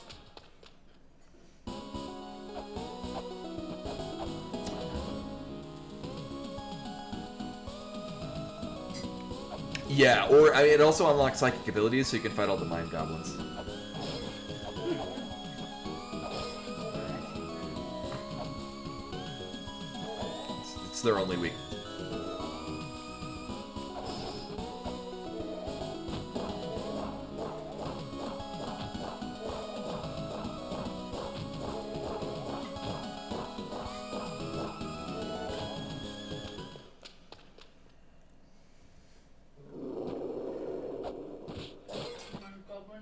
Yeah, or, I mean, it also unlocks psychic abilities, so you can fight all the mind goblins. It's their only weakness.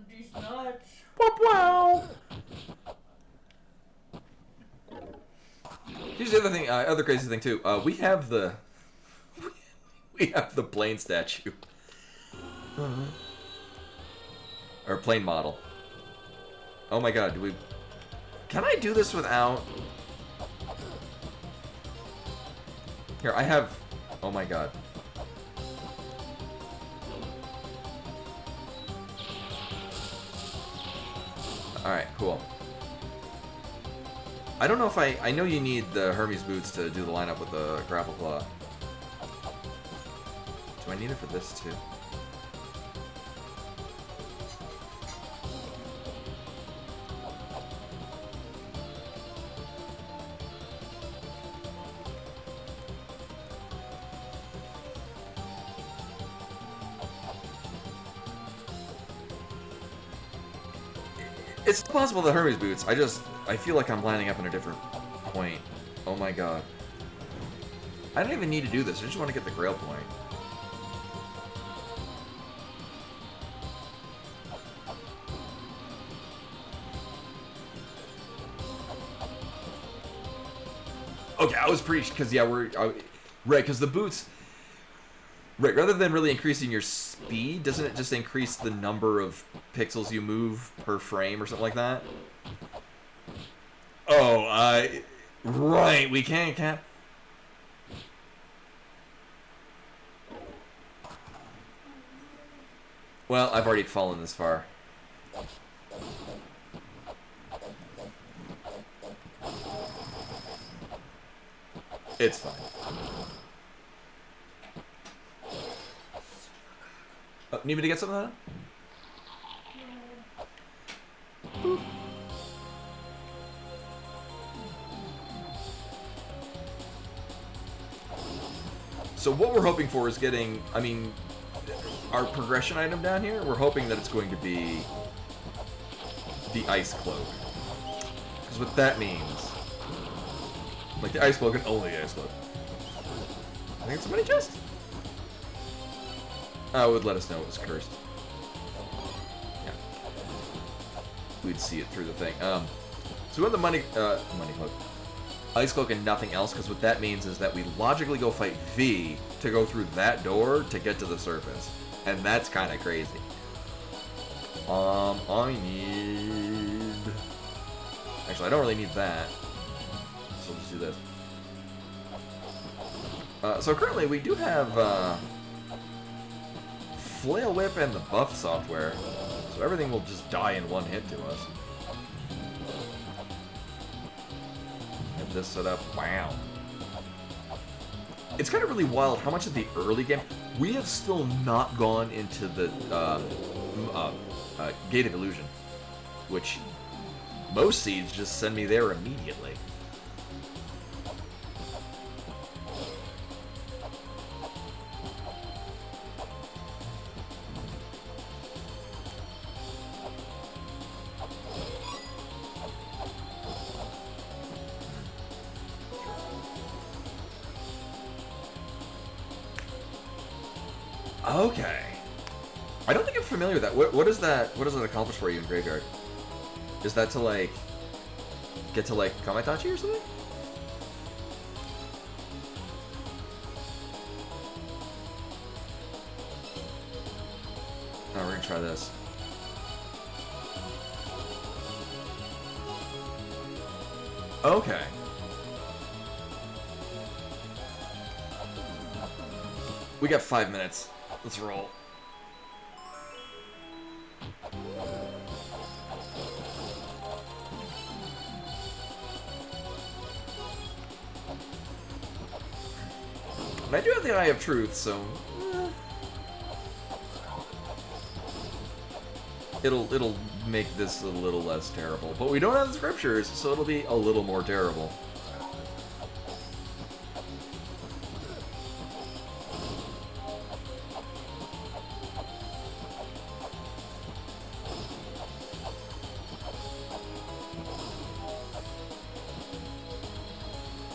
These nuts. Wow. Here's the other thing, other crazy thing too. We have the plane statue, or plane model. Oh my god, can I do this without? Here, I have. Oh my god. Alright, cool. I don't know if I know you need the Hermes boots to do the lineup with the grapple claw. Do I need it for this too? It's possible the Hermes boots. I feel like I'm lining up in a different point. Oh my god. I don't even need to do this. I just want to get the Grail point. Okay, I was pretty... Because, yeah, right, because the boots... Right, rather than really increasing your speed, doesn't it just increase the number of pixels you move per frame or something like that? Oh, right, we can't... Well, I've already fallen this far. It's fine. Need me to get something out of it? So what we're hoping for is getting, I mean, our progression item down here, we're hoping that it's going to be the Ice Cloak. Because what that means, like the Ice Cloak and only the Ice Cloak. I think it's a money chest? Oh, it would let us know it was cursed. Yeah. We'd see it through the thing. So we want the money cloak. Ice Cloak and nothing else, because what that means is that we logically go fight V to go through that door to get to the surface. And that's kind of crazy. I need... Actually, I don't really need that. So we'll just do this. So currently we do have Flail Whip and the buff software, so everything will just die in one hit to us. Get this set up. Wow. It's kind of really wild how much of the early game we have still not gone into the Gate of Illusion, which most seeds just send me there immediately. Okay. I don't think I'm familiar with that. What is that? What does it accomplish for you in Graveyard? Is that to like get to like Kamaitachi or something? Oh, we're gonna try this. Okay. We got 5 minutes. Let's roll. And I do have the Eye of Truth, so it'll make this a little less terrible. But we don't have the scriptures, so it'll be a little more terrible.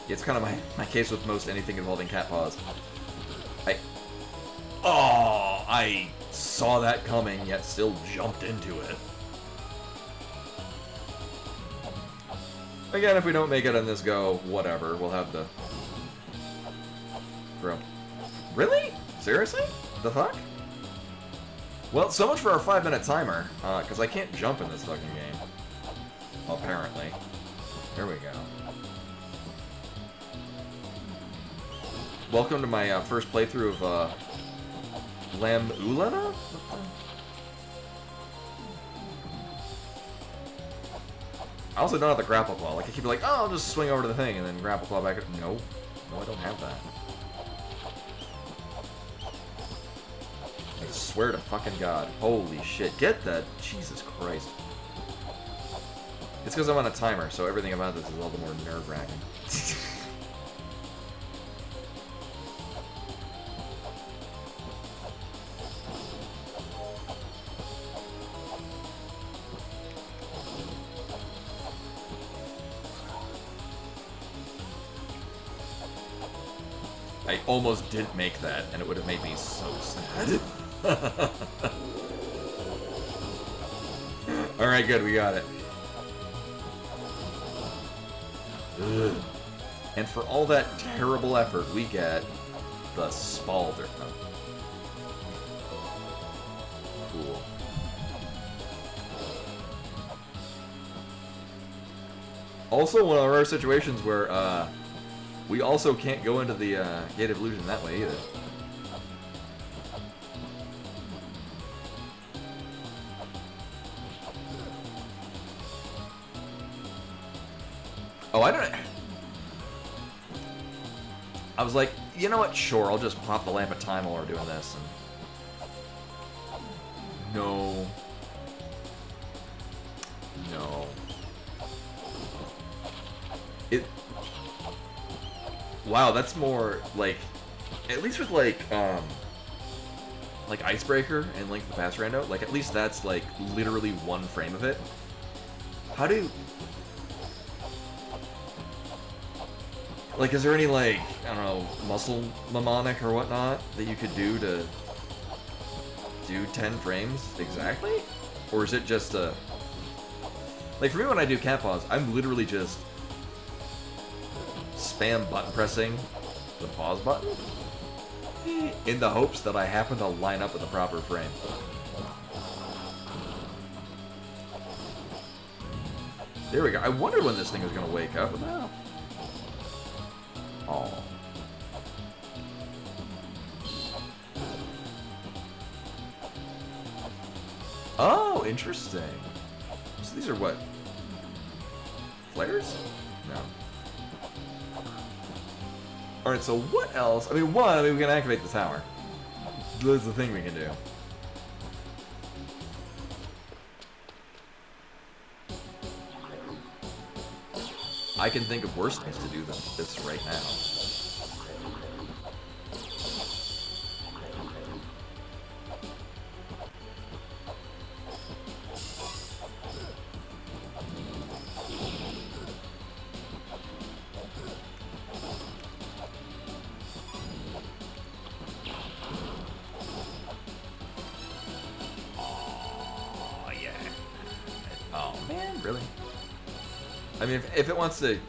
It's kind of my case with most anything involving cat paws. I saw that coming, yet still jumped into it. Again, if we don't make it on this go, whatever. We'll have the... Bro. Really? Seriously? The fuck? Well, so much for our 5-minute timer, because I can't jump in this fucking game. Apparently. There we go. Welcome to my first playthrough of Mulana? I also don't have the grapple claw. Like I keep like, oh, I'll just swing over to the thing and then grapple claw back. No, I don't have that. I swear to fucking God. Holy shit. Get that. Jesus Christ. It's because I'm on a timer, so everything about this is all the more nerve-wracking. I almost didn't make that, and it would have made me so sad. Alright, good, we got it. Ugh. And for all that terrible effort, we get the Spalder. Oh. Cool. Also, one of our situations where, we also can't go into the Gate of Illusion that way either. Oh, I don't... I was like, you know what? Sure, I'll just pop the Lamp of Time while we're doing this. And... No. No. It... Wow, that's more, like, at least with like Icebreaker and Link to the Past Rando, like at least that's like literally one frame of it. How do like, is there any like, I don't know, muscle mnemonic or whatnot that you could do to do 10 frames exactly? Or is it just a like for me when I do cat pause, I'm literally just spam button pressing the pause button in the hopes that I happen to line up with the proper frame. There we go. I wondered when this thing was going to wake up. No. Oh. Oh, interesting. So these are what? Flares? No. Alright, so what else? I mean, we can activate the tower. That's the thing we can do. I can think of worse things to do than this right now. Oh, yeah. Oh, man, really? I mean, if it wants to, if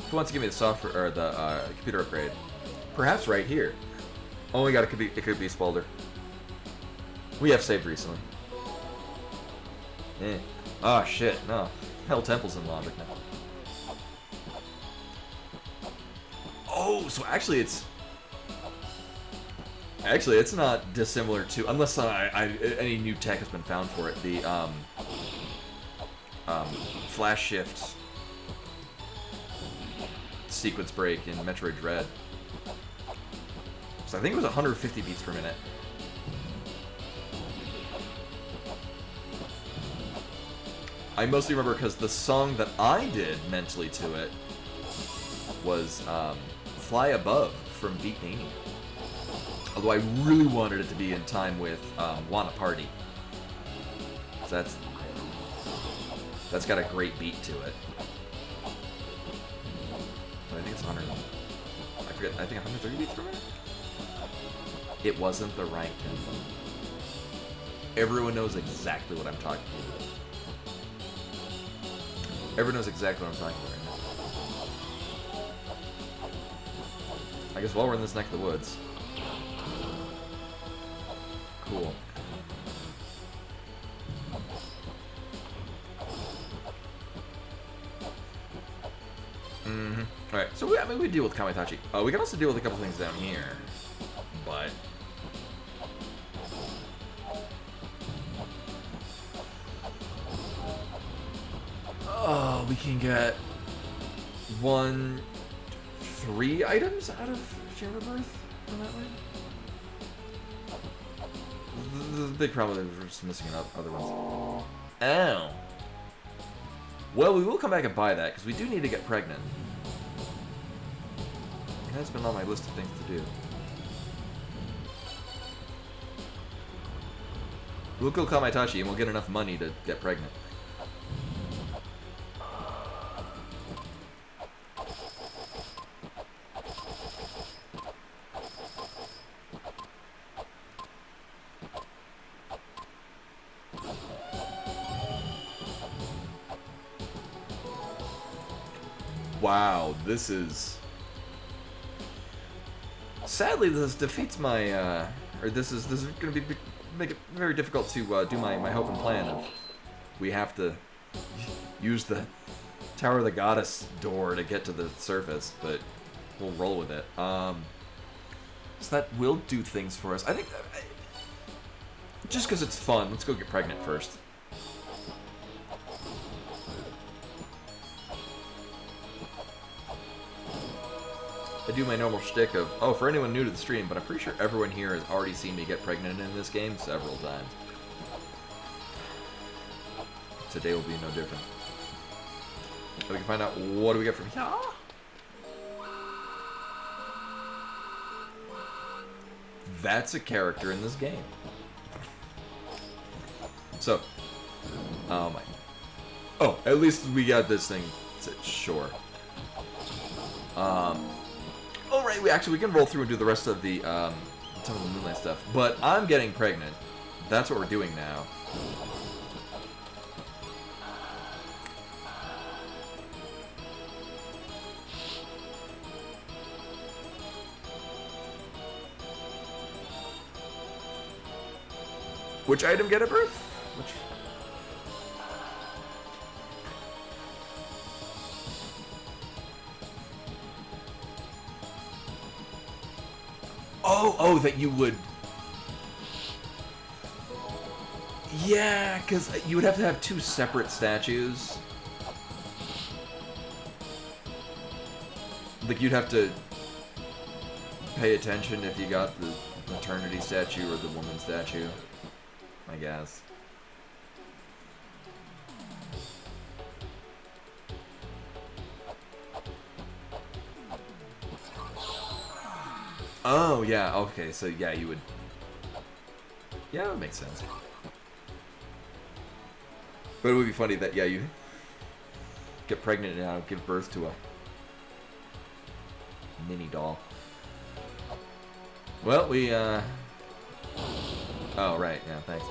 it wants to give me the software or the computer upgrade, perhaps right here. Oh, we got it could be Spalder. We have saved recently. Eh. Oh shit, no. Hell Temple's in logic now. Oh, so actually it's not dissimilar to, unless any new tech has been found for it. The flash shift sequence break in Metroid Dread. So I think it was 150 beats per minute. I mostly remember because the song that I did mentally to it was Fly Above from Beat Mania. Although I really wanted it to be in time with Wanna Party. So that's got a great beat to it. But I think it's 100. I think 130 beats per minute? It wasn't the right tempo. Everyone knows exactly what I'm talking about. Everyone knows exactly what I'm talking about right now. I guess while we're in this neck of the woods. Cool. Alright, so we deal with Kamitachi. We can also deal with a couple things down here. But oh, we can get 3 items out of Chamber of Birth from that way. The big problem is we're just missing other ones. Oh. Well, we will come back and buy that, because we do need to get pregnant. That's been on my list of things to do. We'll kill Kamaitachi and we'll get enough money to get pregnant. Wow, this is... Sadly, this defeats my, or this is going to make it very difficult to do my hope and plan of we have to use the Tower of the Goddess door to get to the surface, but we'll roll with it. So that will do things for us. I think, just because it's fun, let's go get pregnant first. I do my normal shtick of, oh, for anyone new to the stream, but I'm pretty sure everyone here has already seen me get pregnant in this game several times. Today will be no different. So we can find out what do we get from here. that's a character in this game. So, oh, at least we got this thing. Sure. All right, we can roll through and do the rest of the some of the Moonlight stuff. But I'm getting pregnant. That's what we're doing now. Which item get a birth? Which? Oh, that you would... Yeah, because you would have to have two separate statues. Like, you'd have to pay attention if you got the maternity statue or the woman statue, I guess. Oh, yeah, okay, so yeah, you would... Yeah, that makes sense. But it would be funny that, yeah, you get pregnant and now give birth to a mini doll. Well, we, Oh, right, yeah, thanks.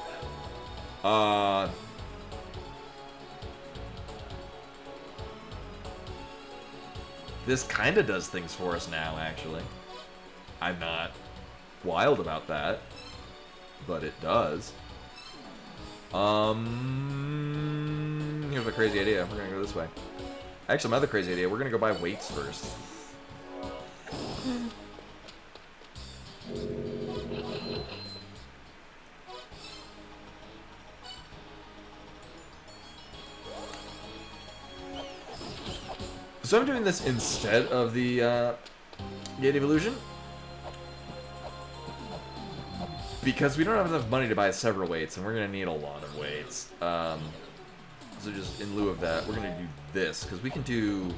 This kind of does things for us now, actually. I'm not wild about that, but it does. Here's a crazy idea. We're gonna go this way. Actually, my other crazy idea, we're gonna go buy weights first. So I'm doing this instead of the Gate Evolution, because we don't have enough money to buy several weights, and we're going to need a lot of weights. So just in lieu of that, we're going to do this, because we can do...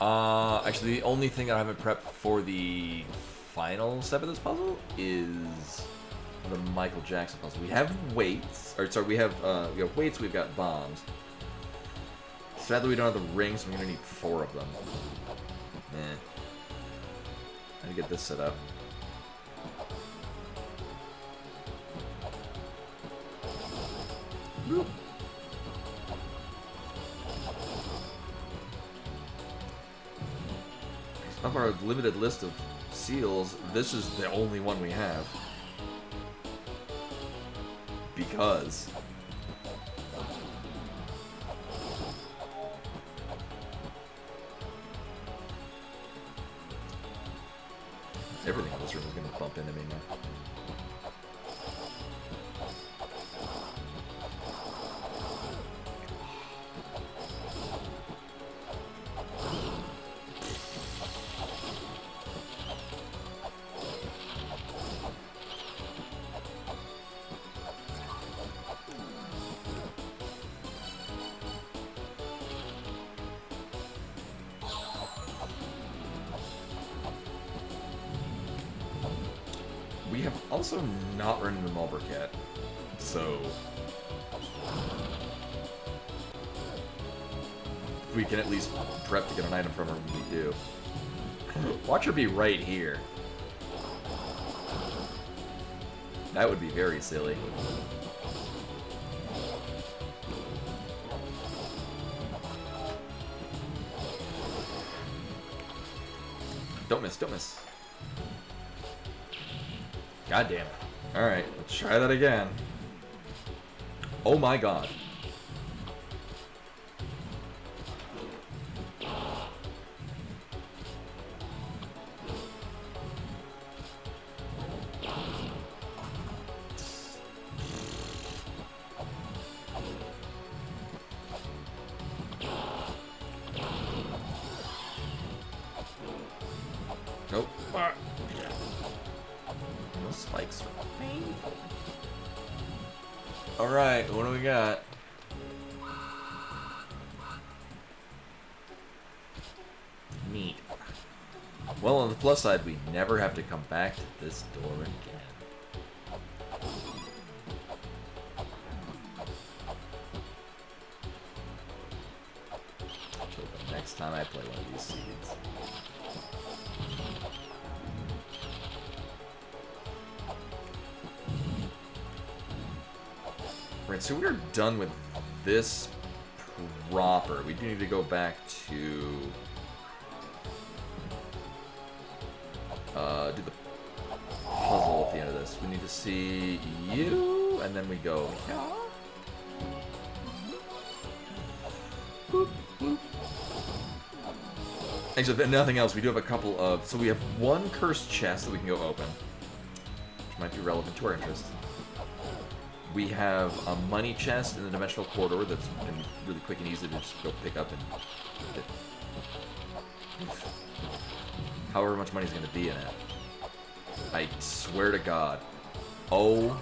Actually, the only thing I haven't prepped for the final step of this puzzle is the Michael Jackson puzzle. We have weights, or sorry, we have weights, we've got bombs. Sadly, we don't have the rings, so we're going to need 4 of them. I need to get this set up. Boop. Of our limited list of seals, this is the only one we have. Because... everything in this room is going to bump into me now. We have also not run into Mulberg yet, so we can at least prep to get an item from her when we do. Watch her be right here. That would be very silly. Don't miss, don't miss. God damn it. Alright, let's try that again. Oh my god. Nope. Those spikes are painful. Alright, what do we got? Me. Well, on the plus side, we never have to come back to this door again. Until the next time I play one of these seeds. Right, so we're done with this proper. We do need to go back to do the puzzle at the end of this. We need to see you, and then we go here. Boop, boop. Actually, if nothing else, we do have a couple of... So we have one cursed chest that we can go open, which might be relevant to our interest. We have a money chest in the dimensional corridor that's been really quick and easy to just go pick up and get. However much money's going to be in it. I swear to God. Oh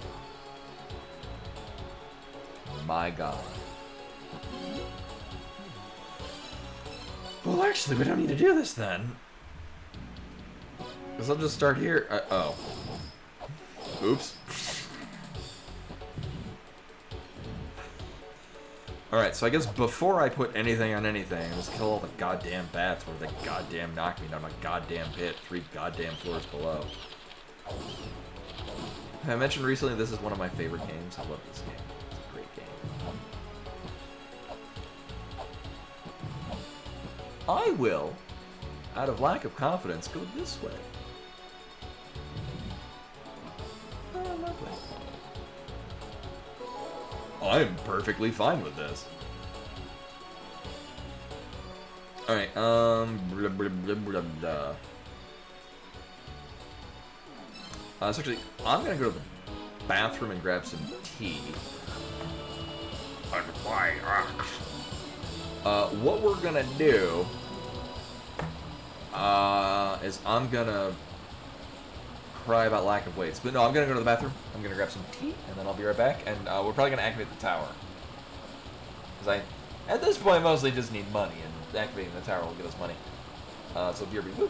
my God. Well, actually, we don't need to do this then. Because I'll just start here. Oh. Oops. Alright, so I guess before I put anything on anything, let's kill all the goddamn bats where they goddamn knocked me down my goddamn pit 3 goddamn floors below. I mentioned recently this is one of my favorite games. I love this game. It's a great game. I will, out of lack of confidence, go this way. Oh, lovely. I'm perfectly fine with this. Alright, blah, blah, blah, blah, blah. So actually, I'm gonna go to the bathroom and grab some tea. What we're gonna do is I'm gonna cry about lack of weights. But no, I'm gonna go to the bathroom, I'm gonna grab some tea, and then I'll be right back, and we're probably gonna activate the tower. Because at this point, mostly just need money, and activating the tower will get us money. So BRB, woo.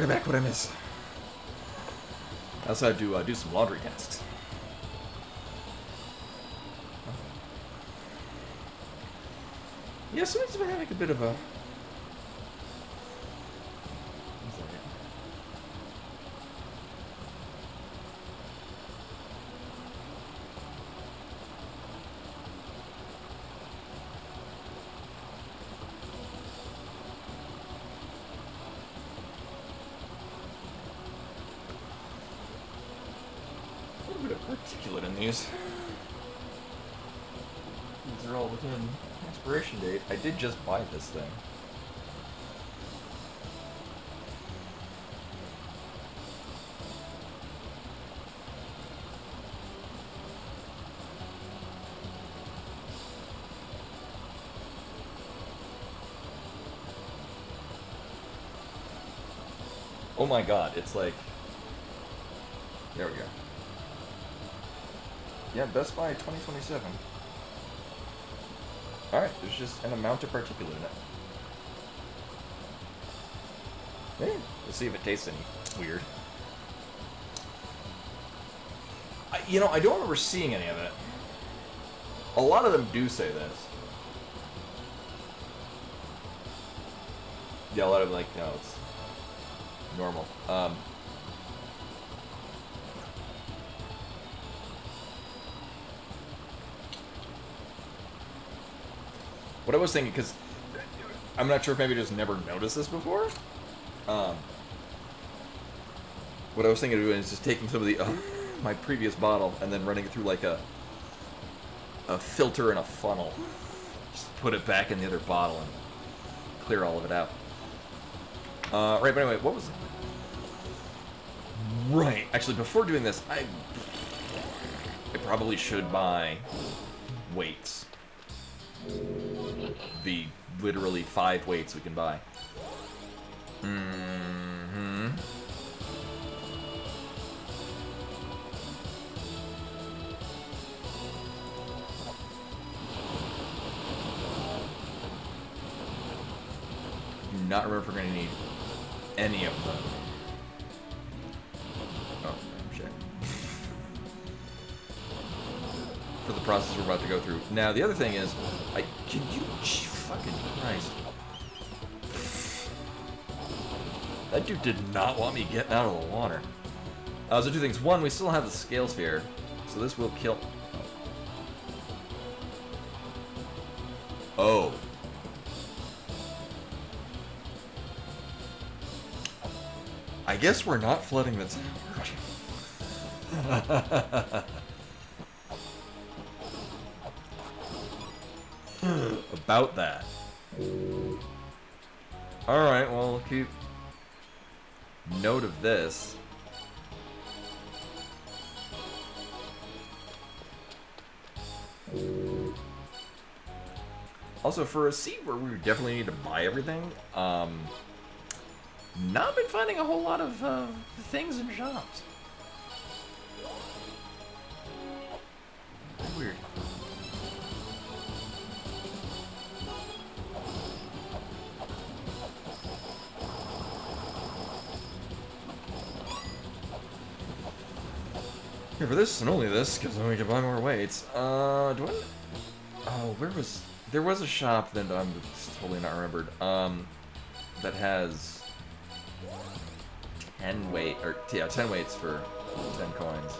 Right back what I miss. I also had to do some laundry tasks. Yeah, somebody's been having a bit of a... A little bit of particulate in these. These are all within expiration date. I did just buy this thing. Oh my god, it's like... There we go. Yeah, Best Buy 2027. Alright, there's just an amount of particulate in it. Hey, let's see if it tastes any weird. You know, I don't remember seeing any of it. A lot of them do say this. Yeah, a lot of them like, no, it's normal. What I was thinking, because I'm not sure if maybe I just never noticed this before. What I was thinking of doing is just taking some of the my previous bottle and then running it through like a filter and a funnel. Just put it back in the other bottle and clear all of it out. Right, but anyway, what was it? Right, actually, before doing this, I probably should buy weights. The literally 5 weights we can buy. Mm-hmm. Do not remember if we're going to need any of them. Oh, shit. For the process we're about to go through. Now, the other thing is, can you... Fucking Christ. That dude did not want me getting out of the water. So 2 things. One, we still have the scale sphere, so this will kill... Oh. I guess we're not flooding the tower. About that. Alright, well, we'll keep note of this. Also, for a seat where we definitely need to buy everything, not been finding a whole lot of things in shops. Weird. Here for this and only this, because then we can buy more weights. Do I... Oh, where was... There was a shop that I'm totally not remembered, that has 10 weight, or, yeah, 10 weights for 10 coins.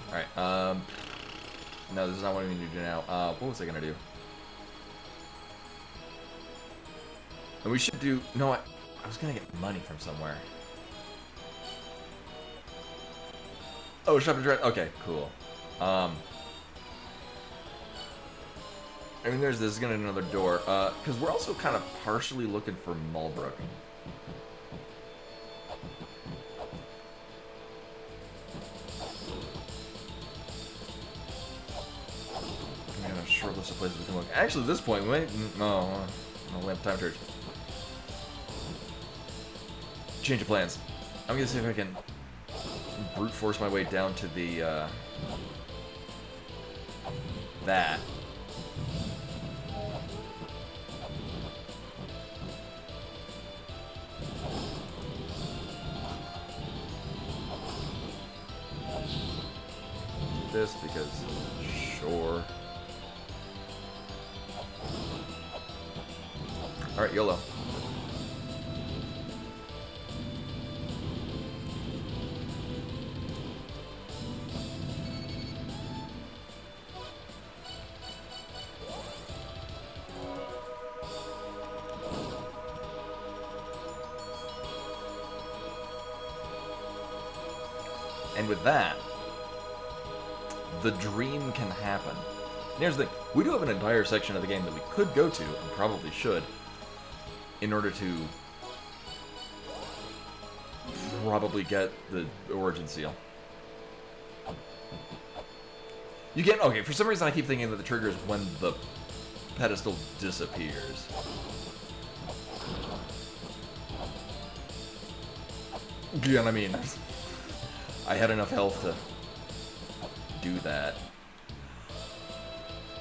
Alright, no, this is not what I need to do now. What was I gonna do? And we should do... No, I was gonna get money from somewhere. Oh, shop and dread. Okay, cool. I mean, there's this. Gonna another door. Because we're also kind of partially looking for Mulbrook. We got a short list of places we can look. Actually, at this point, we might... No, we have time to change of plans. I'm gonna see if I can brute force my way down to the, that. This because sure. Alright, YOLO. And with that, the dream can happen. And here's the thing, we do have an entire section of the game that we could go to, and probably should, in order to probably get the origin seal. You get, okay, for some reason I keep thinking that the trigger is when the pedestal disappears. Yeah, I mean, I had enough health to do that.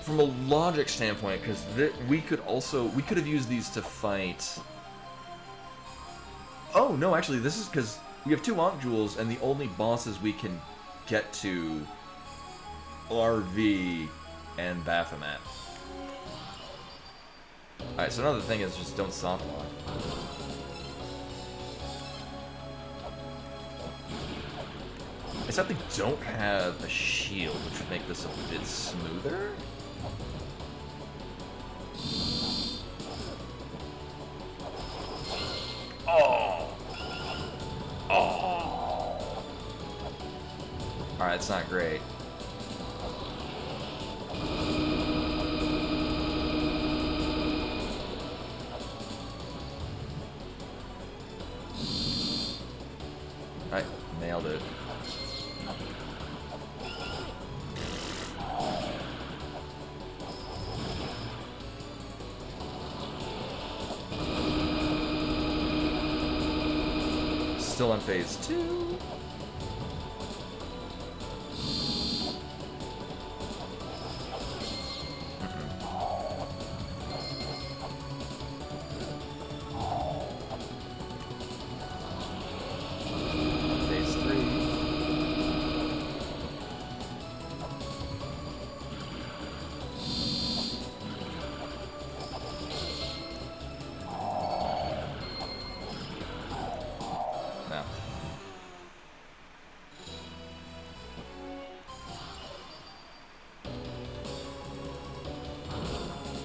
From a logic standpoint, because we could have used these to fight. Oh no, actually, this is because we have 2 Ankh Jewels, and the only bosses we can get to are V and Baphomet. Alright, so another thing is just don't soft lock. I sadly don't have a shield, which would make this a bit smoother. Oh! Oh! Alright, it's not great. Alright, nailed it. Still on phase 2. Phase 3. No.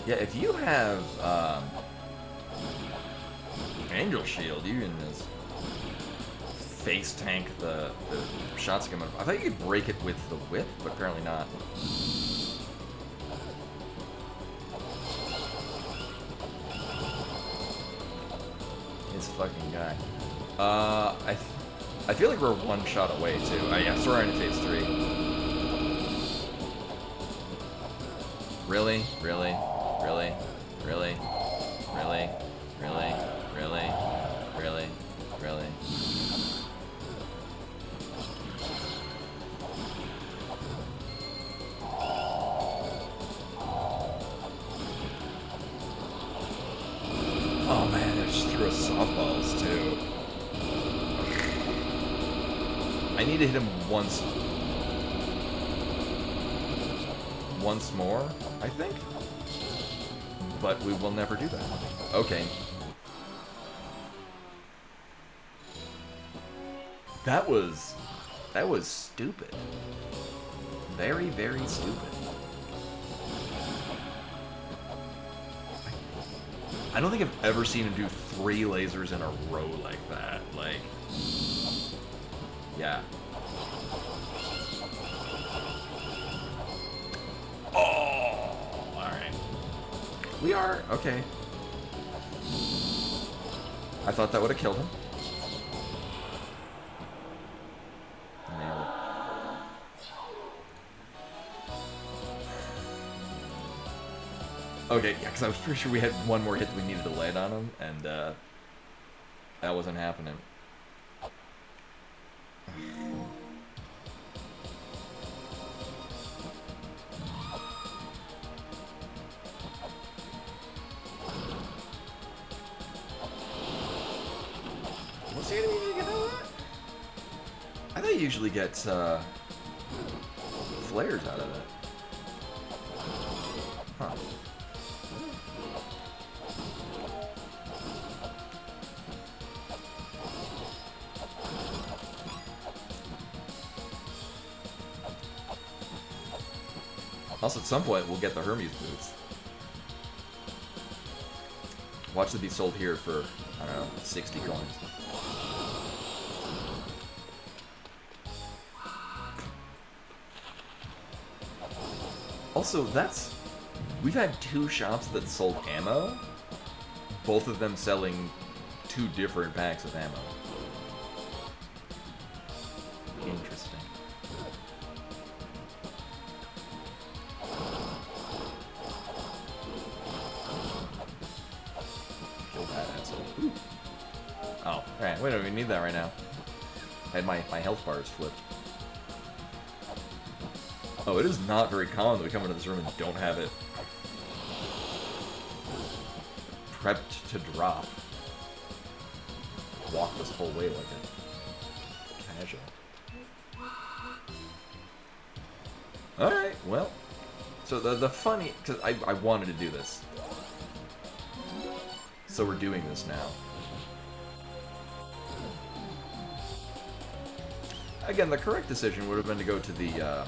Yeah, if you have Angel Shield, you can just face tank the shots coming. I thought you could break it with the whip, but apparently not. This fucking guy. I feel like we're 1 shot away too. Yeah, so we're in phase 3. Really? Really? Really? Really? Really? Really? Really? Really? Really? Oh man, they just threw us softballs too. I need to hit him once more, I think. But we will never do that. Okay. That was stupid. Very, very stupid. I don't think I've ever seen him do 3 lasers in a row like that. Like, yeah. Oh, all right. We are okay. I thought that would have killed him. Nailed it. Okay, yeah, because I was pretty sure we had 1 more hit that we needed to land on him, and that wasn't happening. usually get flares out of it. Huh. Also, at some point, we'll get the Hermes boots. Watch them be sold here for, I don't know, 60 coins. Also, we've had 2 shops that sold ammo, both of them selling 2 different packs of ammo. Interesting. Kill that asshole. Ooh. Oh, alright, we don't even need that right now. I had my health bars flipped. Oh, it is not very common that we come into this room and don't have it prepped to drop. Walk this whole way like a casual. Alright, well. So the funny, because I wanted to do this. So we're doing this now. Again, the correct decision would have been to go to the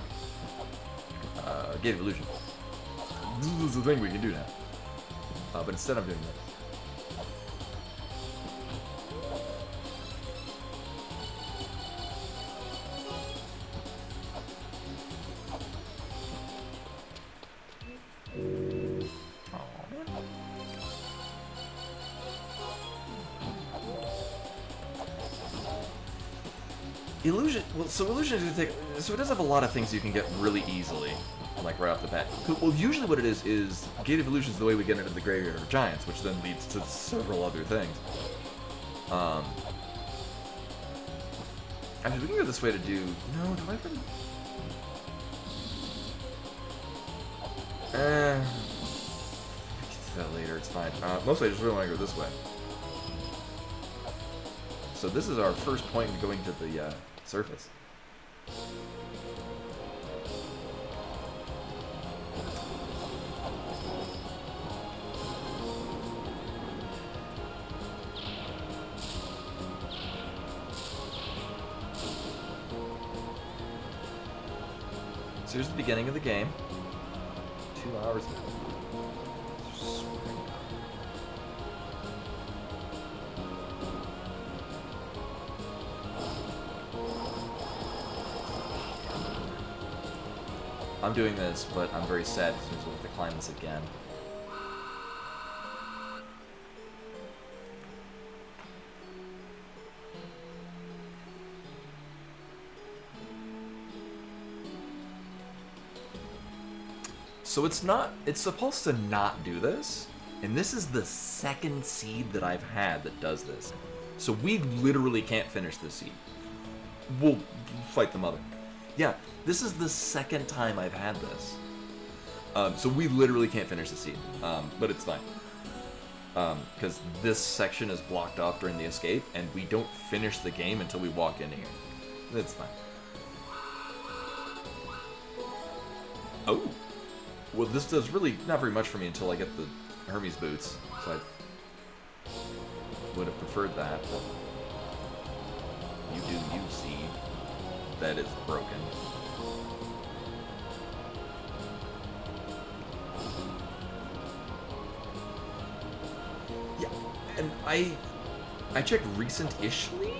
Gate of Illusion. This is the thing we can do now. But instead I'm doing this. Illusion, well, so Illusion is gonna take, so it does have a lot of things you can get really easily, like right off the bat. Well, usually what it is Gate of Illusion is the way we get into the Graveyard of Giants, which then leads to several other things. Actually, we can go this way to do, no, do I have to? We can do that later, it's fine. Mostly I just really want to go this way. So this is our first point in going to the, surface. So here's the beginning of the game. 2 hours ago. I'm doing this, but I'm very sad because we'll have to climb this again. So it's supposed to not do this, and this is the second seed that I've had that does this. So we literally can't finish this seed. We'll fight the mother. Yeah, this is the second time I've had this. So we literally can't finish the seed, but it's fine. Because this section is blocked off during the escape, and we don't finish the game until we walk in here. It's fine. Oh! Well, this does really not very much for me until I get the Hermes boots, so I would have preferred that. You do you, seed. That is broken. Yeah, and I checked recent-ishly.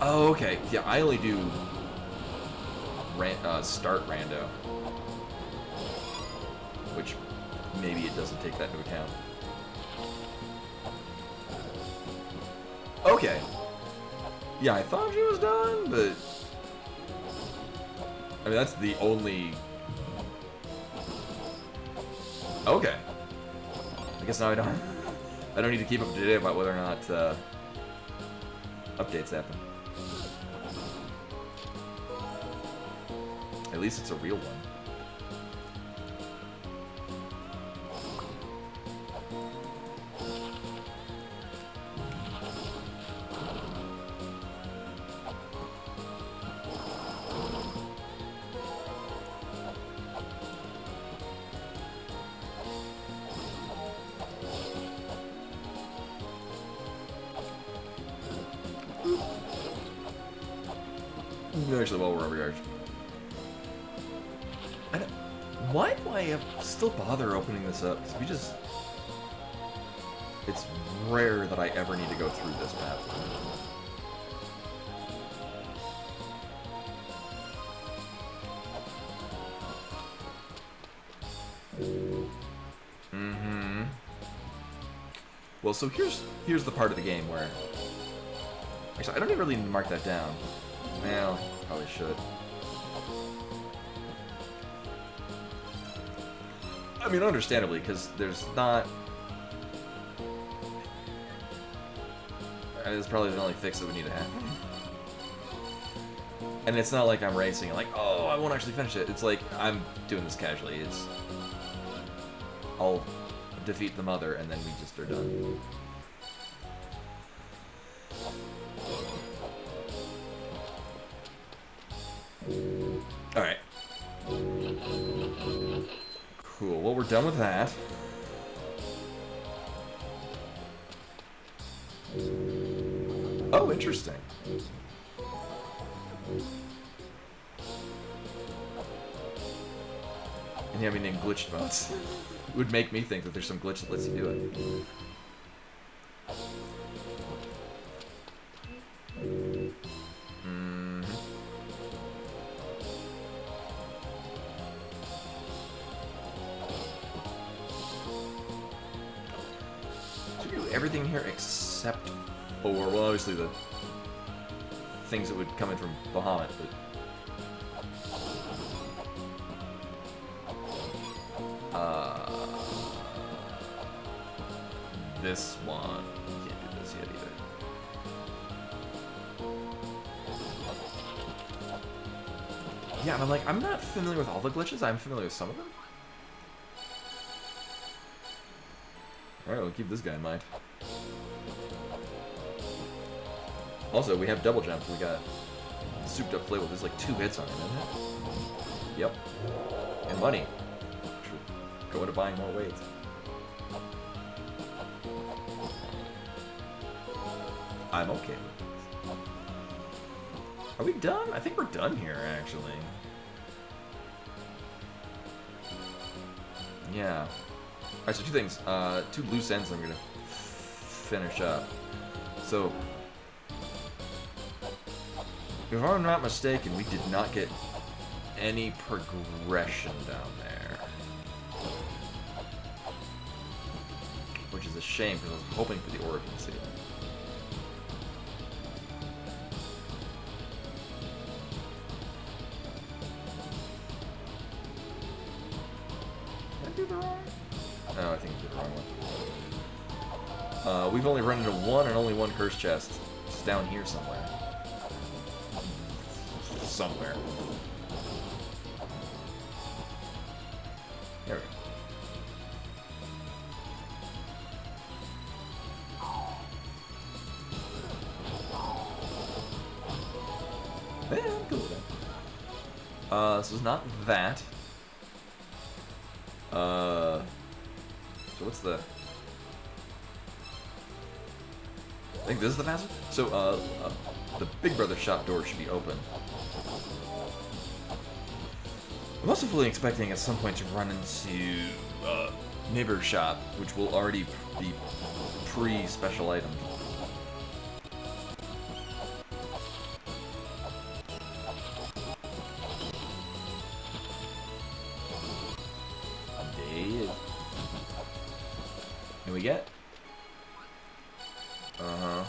Oh, okay. Yeah, I only do start rando, which maybe it doesn't take that into account. Okay. Yeah, I thought she was done, but I mean that's the only. Okay. I guess now I don't need to keep up to date about whether or not updates happen. At least it's a real one. Actually, while we're over here, why do I still bother opening this up? 'Cause we just... It's rare that I ever need to go through this map. Mm-hmm. Well, so here's the part of the game where... Actually, I don't even really need to mark that down. Well, probably should. I mean, understandably, because there's not... It's probably the only fix that would need to happen. And it's not like I'm racing, like, oh, I won't actually finish it. It's like, I'm doing this casually. It's... I'll defeat the mother, and then we just are done. Alright. Cool, well, we're done with that. Oh, interesting. And yeah, I mean, in glitched modes. It would make me think that there's some glitch that lets you do it. So we do everything here except for, well, obviously the things that would come in from Bahamut, but... This one, can't do this yet either. Yeah, and I'm like, I'm not familiar with all the glitches, I'm familiar with some of them. Alright, we'll keep this guy in mind. Also, we have double jump, we got souped up flavor, there's like 2 hits on it, isn't it? Yep. And money. Go into buying more weights. I'm okay with this. Are we done? I think we're done here, actually. Yeah. Alright, so 2 things. 2 loose ends I'm gonna finish up. So, if I'm not mistaken, we did not get any progression down there. Which is a shame, because I was hoping for the origin scene. No, I think I did the wrong one. We've only run into 1 and only 1 curse chest. It's down here somewhere. Somewhere. There we go. Yeah, I'm cool with that. This is not that. So what's the... I think this is the passage? So, the Big Brother shop door should be open. I'm also fully expecting at some point to run into, Neighbor's shop, which will already be pre-special item. Can we get? Uh-huh.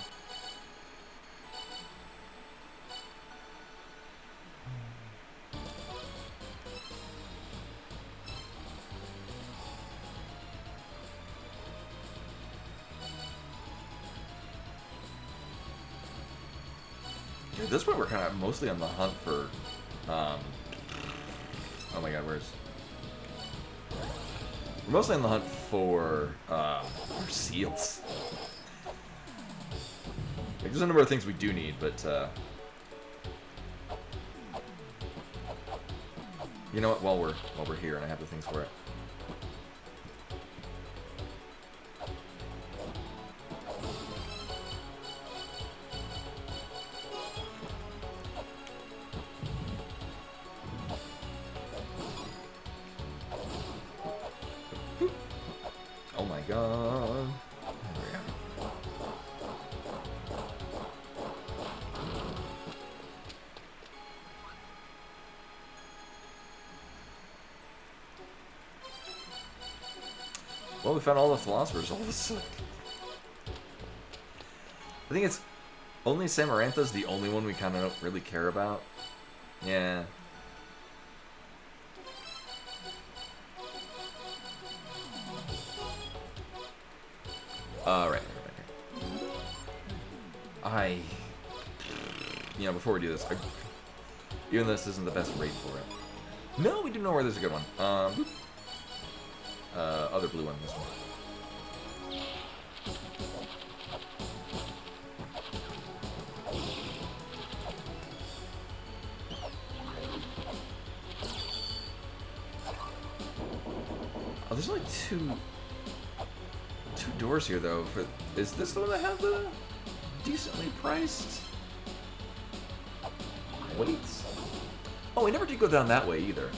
Dude, at this point we're kind of mostly on the hunt for, oh my god, where's... We're mostly on the hunt for seals. Like, there's a number of things we do need, but you know what? While we're here and I have the things for it. gone. There we go. Well, we found all the philosophers. All of a sudden. I think it's only Samarantha's the only one we kind of don't really care about. Yeah. Right. Before we do this, even though this isn't the best raid for it. No, we do know where there's a good one. Other blue one, this one. Oh, there's only two doors here, though. Is this the one that had the decently priced weights? Oh, we never did go down that way either.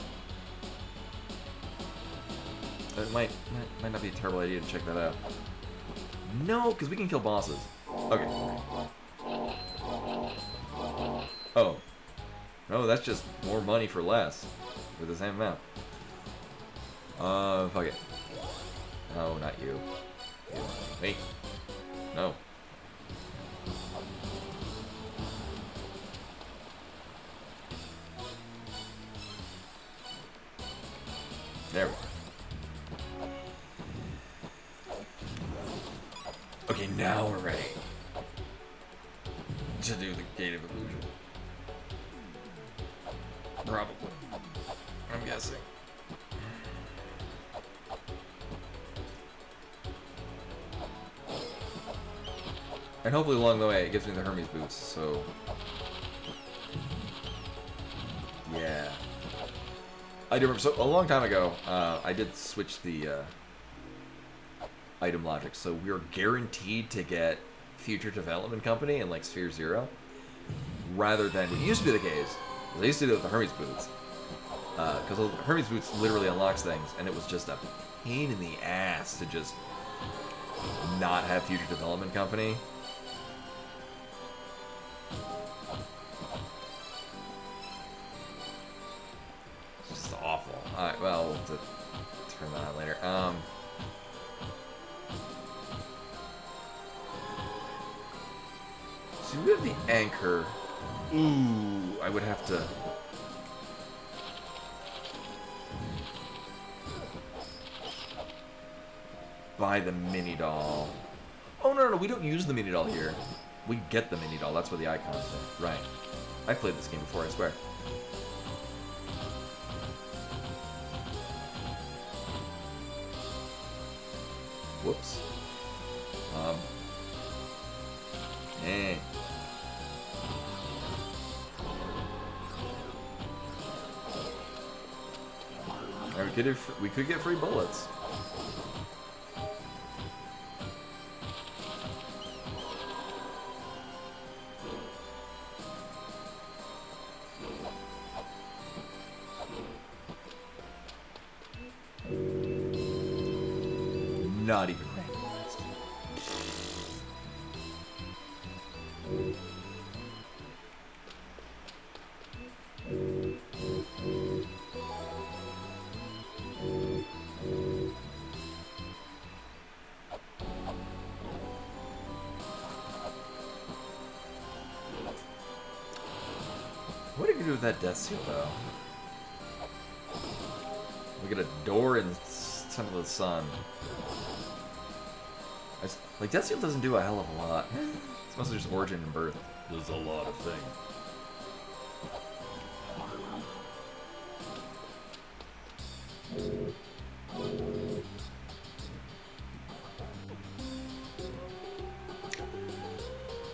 It might not be a terrible idea to check that out. No, because we can kill bosses. Okay. Oh. No, that's just more money for less. For the same amount. Fuck it. No, not you. Wait. No. There we go. Okay, now we're ready to do the Gate of Illusion. Probably. I'm guessing. And hopefully along the way it gives me the Hermes boots, so... Yeah. I do remember, so a long time ago, I did switch the item logic, so we were guaranteed to get Future Development Company and like Sphere Zero, rather than it used to be the case. I used to do it with the Hermes boots, because the Hermes boots literally unlocks things, and it was just a pain in the ass to just not have Future Development Company. It's just awful. Alright, well, we'll have to turn that on later. So we have the anchor. Ooh, I would have to... buy the mini doll. Oh, no, we don't use the mini doll here. We get the mini doll. That's where the icon's are. Right. I've played this game before, I swear. Whoops. Eh. We could get free bullets. Not even randomized. What do you do with that death seal, though? We get a door in Temple of the Sun. Like, Death Seal doesn't do a hell of a lot. It's mostly just origin and birth. Does a lot of things.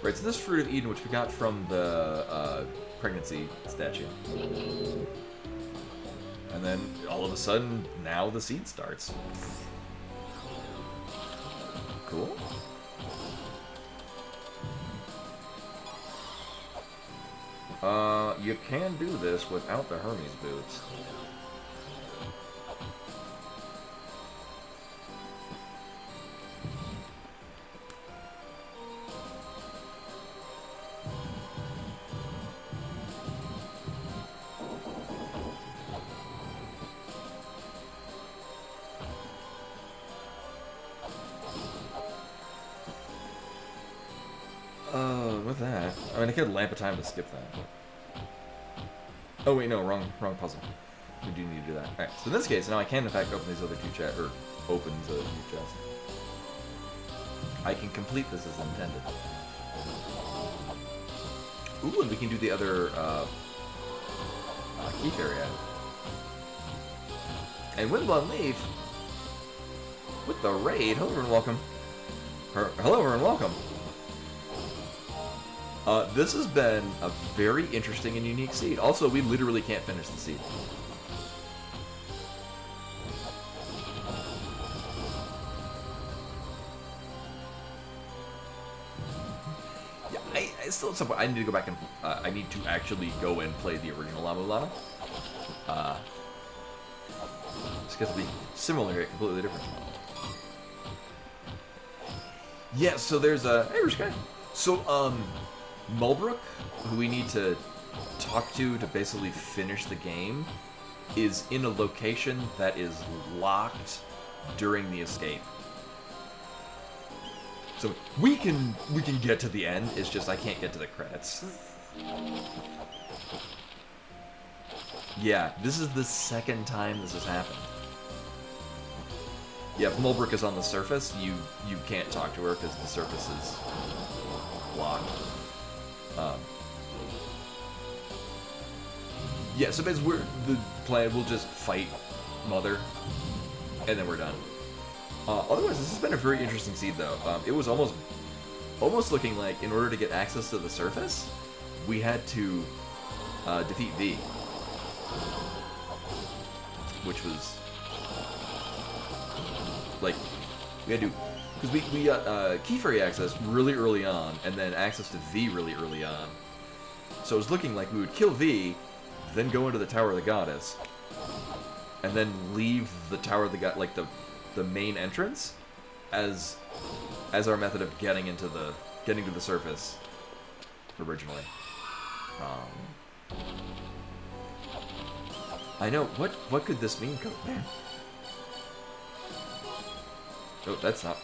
Right, so this Fruit of Eden, which we got from the pregnancy statue. And then, all of a sudden, now the seed starts. Cool. You can do this without the Hermes boots. And I could lamp a time to skip that. Oh wait, no, wrong puzzle. We do need to do that. Alright, so in this case, now I can in fact open these other two chests, or open the new chest. I can complete this as intended. Ooh, and we can do the other key fairy ad. And Windblown Leaf, with the raid, hello and welcome. Hello and welcome. This has been a very interesting and unique seed. Also, we literally can't finish the seed. Yeah, I still at some point I need to go back and I need to actually go and play the original Mulana. It's going to be similar yet completely different. Yeah, so there's a hey, Rich guy. So Mulbrook, who we need to talk to basically finish the game, is in a location that is locked during the escape. So we can get to the end. It's just I can't get to the credits. Yeah, this is the second time this has happened. Yeah, if Mulbrook is on the surface, you can't talk to her because the surface is blocked. Yeah, so basically the plan, we'll just fight Mother, and then we're done. Otherwise, this has been a very interesting seed, though. It was almost looking like, in order to get access to the surface, we had to defeat V. Which was, like, we had to, because we got Key Fairy access really early on, and then access to V really early on. So it was looking like we would kill V, then go into the Tower of the Goddess, and then leave the Tower of the God, like the main entrance, as our method of getting to the surface originally. I know, what could this mean, Coke Man? Oh, that's not.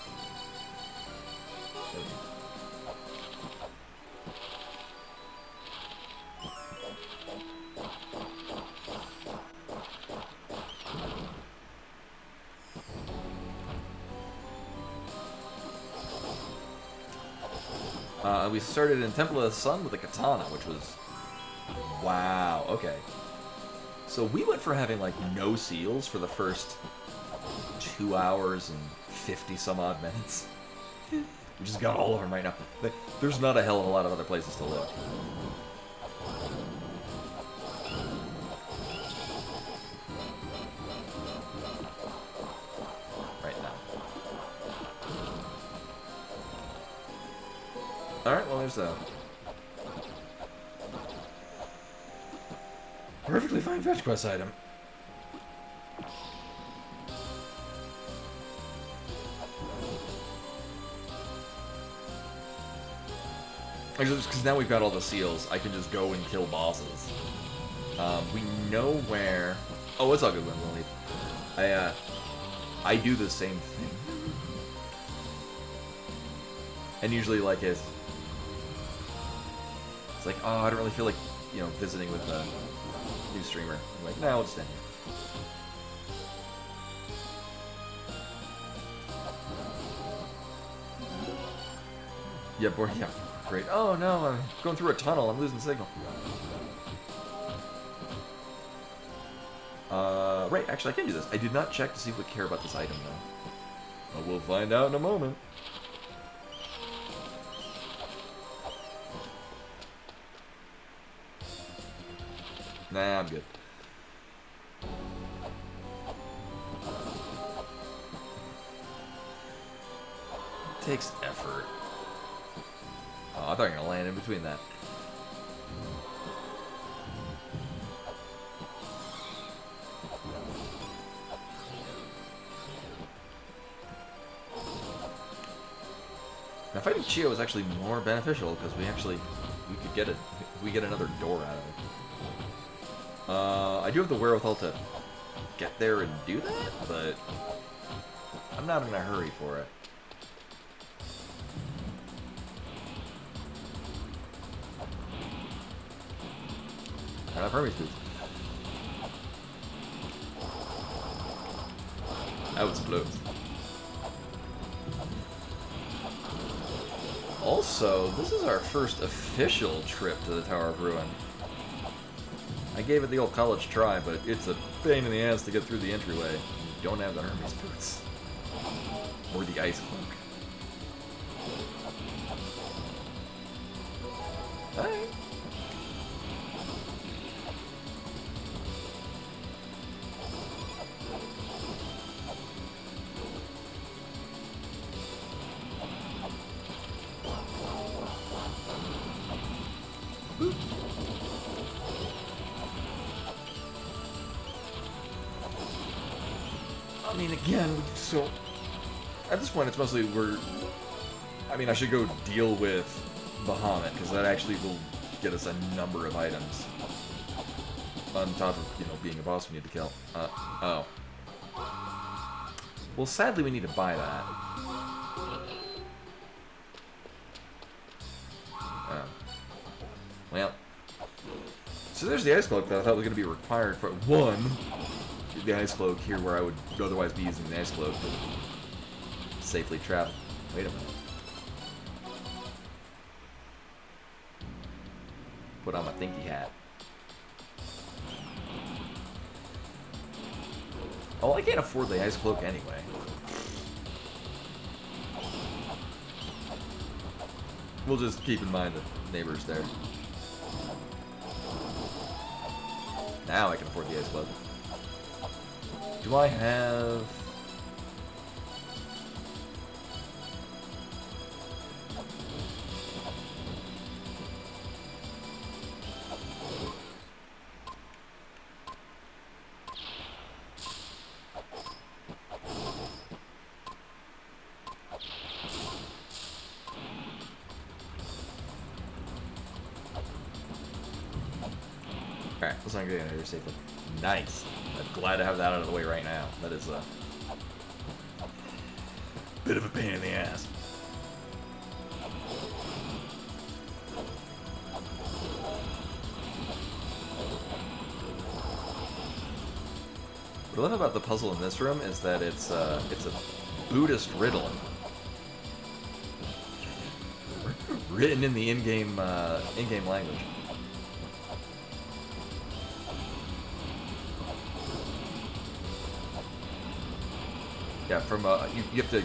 We started in Temple of the Sun with a katana, which was... Wow, okay. So we went for having, like, no seals for the first 2 hours and 50 some odd minutes. We just got all of them right now. There's not a hell of a lot of other places to live. Right now. Alright, well there's a perfectly fine fetch quest item. Because now we've got all the seals, I can just go and kill bosses. We know where... Oh, it's all good, Windblown Leaf. I do the same thing. And usually, like, it's like, oh, I don't really feel like, you know, visiting with a new streamer. I'm like, nah, I'll just end here. Yeah, boy, yeah. Great. Oh no, I'm going through a tunnel. I'm losing signal. Right, actually I can do this. I did not check to see if we care about this item though. But we'll find out in a moment. Nah, I'm good. It takes effort. Oh, I thought you were going to land in between that. Now, fighting Chio is actually more beneficial because we could get it. We get another door out of it. I do have the wherewithal to get there and do that, but I'm not in a hurry for it. I don't have Hermes boots. That was blue. Also, this is our first official trip to the Tower of Ruin. I gave it the old college try, but it's a pain in the ass to get through the entryway. You don't have the Hermes boots. Or the ice cloak. Alright. I mean, again, so at this point, it's mostly I mean, I should go deal with Bahamut because that actually will get us a number of items on top of being a boss we need to kill. Oh. Well, sadly, we need to buy that. Well. So there's the ice cloak that I thought was going to be required for one. The ice cloak here where I would otherwise be using the ice cloak to safely travel. Wait a minute. Put on my thinky hat. Oh, I can't afford the ice cloak anyway. We'll just keep in mind the neighbors there. Now I can afford the ice cloak. Do I have... Alright, let's not get in here safely. Nice. I'm glad to have that out of the way right now. That is a bit of a pain in the ass. What I love about the puzzle in this room is that it's a Buddhist riddle written in the in-game language. Yeah, from you have to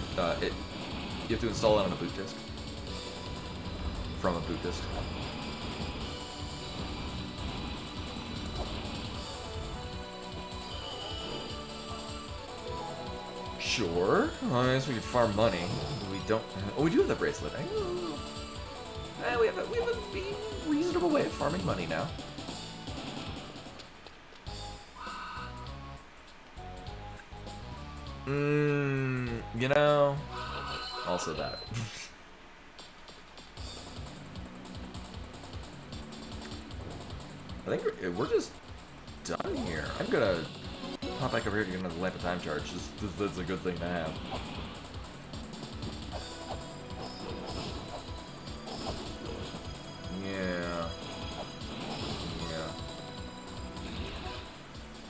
install it on a boot disk. From a boot disk. Sure. I guess we could farm money. We don't. Oh, we do have the bracelet. We have a reasonable way of farming money now. You know, also that. I think we're just done here. I'm gonna pop back over here to get another lamp of time charge. That's a good thing to have. Yeah.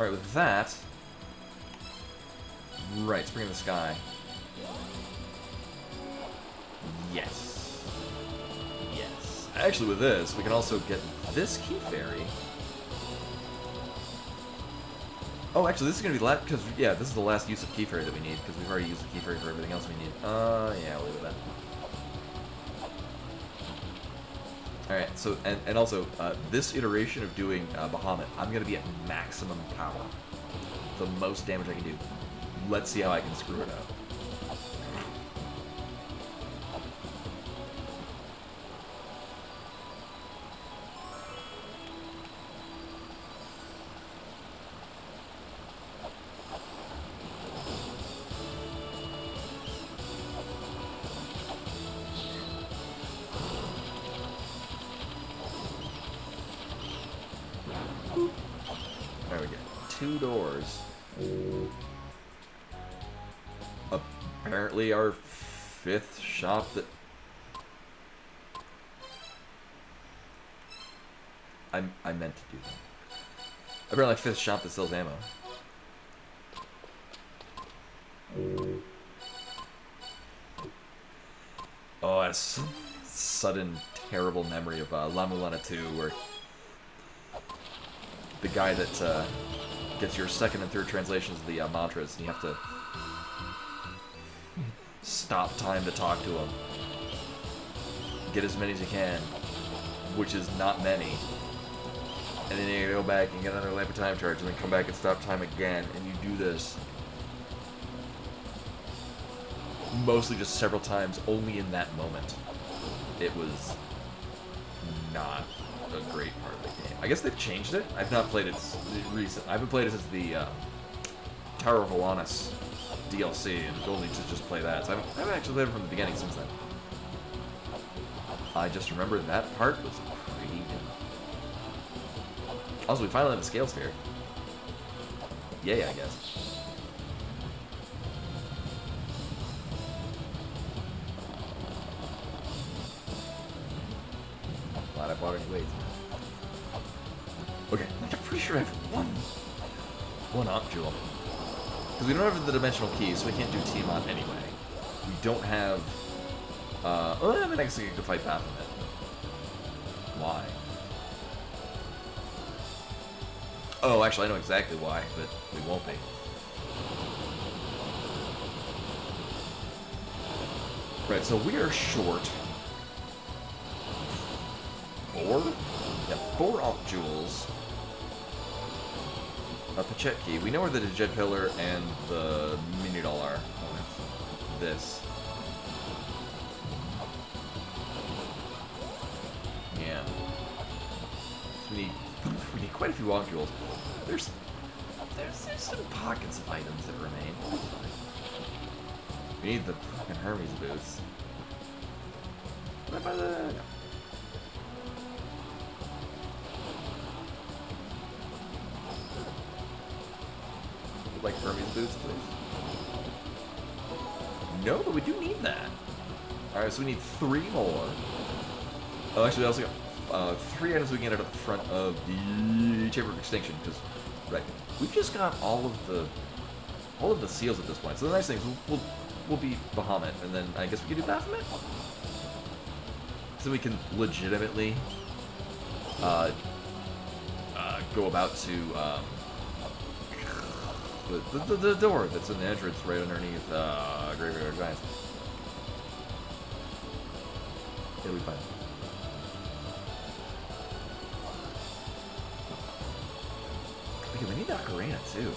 Alright, with that... Right, Spring in the Sky. Yes. Yes. Actually, with this, we can also get this Key Fairy. Oh, actually, this is going to be the last, because, yeah, this is the last use of Key Fairy that we need, because we've already used the Key Fairy for everything else we need. Yeah, I'll leave it at that. Alright, so, and also, this iteration of doing Bahamut, I'm going to be at maximum power. The most damage I can do. Let's see how I can screw it up. There we go. 2 doors. Apparently our 5th shop that... I meant to do that. Apparently, 5th shop that sells ammo. Oh, that's sudden terrible memory of La Mulana 2, where the guy that gets your second and third translations of the mantras, and you have to stop time to talk to him. Get as many as you can, which is not many. And then you go back and get another lamp of time charge, and then come back and stop time again, and you do this mostly just several times, only in that moment. It was not a great part of the game. I guess they've changed it. I've not played it recent. I haven't played it since the Tower of Alanis DLC, and only to just play that. So I haven't actually played it from the beginning since then. I just remember that part was pretty good. Also, we finally have a scale sphere. Yay, I guess. Glad I bought any weights. Okay, I'm pretty sure I have one op jewel. Because we don't have the dimensional key, so we can't do Tiamat anyway. We don't have... well, I mean, I guess we could fight Baphomet. Why? Oh, actually, I know exactly why, but we won't be. Right, so we are short 4? Yeah, 4 op jewels. A Pachet key. We know where the Jet Pillar and the Mini Doll are. Oh, this. Yeah. So we need quite a few op jewels. There's some pockets of items that remain. We need the fucking Hermes boots. What about the... No. Like Hermes boots, please? No, but we do need that. Alright, so we need 3 more. Oh, actually, we also got 3 items we can get out of the front of the Chamber of Extinction, because, right, we've just got all of the seals at this point. So the nice thing is we'll beat Bahamut, and then I guess we can do Baphomet? So we can legitimately go about to the door that's in the entrance right underneath Graveyard Giants. It'll be fine. Okay, we need that Ocarina too.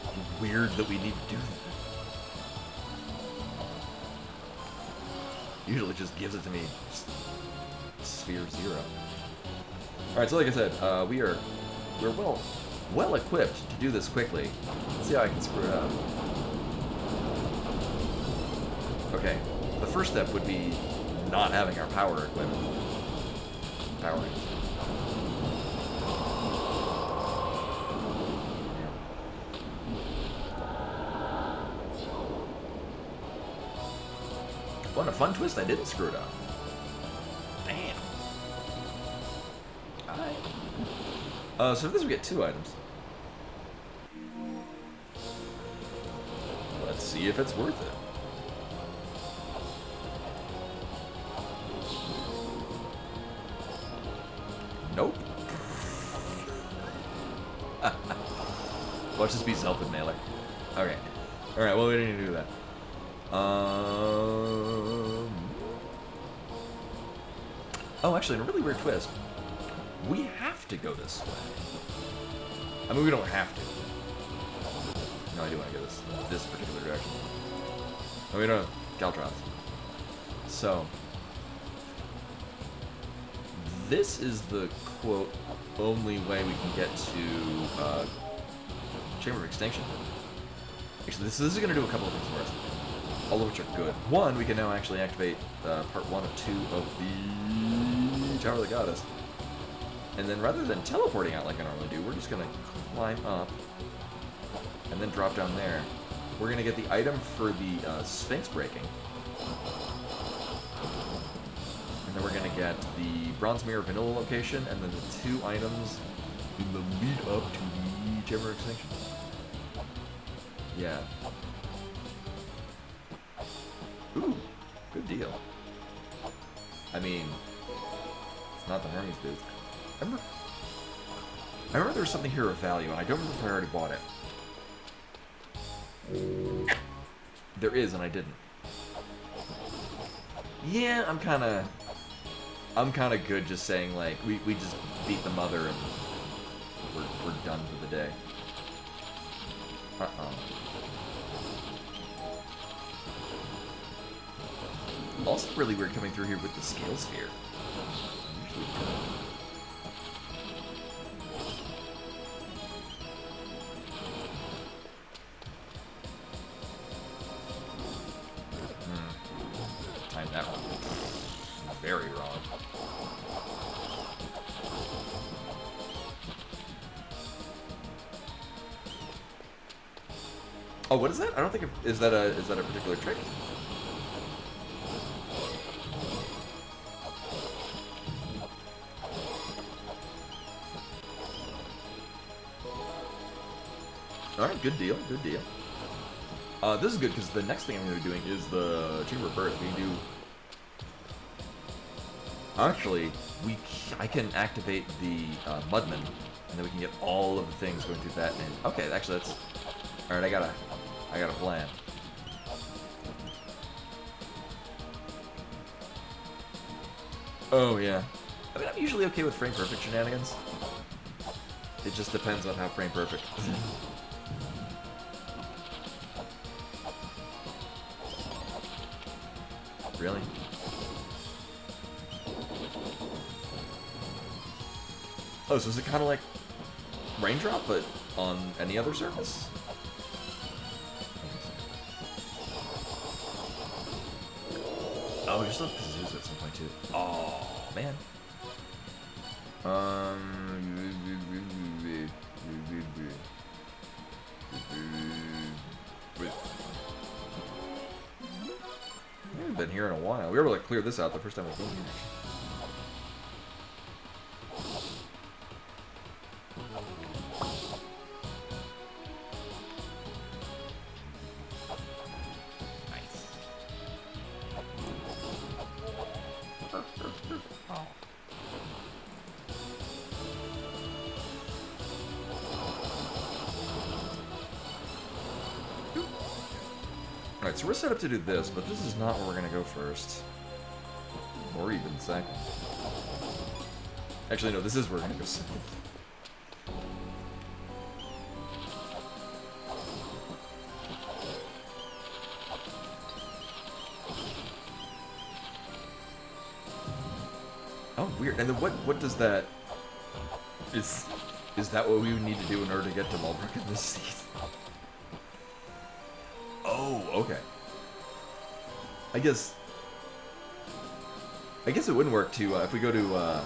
It's weird that we need to do that. Usually it just gives it to me. Sphere 0. Alright, so like I said, we're well equipped to do this quickly. Let's see how I can screw it up. Okay, the first step would be not having our power equipment. Powering. What a fun twist, I didn't screw it up. Damn. Alright. So for this we get 2 items. Let's see if it's worth it. Nope. Watch this be Zelpid Mailer. Okay. Alright, well we didn't need to do that. Oh, actually, in a really weird twist, we have to go this way. I mean, we don't have to. No, I do want to go this particular direction. Oh, we don't have Caltrops. So, this is the, quote, only way we can get to Chamber of Extinction. Actually, this is going to do a couple of things for us, all of which are good. One, we can now actually activate part 1 of 2 of the Tower of the Goddess. And then rather than teleporting out like I normally do, we're just going to climb up and then drop down there. We're going to get the item for the Sphinx breaking. And then we're going to get the Bronze Mirror Vanilla location, and then the 2 items in the lead up to the Chamber of Extinction. Yeah. Ooh, good deal. I mean, it's not the Hermes booth. I remember there was something here of value, and I don't remember if I already bought it. There is, and I didn't. Yeah, I'm kind of good just saying, like, we just beat the mother and we're done for the day. Also really weird coming through here with the scale sphere. Usually Timed that one very wrong. Oh, what is that? I don't think is that a particular trick? Alright, good deal, good deal. This is good because the next thing I'm going to be doing is the Chamber of Birth. We can do... Actually, I can activate the Mudman, and then we can get all of the things going through that. And okay, actually that's... Alright, I got a plan. Oh, yeah. I mean, I'm usually okay with frame perfect shenanigans. It just depends on how frame perfect. Really? Oh, so is it kind of like Raindrop, but on any other surface? Oh, you're still Kazuza at some point too. Oh, man. We haven't been here in a while. We were able to clear this out the first time we came here. Alright, so we're set up to do this, but this is not where we're going to go first. Or even second. Actually, no, this is where we're going to go second. Oh, weird. And then what does that... Is that what we would need to do in order to get to Mulbrook in this season? Oh, okay. I guess it wouldn't work to, if we go to,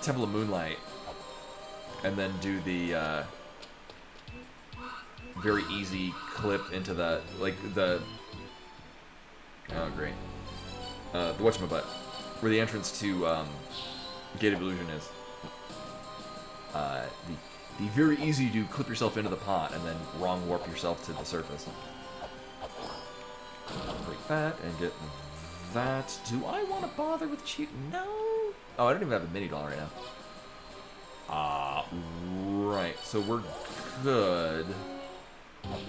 Temple of Moonlight, and then do the, very easy clip into the, like, the... Oh, great. The whatchamabutt, where the entrance to, Gate of Illusion is. The very easy to clip yourself into the pot and then wrong warp yourself to the surface. Break that and get that. Do I want to bother with cheat? No. Oh, I don't even have a mini doll right now. Right. So we're good. Why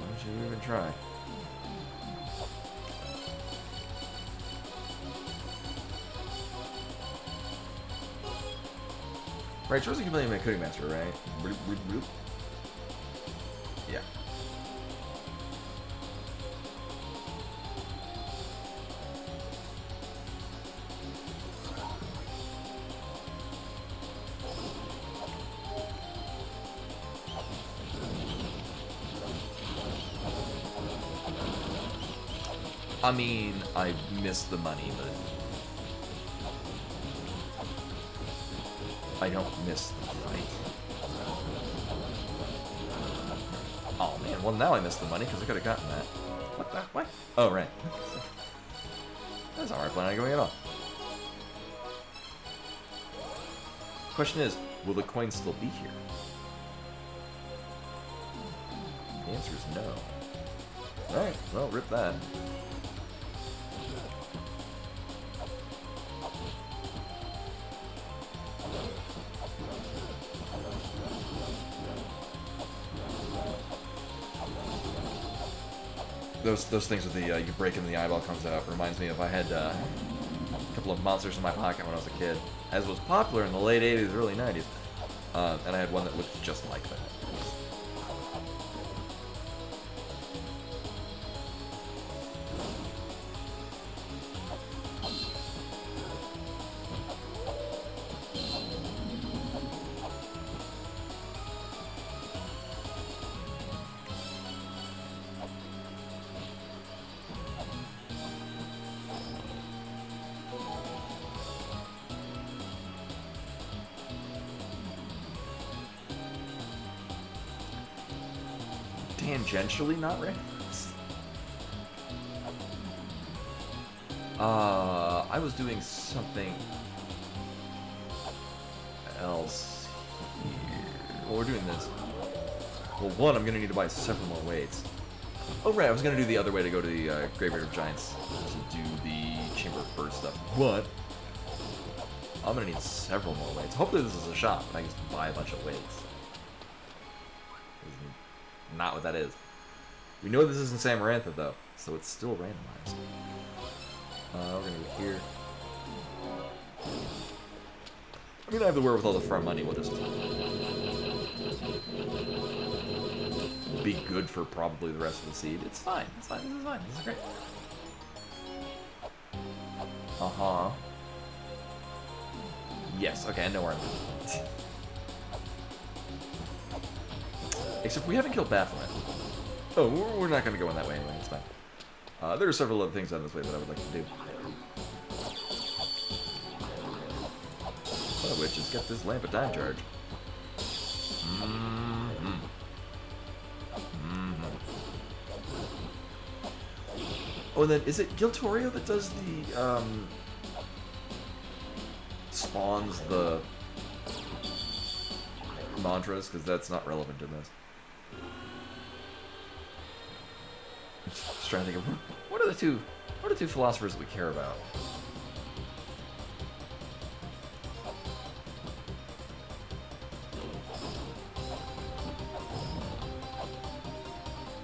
don't you even try? Right, Chosen Chameleon and Coding Master, right? Yeah. I mean, I missed the money, but I don't miss the fight. Oh man, well now I missed the money because I could have gotten that. What the? What? Oh, right. That's not where I plan on going at all. Question is, will the coin still be here? The answer is no. Alright, well, rip that. Those things with the you break and the eyeball comes out reminds me of I had a couple of monsters in my pocket when I was a kid, as was popular in the late 80s, early 90s, and I had one that looked just like that. Tangentially not randomized. I was doing something else here. Well, we're doing this. Well, one, I'm gonna need to buy several more weights. Oh, right, I was gonna do the other way to go to the Graveyard of Giants to do the Chamber of Birds stuff. But I'm gonna need several more weights. Hopefully this is a shop, and I can just buy a bunch of weights. Not what that is. We know this isn't Samarantha, though, so it's still randomized. We're gonna go here. I'm gonna have the wherewithal to farm money. We'll just be good for probably the rest of the seed. It's fine. It's fine. This is fine. This is great. Uh-huh. Yes. Okay, I know where I'm at. Except we haven't killed Baphomet. Oh, we're not going to go in that way anyway. It's fine. There are several other things on this way that I would like to do. One of which is get this lamp a time charge. Oh, and then is it Giltorio that does the spawns the mantras? Because that's not relevant in this. Just trying to think of what are the two philosophers that we care about.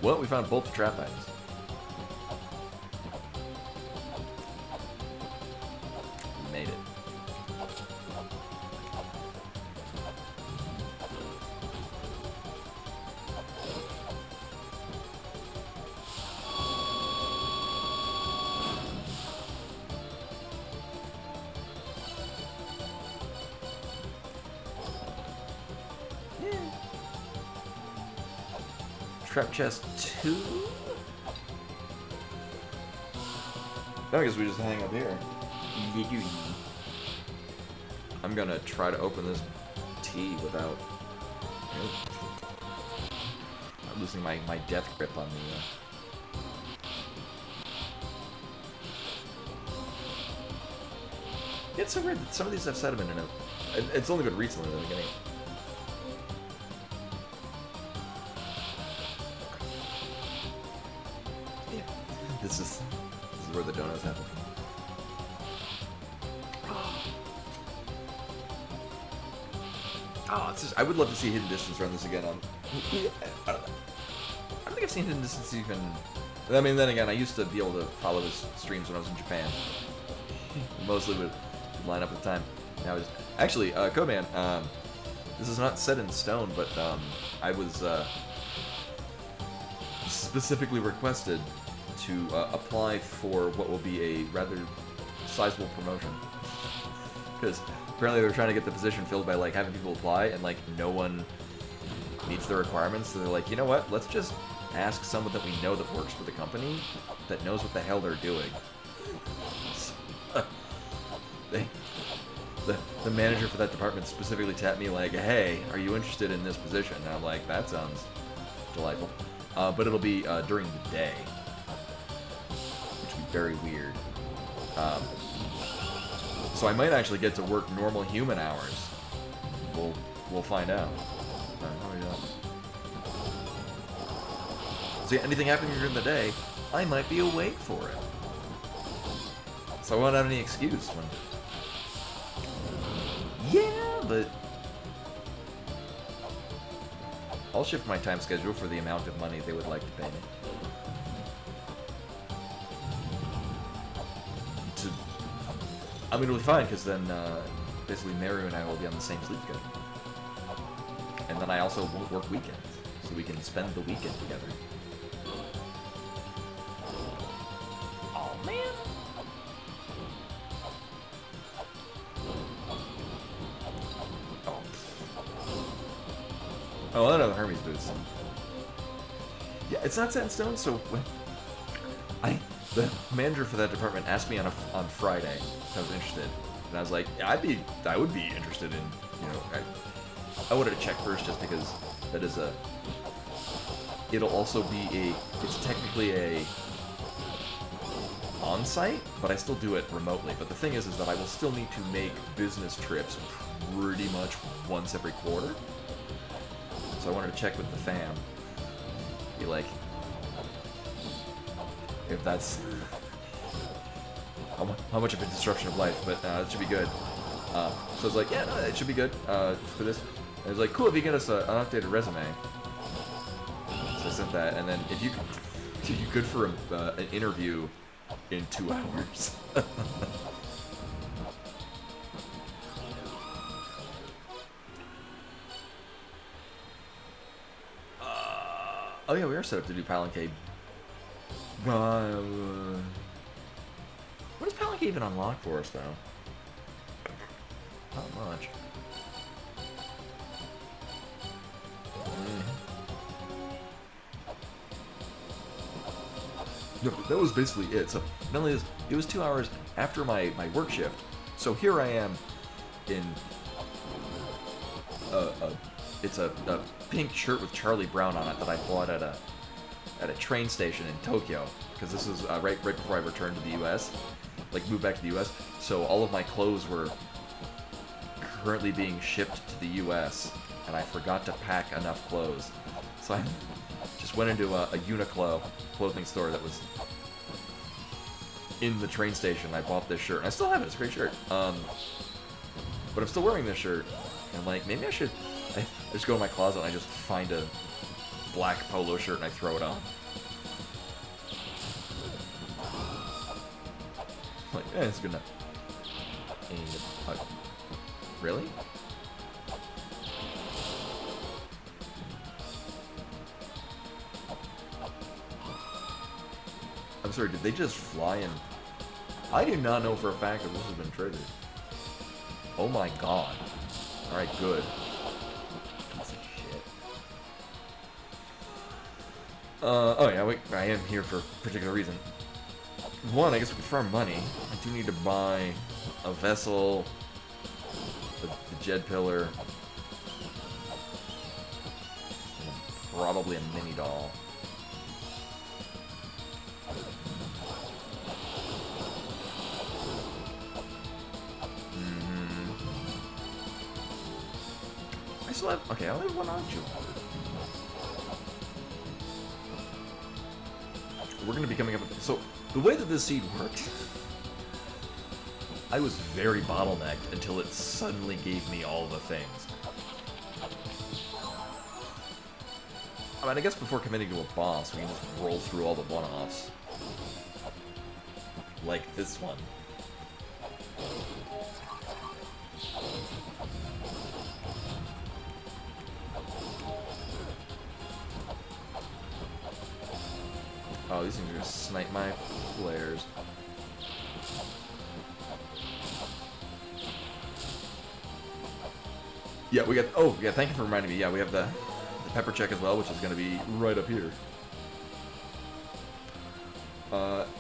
Well, we found both the trap items. We made it. Trap chest 2? I guess we just hang up here. I'm gonna try to open this T without losing my death grip on the... It's so weird that some of these have sediment in it. It's only been recently in the beginning. This is where the donuts happen. Oh, it's just, I would love to see Hidden Distance run this again. I don't think I've seen Hidden Distance even... I mean, then again, I used to be able to follow his streams when I was in Japan. Mostly would line up with time. Now, just actually, Koban, this is not set in stone, but I was specifically requested to apply for what will be a rather sizable promotion. Because apparently they're trying to get the position filled by like having people apply, and like no one meets the requirements. So they're like, you know what? Let's just ask someone that we know that works for the company that knows what the hell they're doing. The manager for that department specifically tapped me like, hey, are you interested in this position? And I'm like, that sounds delightful. But it'll be during the day. Which would be very weird. Um, so I might actually get to work normal human hours. We'll find out. See, anything happening during the day, I might be awake for it. So I won't have any excuse when... Yeah, but... I'll shift my time schedule for the amount of money they would like to pay me. I mean, it'll be fine, because then, basically Maru and I will be on the same sleep schedule. And then I also won't work weekends, so we can spend the weekend together. Oh, man! Oh, that other Hermes boots. Yeah, it's not set in stone, so when the manager for that department asked me on Friday if I was interested, and I was like, I would be interested in, you know, I wanted to check first just because that is it'll also be it's technically a on-site, but I still do it remotely. But the thing is that I will still need to make business trips pretty much once every quarter. So I wanted to check with the fam. Be like, if that's how much of a disruption of life, but it should be good. So I was like, yeah, no, it should be good for this. And I was like, cool, if you get us an updated resume. So I sent that, and then if you good for an interview in 2 hours. Oh yeah, we are set up to do Palanque. What does Palanque even unlock for us, though? Not much. No, that was basically it. So, not only this, it was 2 hours after my work shift. So here I am in it's a pink shirt with Charlie Brown on it that I bought at a train station in Tokyo, because this was right before I returned to the U.S. Like moved back to the U.S. So all of my clothes were currently being shipped to the U.S. and I forgot to pack enough clothes, so I just went into a Uniqlo clothing store that was in the train station. I bought this shirt, and I still have it. It's a great shirt. But I'm still wearing this shirt, and I'm like, maybe I should. I just go to my closet and I just find a black polo shirt and I throw it on. Like, it's good enough. And, really? I'm sorry, did they just fly in? I do not know for a fact that this has been triggered. Oh my god. Alright, good. Oh yeah, wait, I am here for a particular reason. One, I guess we could farm money. I do need to buy a vessel, the Jed Pillar, and probably a mini doll. I still have, okay, I only have one Anju. We're going to be coming up with... So, the way that this seed worked... I was very bottlenecked until it suddenly gave me all the things. I mean, I guess before committing to a boss, we can just roll through all the one-offs. Like this one. Oh, these things are gonna snipe my flares. Yeah, we got... Oh, yeah, thank you for reminding me. Yeah, we have the pepper check as well, which is gonna be right up here.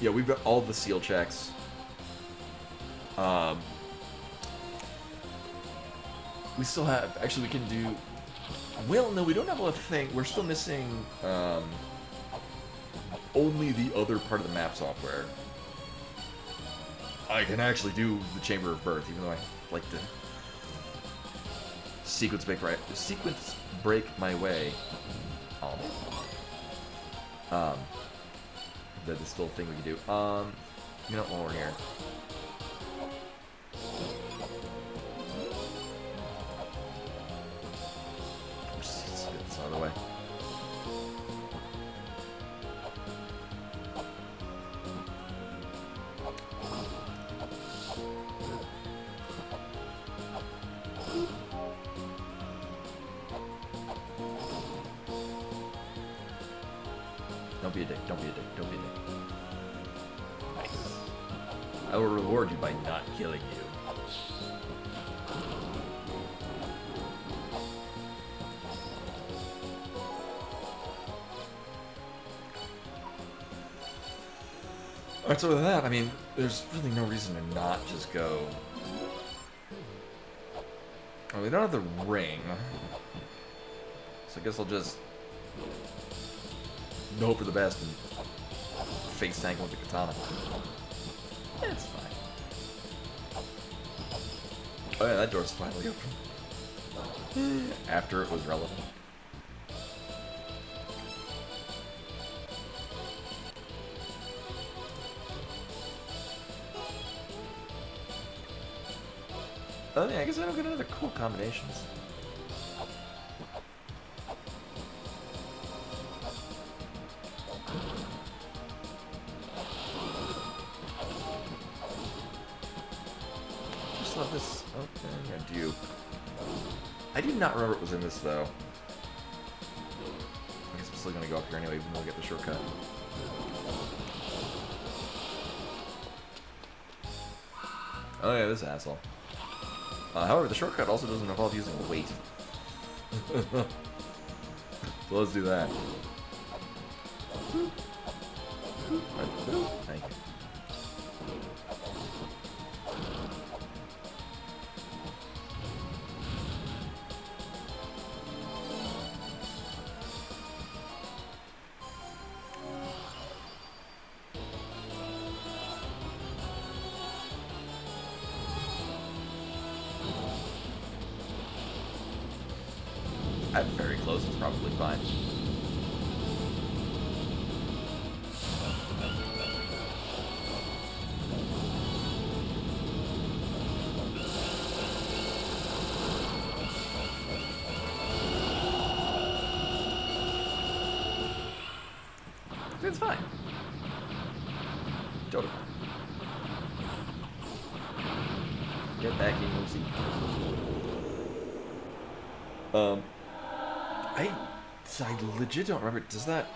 Yeah, we've got all the seal checks. We still have... Actually, we can do... Well, no, we don't have a thing. We're still missing... only the other part of the map software. I can actually do the Chamber of Birth, even though I like to sequence break my way. That's still a thing we can do. You know, while we're here. Just get this out of the way. Don't be a dick, don't be a dick, don't be a dick. Nice. I will reward you by not killing you. Alright, so with that, I mean, there's really no reason to not just go. Oh, we don't have the ring. So I guess I'll just hope for the best and face tank with the katana. It's fine. Oh yeah, that door's finally open. After it was relevant. Oh yeah, I guess I don't get another cool combinations. Just love this. Okay, I do. I do not remember what was in this though. I guess I'm still gonna go up here anyway, even though I get the shortcut. Oh yeah, this asshole. However, the shortcut also doesn't involve using weight. So let's do that. Thank you. I'm very close, it's probably fine. It's fine. Totally. Get back in your seat. I legit don't remember. Does that?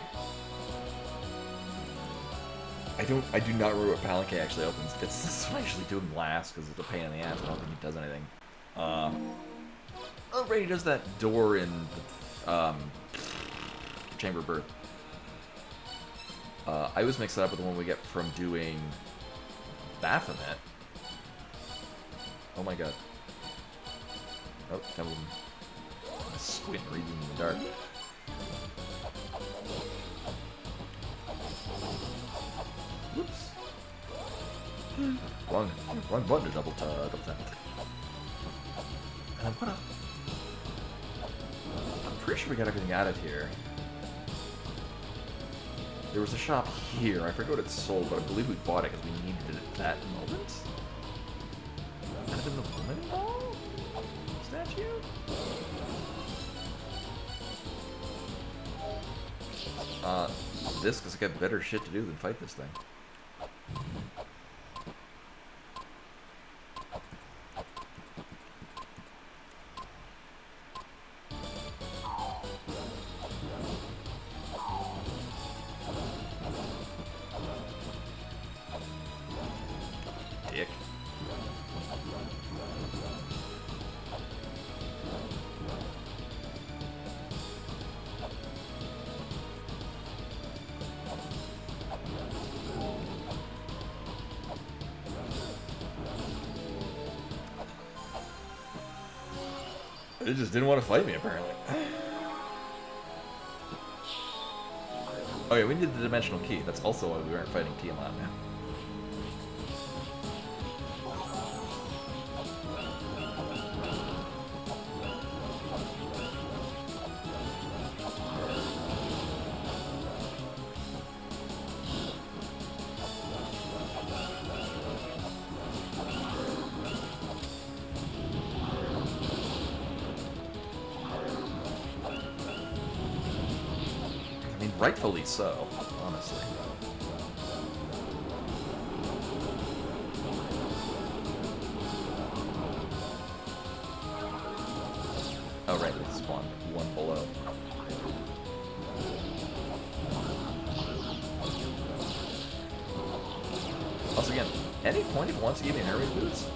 I do not remember what Palanque actually opens. It's this is what I usually do him last because it's a pain in the ass. I don't think he does anything. Oh, Ray does that door in the Chamber of Birth. I always mix that up with the one we get from doing Baphomet. Oh my god. Oh, that was squint reading in the dark. Whoops. Wrong button to double tap. What up? I'm pretty sure we got everything out of here. There was a shop here. I forget what it sold, but I believe we bought it because we needed it at that moment. Might have been the woman ball statue? This, because I got better shit to do than fight this thing. Dick. It just didn't want to fight me, apparently. Oh yeah, we need the dimensional key. That's also why we weren't fighting Tiamat now. Rightfully so, honestly. Oh, right, they spawned one below. Also, again, any point if it wants to give me Hermes boots?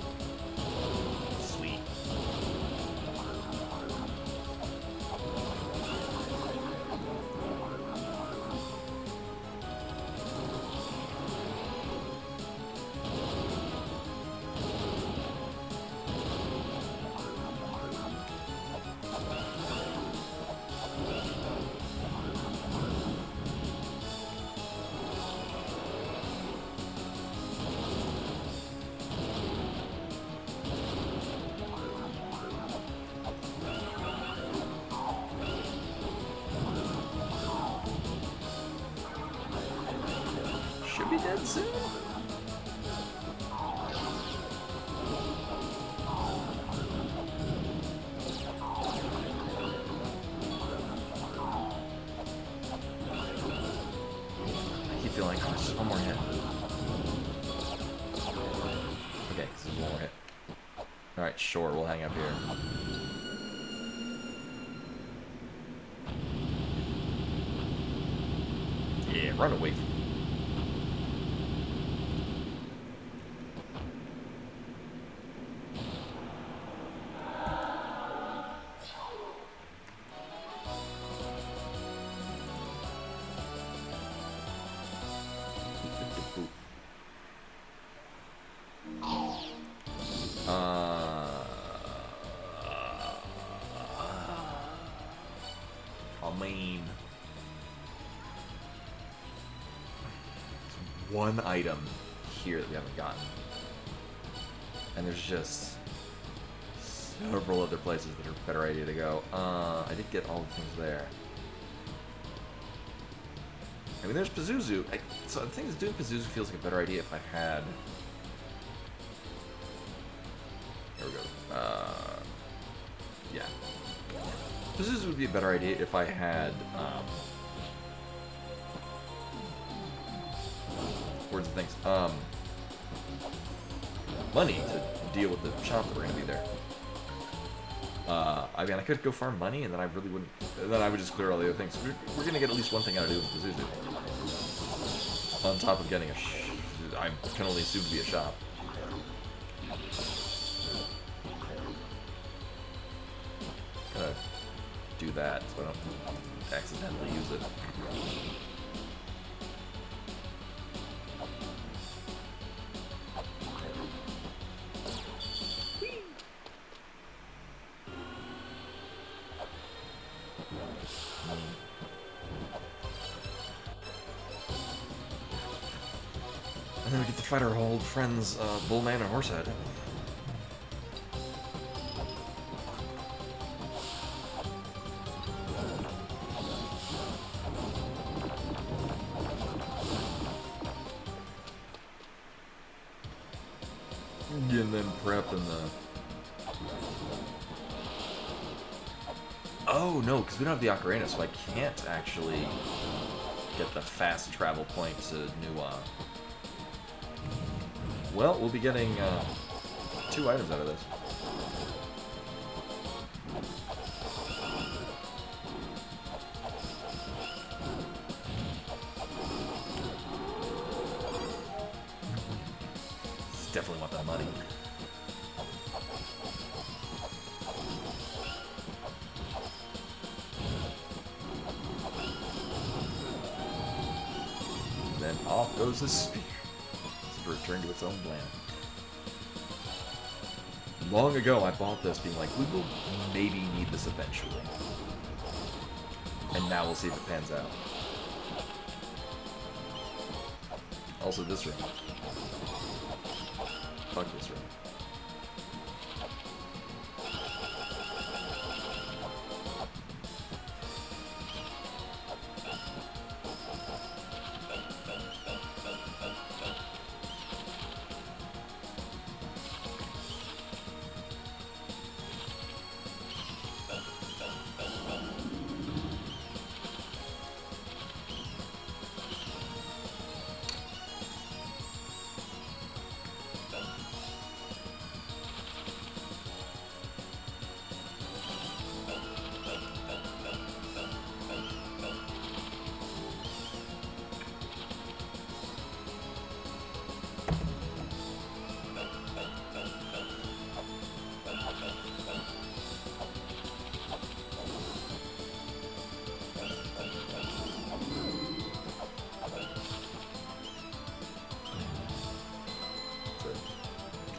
Sweet. Should be dead soon. I keep feeling, oh, just one more hit. Okay, this is one more hit. Alright, sure, we'll hang up here. Yeah, run away from me. I mean, there's one item here that we haven't gotten, and there's just several other places that are a better idea to go. I did get all the things there. I mean, there's Pazuzu. So the thing is, doing Pazuzu feels like a better idea if I had. There we go. Yeah. Pazuzu would be a better idea if I had, words and things, money to deal with the shop that we're gonna be there. I mean, I could go farm money, and then I really wouldn't, then I would just clear all the other things. We're gonna get at least one thing out of doing Pazuzu. On top of getting I can only assume to be a shop. Gonna do that so I don't accidentally use it. And then we get to fight our old friends, Bullman and Horsehead. And then prep and the... Oh, no, because we don't have the Ocarina, so I can't actually get the fast travel point to Nuwa. Well, we'll be getting 2 items out of this. Definitely want that money. Then off goes the spear. To return to its own land. Long ago, I bought this being like, we will maybe need this eventually. And now we'll see if it pans out. Also this room. Fuck this room.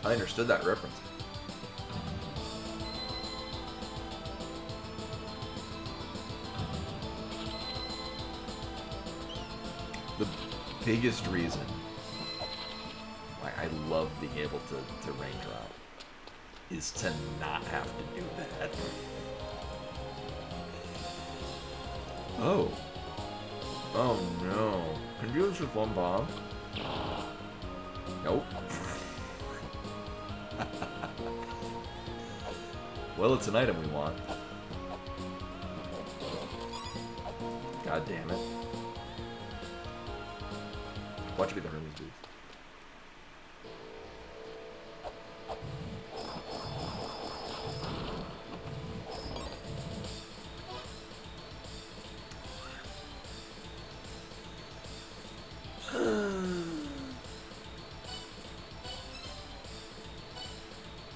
I understood that reference. The biggest reason why I love being able to rain drop is to not have to do that. Oh. Oh no. Can you do this with one bomb? Nope. Well, it's an item we want. God damn it. Watch it be the Hermes boots.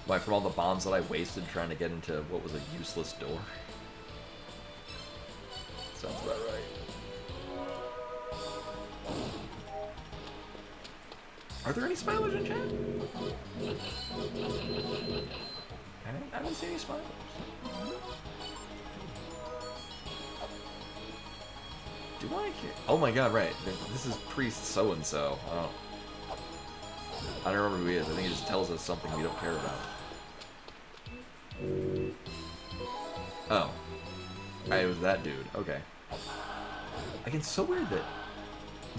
Why, from all the bombs that I wasted trying to get into what was a useless door? Sounds about right. Are there any spoilers in chat? I didn't see any spoilers. Do I care? Oh my god, right. This is Priest so-and-so. Oh. I don't remember who he is. I think he just tells us something we don't care about. Oh. It was that dude. Okay. Again, it's so weird that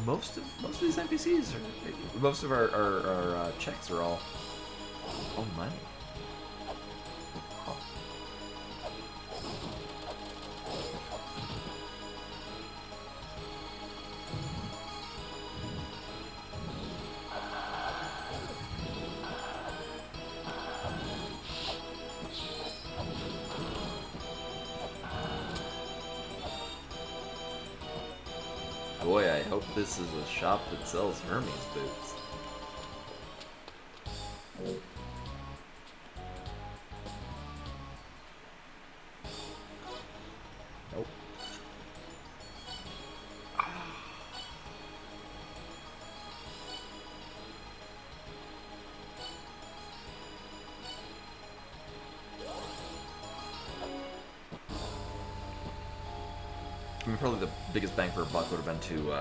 most of these NPCs are, most of our checks are all money. Huh. Boy, I hope this is a shop that sells Hermes boots. Nope. I mean, probably the biggest bang for a buck would have been to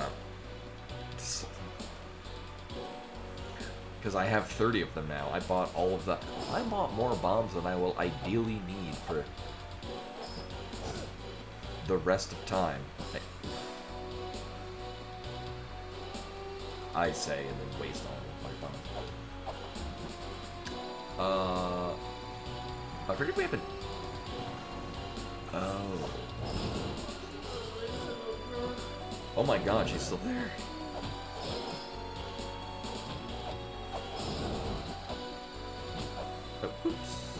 because I have 30 of them now. I bought all of the. I bought more bombs than I will ideally need for the rest of time. I say, and then waste all of my bombs. I forget if we have a. Oh. Oh my god, she's still there. Oh, oops.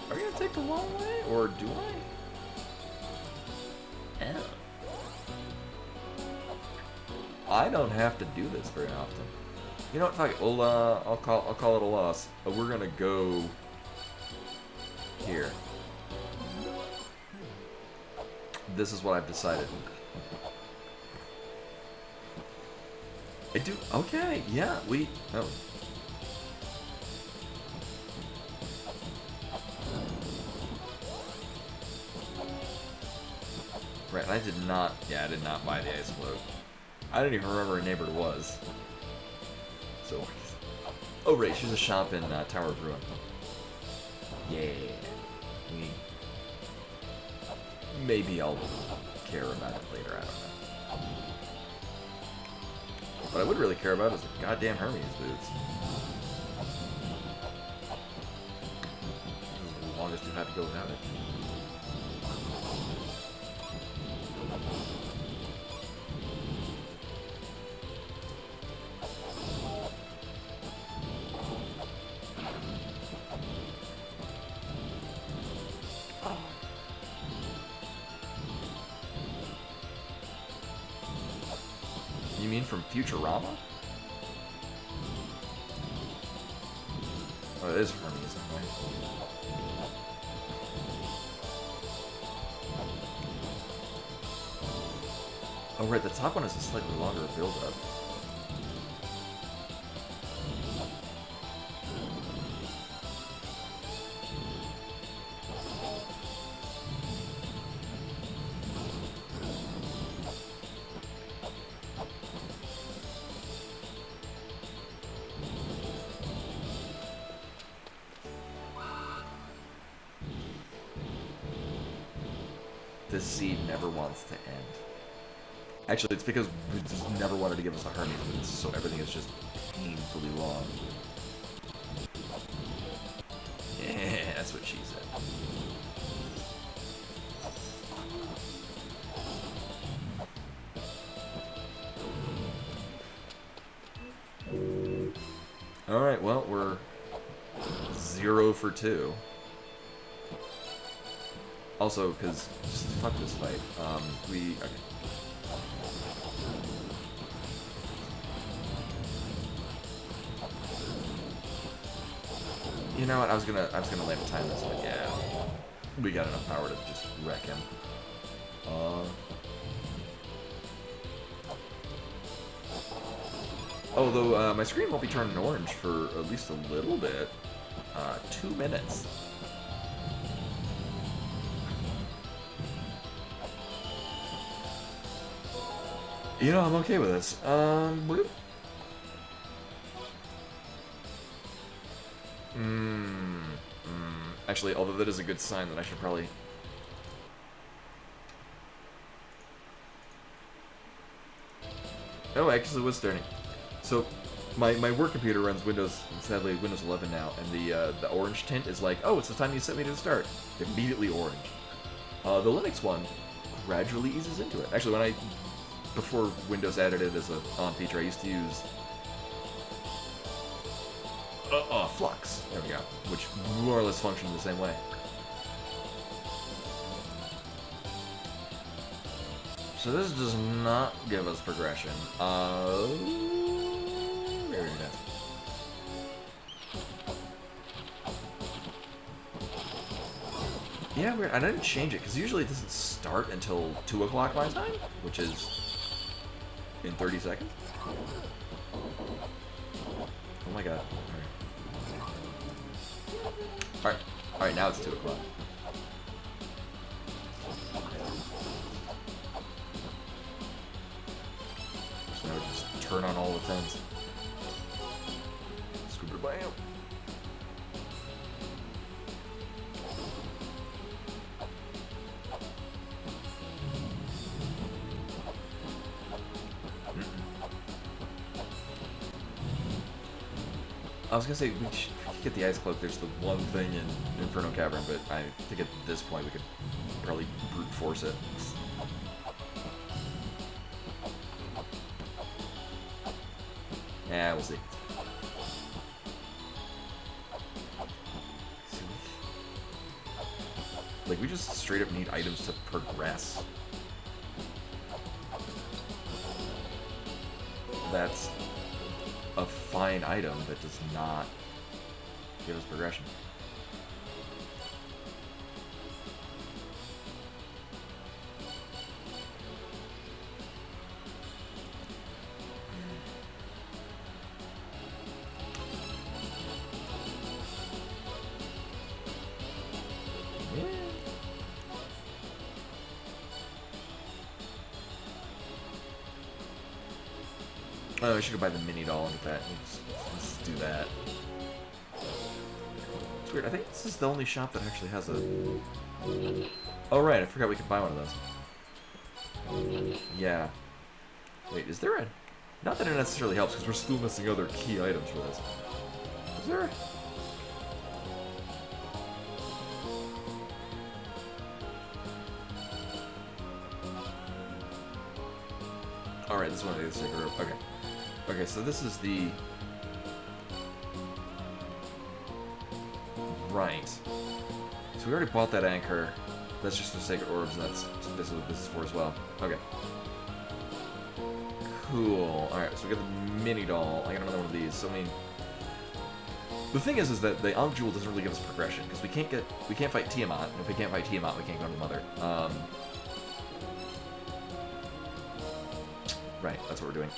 Are we gonna take the long way, or do I? Oh. I don't have to do this very often. You know what? Fuck it. Well, I'll call it a loss. We're gonna go here. This is what I've decided. I do. Okay. Yeah. We. Oh. Right. I did not. Yeah. I did not buy the ice float. I don't even remember her neighbor was. So. Oh right. She's a shop in Tower of Ruin. Yeah. Maybe I'll care about it later. I don't know. What I would really care about is the goddamn Hermes boots. This is the longest we've had to go without it. You mean from Futurama? Oh, it is Hermes, right? Oh, right, the top one is a slightly longer build-up. this seed never wants to end. Actually, it's because we just never wanted to give us the Hermes boots, so everything is just painfully long. Yeah, that's what she said. Alright, well, we're 0 for 2. Also, because, just fuck this fight, okay. You know what, I was gonna land a time this, but yeah. We got enough power to just wreck him. Although, my screen won't be turning orange for at least a little bit. 2 minutes. You know, I'm okay with this. Bloop. Actually, although that is a good sign that I should probably... Oh, actually it was starting. So, my work computer runs Windows, sadly, Windows 11 now, and the orange tint is like, oh, it's the time you set me to start. Immediately orange. The Linux one gradually eases into it. Actually, before Windows added it as an on feature, I used to use Flux. There we go. Which more or less functioned the same way. So this does not give us progression. Very nice. Yeah, weird. I didn't change it, because usually it doesn't start until 2 o'clock my time, which is in 30 seconds. Oh my god. Alright, now it's 2 o'clock. So now we just turn on all the things. Scuba bam. I was gonna say, we should get the Ice Cloak. There's the one thing in Inferno Cavern, but I think at this point we could probably brute force it. Yeah, we'll see. Like, we just straight up need items to progress. That's a fine item that does not give us progression. Yeah. Oh, I should go buy the mini doll and get that. Let's do that. It's weird. I think this is the only shop that actually has a... Oh, right. I forgot we could buy one of those. Yeah. Wait, is there a... Not that it necessarily helps, because we're still missing other key items for this. Is there a... Alright, this is one of the sacred rope. Okay. Okay, so this is the... Right. So we already bought that anchor. That's just for sacred orbs, and that's this is what this is for as well. Okay. Cool. Alright, so we got the mini doll. I got another one of these. So I mean, the thing is that the Ankh Jewel doesn't really give us progression, because we can't fight Tiamat, and if we can't fight Tiamat, we can't go to the Mother. Right, that's what we're doing.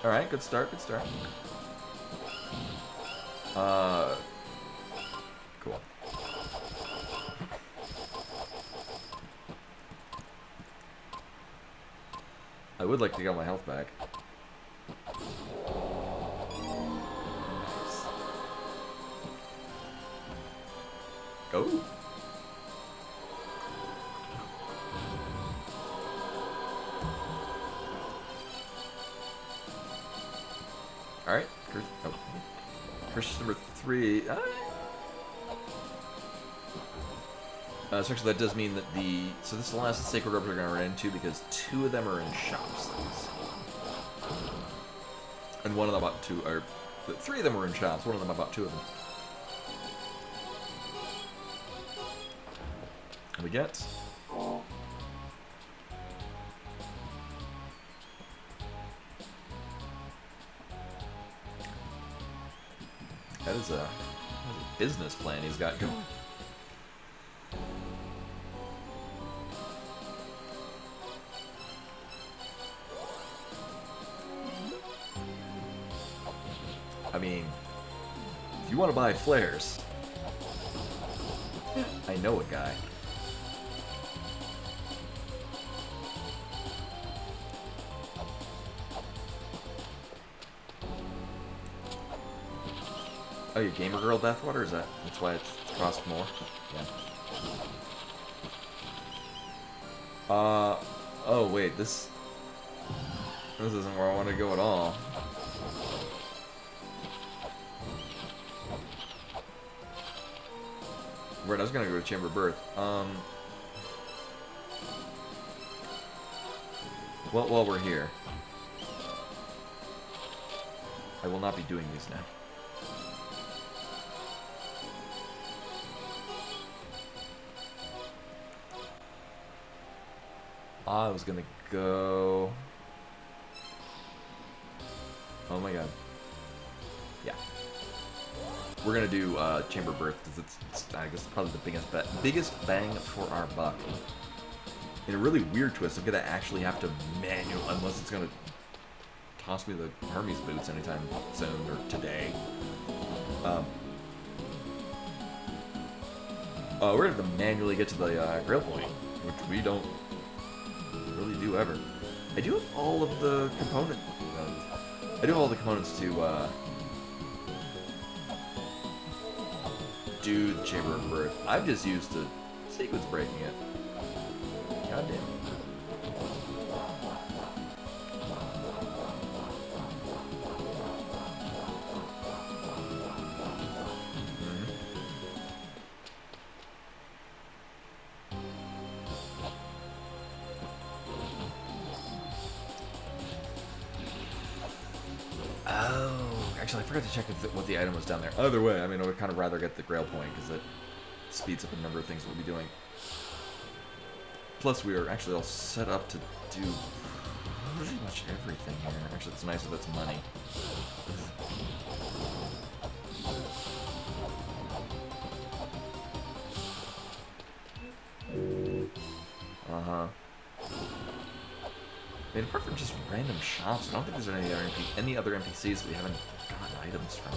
Alright, good start, good start. Cool. I would like to get my health back. Go. Alright, Curse number 3. So actually that does mean that so this is the last Sacred Orb we're going to run into because 2 of them are in shops. And one of them about 2, or 3 of them were in shops, one of them about 2 of them. We get... That is a business plan he's got going. I mean, if you want to buy flares, I know a guy. Oh, you gamer girl Deathwater? Is that's why it's cost more? Yeah. Oh wait, this isn't where I want to go at all. Right, I was gonna go to Chamber of Birth. Well, while we're here, I will not be doing these now. I was gonna go... Oh my god. Yeah. We're gonna do Chamber of Birth because it's I guess probably the biggest bang for our buck. In a really weird twist, I'm gonna actually have to unless it's gonna toss me the Hermes boots anytime soon or today. We're gonna have to manually get to the Grail Point, which we don't really do ever. I do have all of the components. I do have all the components to do the Chamber of Birth. I've just used the sequence breaking it. God damn. Actually, I forgot to check what the item was down there. Either way, I mean, I would kind of rather get the Grail Point because it speeds up a number of things we'll be doing. Plus, we are actually all set up to do pretty much everything here. Actually, it's nice that it's money. Uh-huh. I mean, apart from just random shops, I don't think there's any other NPCs that we haven't gotten items from.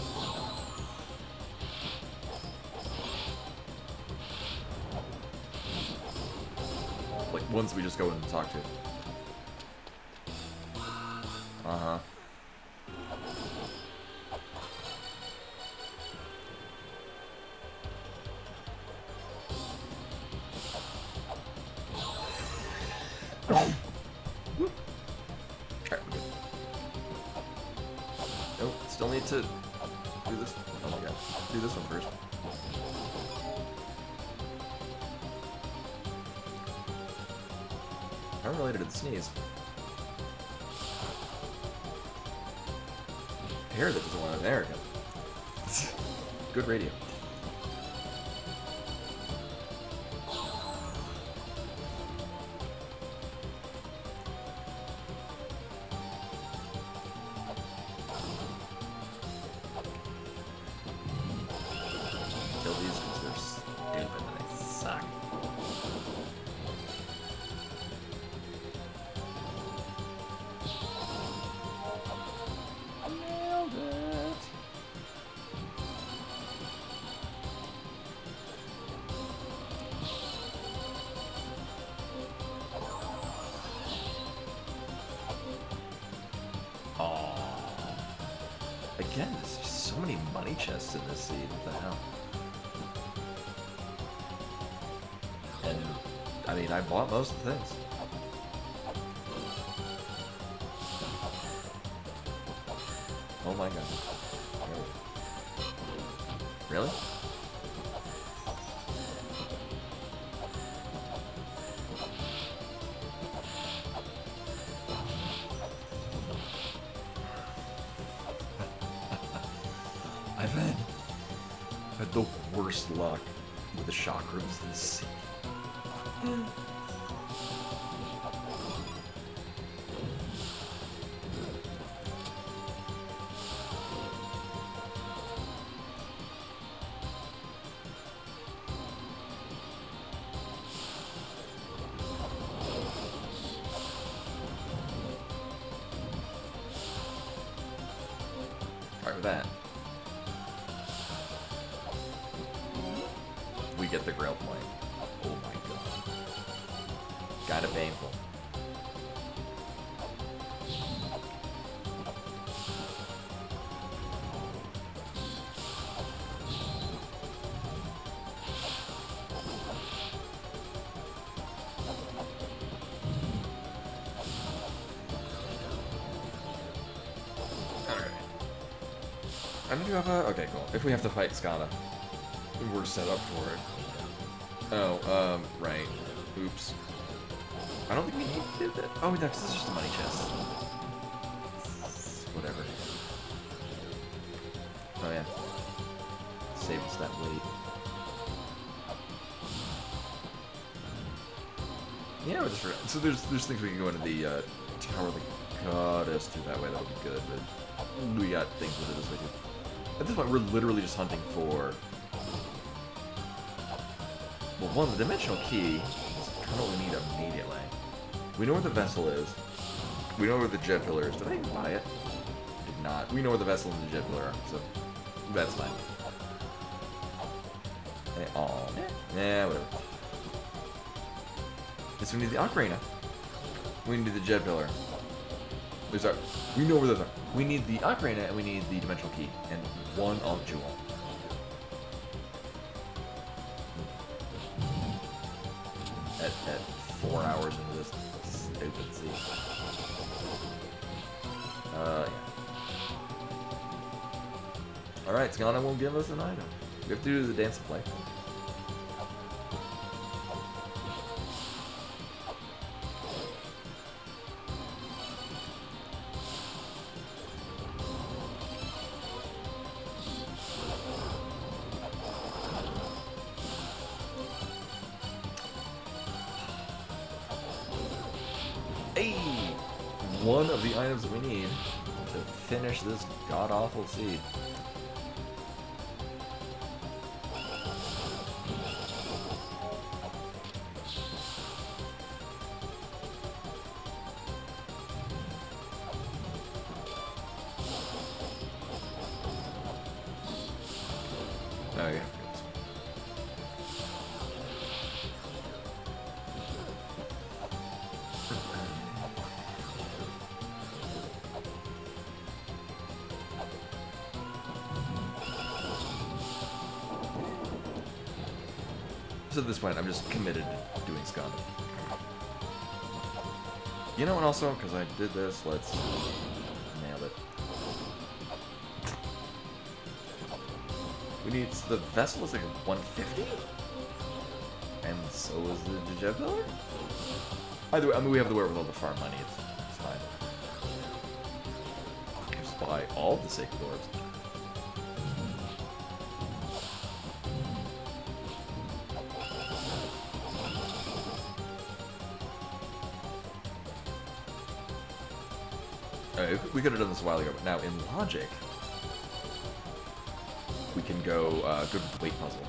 Like, ones we just go in and talk to. Uh-huh. Nope, still need to do this. Oh my god. Do this one first. Unrelated to the sneeze. Hair that doesn't want to. There we go. Good radio. Kill these because they're stupid and they suck. Again, there's just so many money chests in this seed. What the hell? And, I mean, I bought most of the things. Oh my god. Really? I've had the worst luck with the chakrams this seed. Alright, with that, we get the Grail point. Oh my god. Kinda painful. I do have a... Okay, cool. If we have to fight Skana, we're set up for it. Oh, right. Oops. I don't think we need that. Oh, no, 'cause this is just a money chest. Whatever. Oh, yeah. Save us that weight. Yeah, we're just... So there's things we can go into the, Tower of the Goddess through that way. That would be good, but we got things with it this way, too. At this point, we're literally just hunting for... Well, one, the dimensional key is kind of what we need immediately. We know where the vessel is. We know where the jet pillar is. Did I even buy it? I did not. We know where the vessel and the jet pillar are, so that's fine. Oh, yeah, whatever. Yes, we need the ocarina. We need the jet pillar. We know where those are. We need the ocarina and we need the dimensional key and one Alt Jewel. At 4 hours into this stupid sea. Yeah. Alright, Skana won't give us an item. We have to do the dance of play. One of the items that we need to finish this god-awful seed. Oh yeah. At this point, I'm just committed to doing Skana. You know what, also, because I did this, let's nail it. We need, the vessel is like a 150? And so is the jet pillar? Either way, I mean, we have the wherewithal to farm money, it's fine. Just buy all the sacred orbs. We could have done this a while ago, but now in logic, we can go good with the weight puzzle.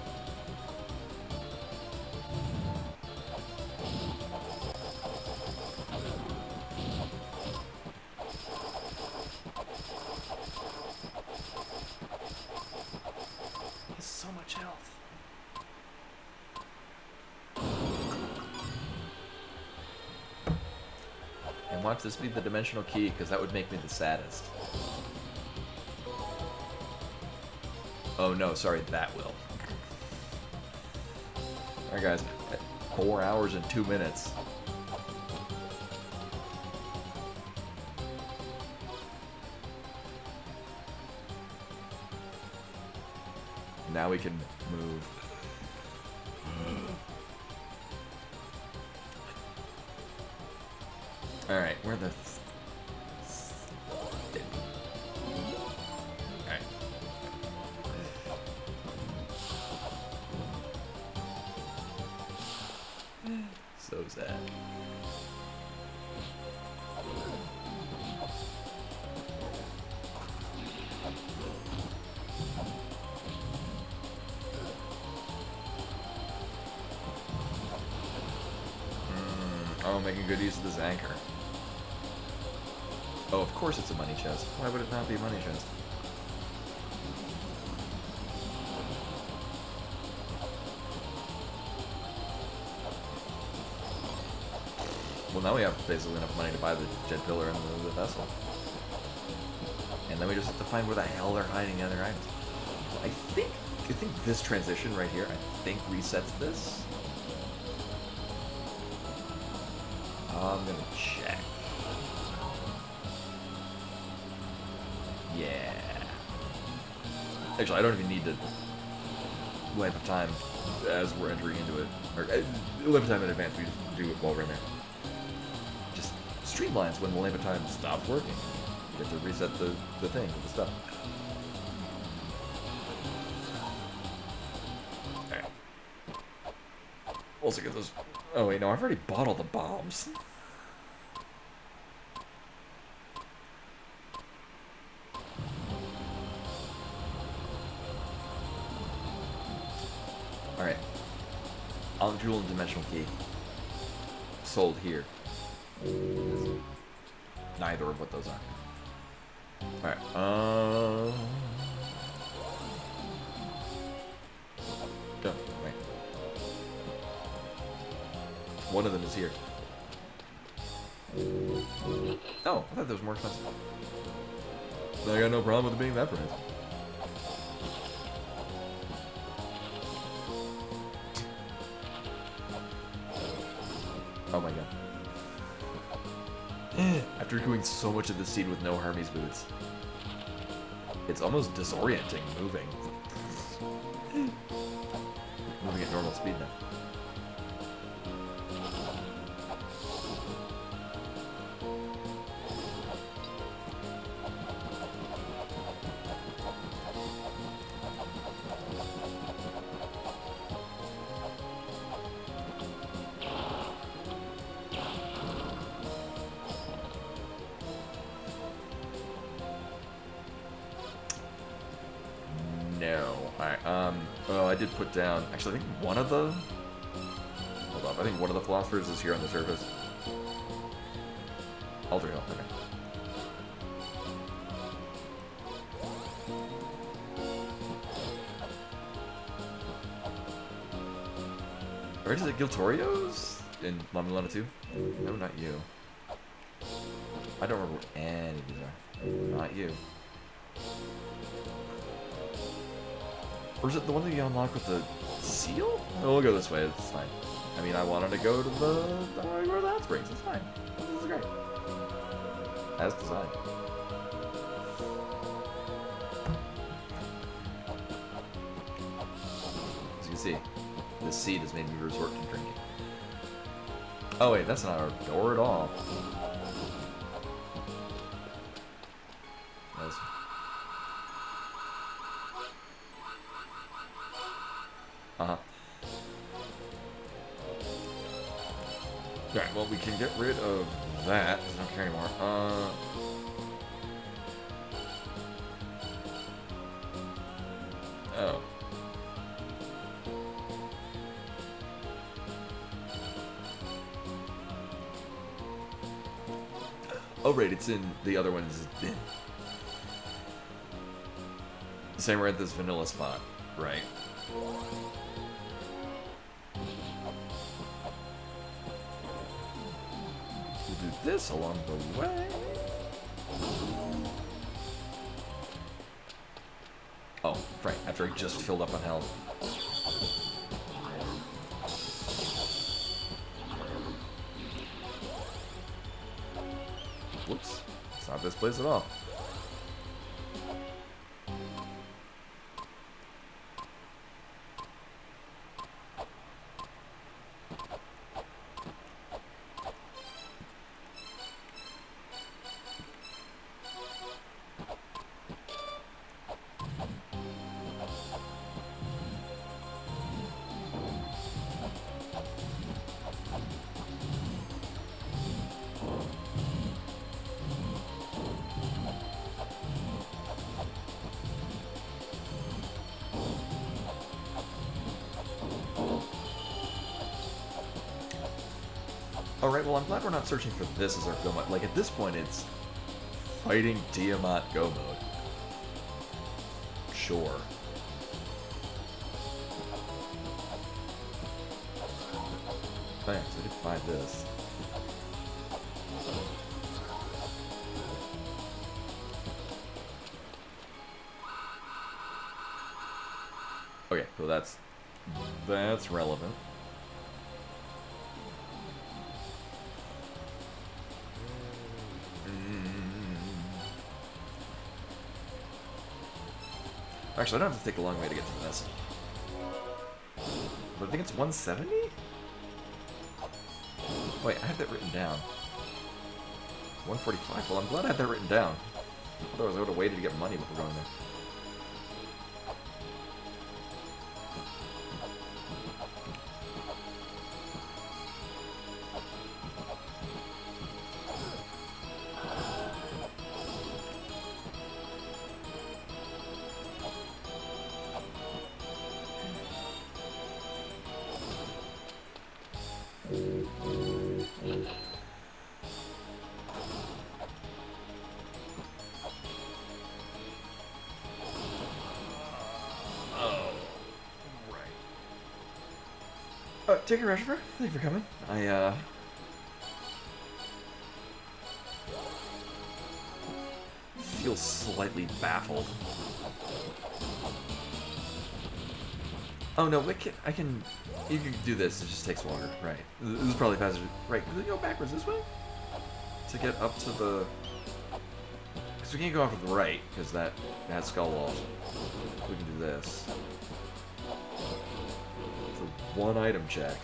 He has so much health. And watch this be the dimensional key, because that would make me the saddest. Oh no, sorry, that will. Alright guys, 4 hours and 2 minutes. Now we can move. Alright, where the... Alright. So sad. Oh, making good use of this anchor. Oh, of course it's a money chest. Why would it not be a money chest? Well, now we have basically enough money to buy the jet pillar and the vessel. And then we just have to find where the hell they're hiding the other items. I think this transition right here, I think resets this. I'm gonna check. Yeah. Actually, I don't even need to length of time as we're entering into it. Or length of time in advance, we just do it while we're in there. Just streamlines when the length of time stops working. You have to reset the thing with the stuff. Alright. Also get those... Oh wait, no, I've already bought all the bombs. Alright. Olive Jewel and Dimensional Key. Sold here. Neither of what those are. Alright, Go, wait. One of them is here. Oh, I thought that was more expensive. I got no problem with it being that price. Oh my god. After doing so much of the seed with no Hermes boots, it's almost disorienting moving. Moving at normal speed now. No. Alright, well, I did put down... Actually, I think one of the... Hold up, I think one of the philosophers is here on the surface. Alter Hill, okay. Or is it Giltorio's? In Mulana 2? No, not you. I don't remember where any of these are. Not you. Or is it the one that you unlock with the seal? Oh, we'll go this way, it's fine. I mean, I wanted to go to the where the hot springs, it's fine. This is great. As designed. As you can see, this seed has made me resort to drinking. Oh wait, that's not our door at all. Nice. Uh-huh. Alright, well, we can get rid of that, because I don't care anymore. Oh. Oh, right, it's in... The other one is in... Same, we're at this vanilla spot. Right. We'll do this along the way. Oh. Right, after he just filled up on health. Whoops. It's not this place at all. Alright, well, I'm glad we're not searching for this as our go mode. Like, at this point, it's fighting Tiamat go mode. Sure. Thanks, I did buy this. Okay, so that's relevant. Actually, I don't have to take a long way to get to this. But I think it's 170? Wait, I have that written down. 145. Well, I'm glad I have that written down. Otherwise, I would have waited to get money before going there. Take your Rashford. Thank you for coming. I feel slightly baffled. Oh no, I can. You can do this. It just takes longer. Right. This is probably faster. Right. Can we go backwards this way to get up to the? Because we can't go off to the right because that has skull walls. We can do this. For one item check.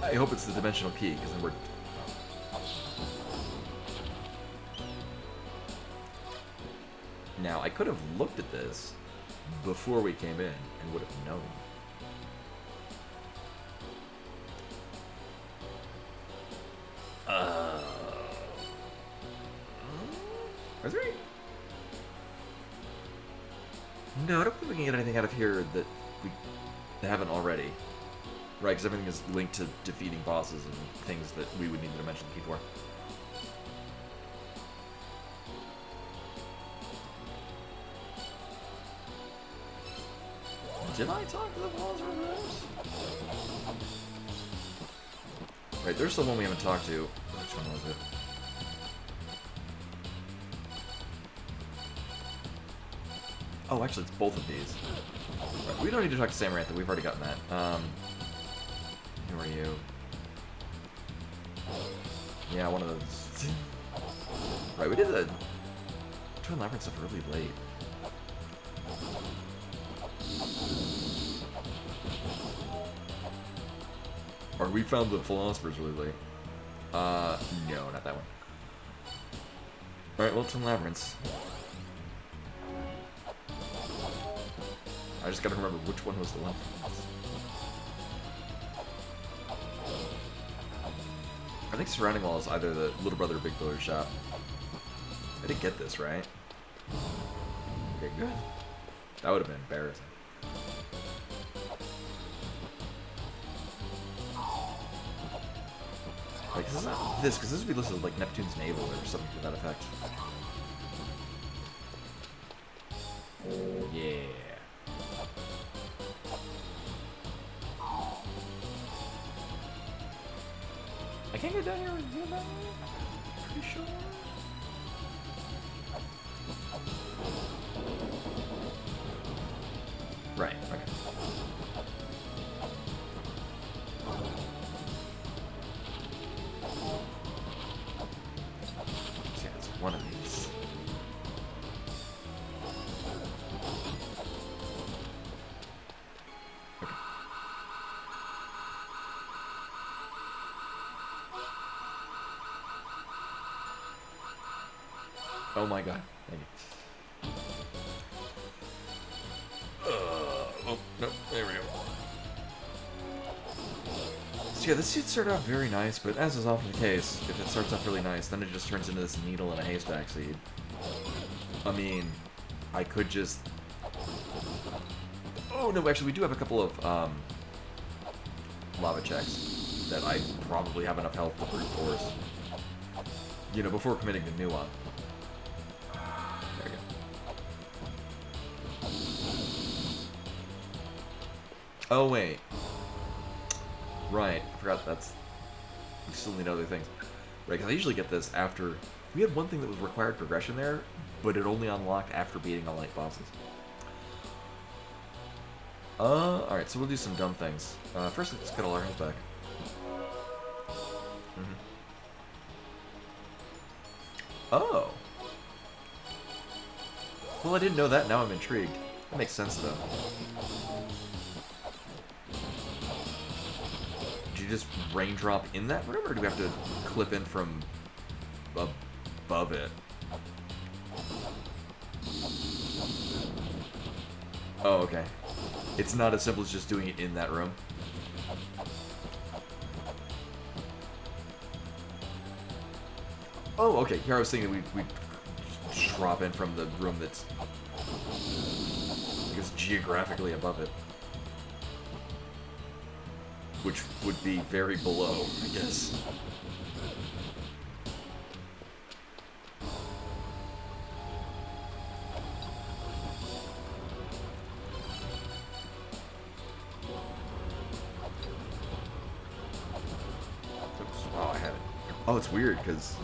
I hope it's the dimensional key, because then we're... Now, I could have looked at this before we came in and would have known. Are there any... No, I don't think we can get anything out of here that we haven't already. Right, because everything is linked to defeating bosses and things that we would need the dimensional key for. Did I talk to the philosophers? Right, there's the one we haven't talked to. Which one was it? Oh, actually, it's both of these. Right, we don't need to talk to Samarantha. We've already gotten that. Who are you? Yeah, one of those. Right, we did the Twin Labyrinth stuff really late. Or we found the Philosophers really late. No, not that one. Alright, well, Twin Labyrinths. I just gotta remember which one was the one. I think surrounding wall is either the little brother or big brother shop. I didn't get this, right? Okay, good. That would have been embarrassing. Like, this is not this, because this would be listed like Neptune's navel or something to that effect. Yeah. I can't get down here with you, man. Pretty sure. Right, okay. Yeah, it's one of these. Okay. Oh my god. Thank you. Oh, no, there we go. So yeah, this suit started off very nice, but as is often the case, if it starts off really nice, then it just turns into this needle in a haystack seed. I mean, I could just... Oh no, actually we do have a couple of lava checks that I probably have enough health to brute force. You know, before committing to new one. There we go. Oh wait. Right, I forgot that's... We still need other things. Right, because I usually get this after... We had one thing that was required progression there, but it only unlocked after beating all 8 bosses. Alright, so we'll do some dumb things. First, let's get all our health back. Oh! Well, I didn't know that, now I'm intrigued. That makes sense, though. Did you just raindrop in that room, or do we have to clip in from above it? Oh, okay. It's not as simple as just doing it in that room. Oh, okay. Here I was thinking we drop in from the room that's, I guess, geographically above it. Which would be very below, I guess. Oops. Oh, I had it. Oh, it's weird, because...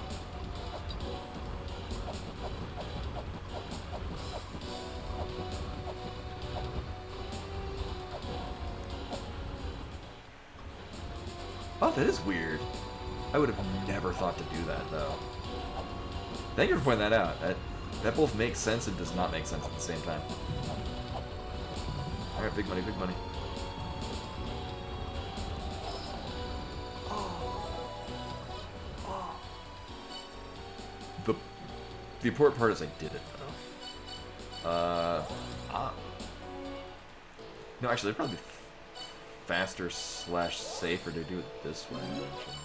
Oh, that is weird. I would have never thought to do that, though. Thank you for pointing that out. That both makes sense and does not make sense at the same time. Alright, big money, big money. The important part is I did it, though. No, actually, it'd probably be faster / safer to do it this way, actually.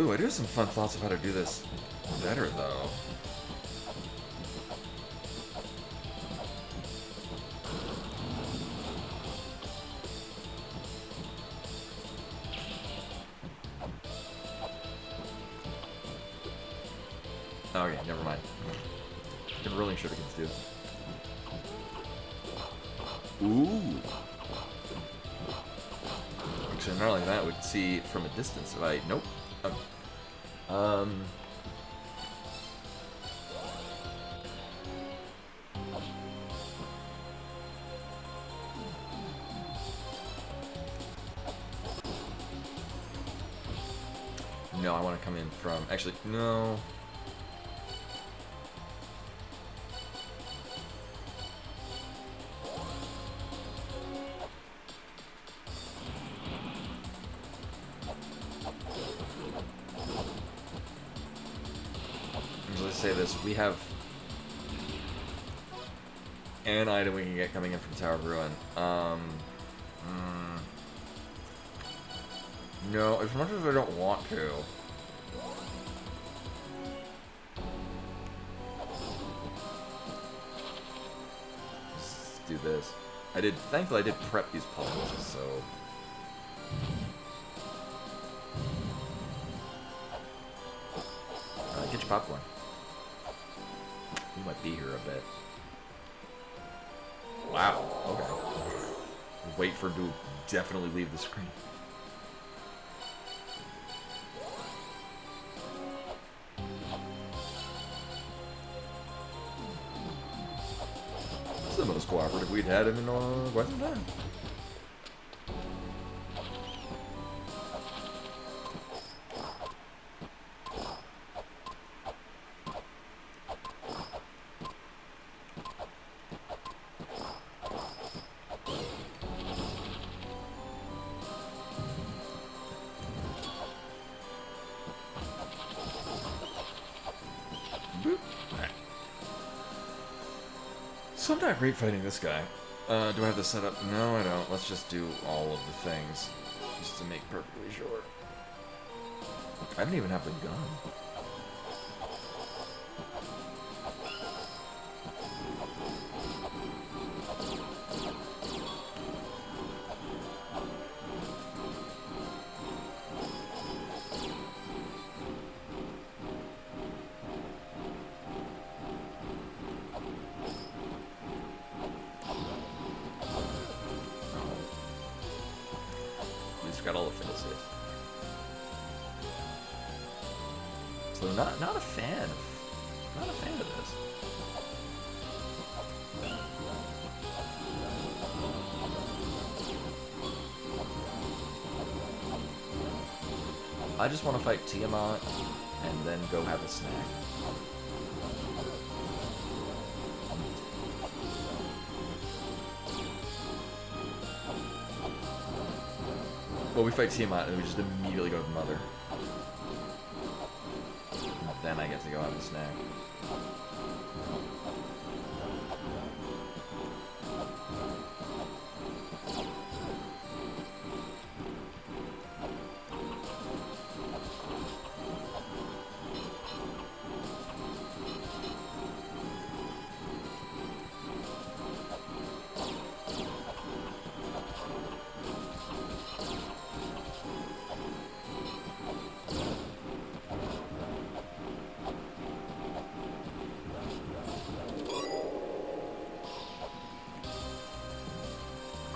Ooh, I do have some fun thoughts of how to do this better, though. Okay, never mind. The rolling shurikens do. Ooh! Actually, not only that, we can see from a distance if I... Nope. No, I want to come in from... Actually, no. Let's say this. We have... an item we can get coming in from Tower of Ruin. No, as much as I don't want to. Let's do this. Thankfully I did prep these puzzles, so... Get your popcorn. You might be here a bit. Wow, okay. Wait for him to definitely leave the screen. This is the most cooperative we'd had in quite some time. So I'm not great fighting this guy. Do I have this set up? No, I don't. Let's just do all of the things. Just to make perfectly sure. I didn't even have the gun. Got all the fiddles here. So not a fan of this. I just want to fight Tiamat and then go have a snack. Well, we fight Tiamat and we just immediately go to the mother. And then I get to go have a snack.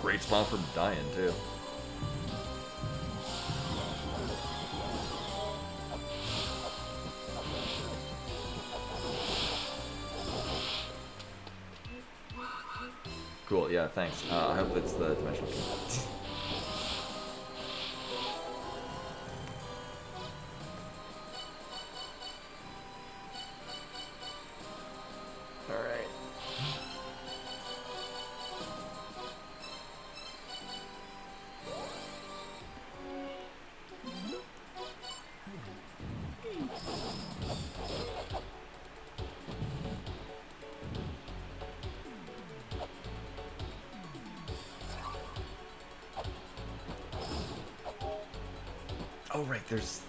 Great spawn for dying, too. Cool, yeah, thanks. I hope that's the dimensional key. Alright. Oh right, there's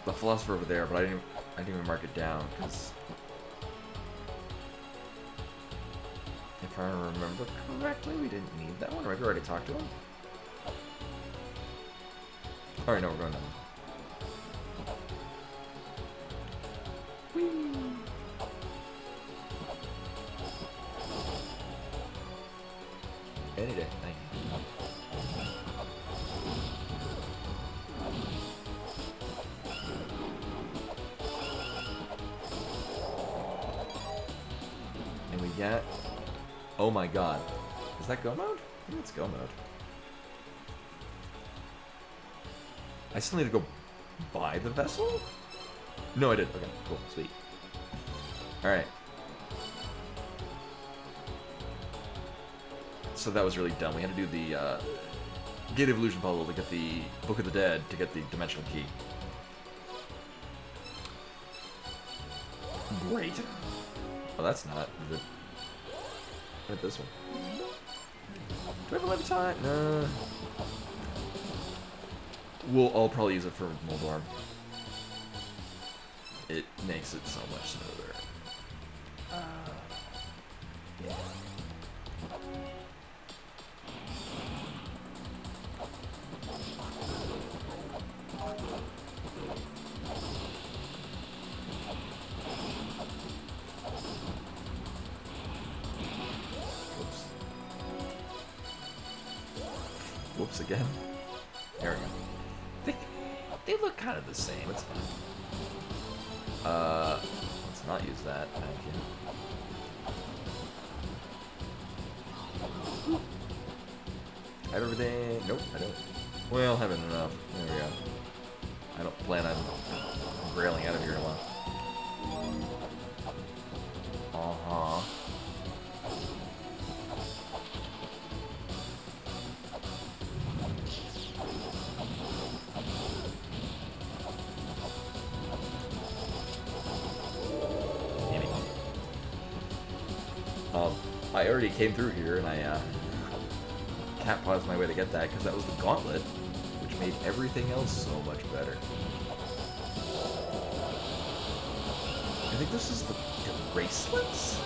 the philosopher over there, but I didn't even mark it down because if I remember correctly, we didn't need that one. Or maybe we already talked to him. All right, no, we're going down. Whee! Any day, thank you. And we get... Oh my god. Is that go mode? I think it's go mode. I still need to go buy the vessel? No, I did. Okay, cool. Sweet. Alright. So that was really dumb. We had to do the Gate of Illusion puzzle to get the Book of the Dead to get the dimensional key. Great. Well, that's not the... Hit this one. Do I have a live time? No. I'll probably use it for Moldorm. It makes it so much smoother. Whoops again. There we go. They look kind of the same. It's fine. Let's not use that. Thank you. Have everything? Nope, I don't. Well, haven't enough. There we go. I don't plan on railing out of here in a while. Uh-huh. I already came through here, and I cat paused my way to get that because that was the gauntlet, which made everything else so much better. I think this is the bracelets,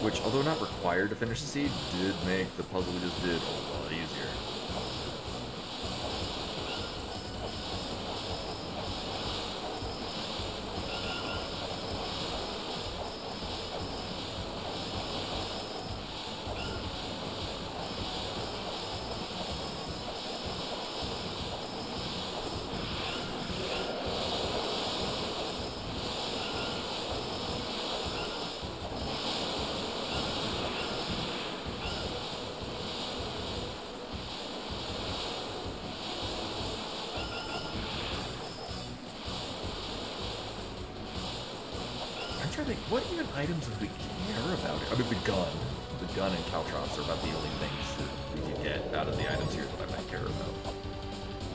which, although not required to finish the seed, did make the puzzle we just did a lot easier. What even items would we care about? I mean, the gun and Caltrops are about the only things that we can get out of the items here that I might care about.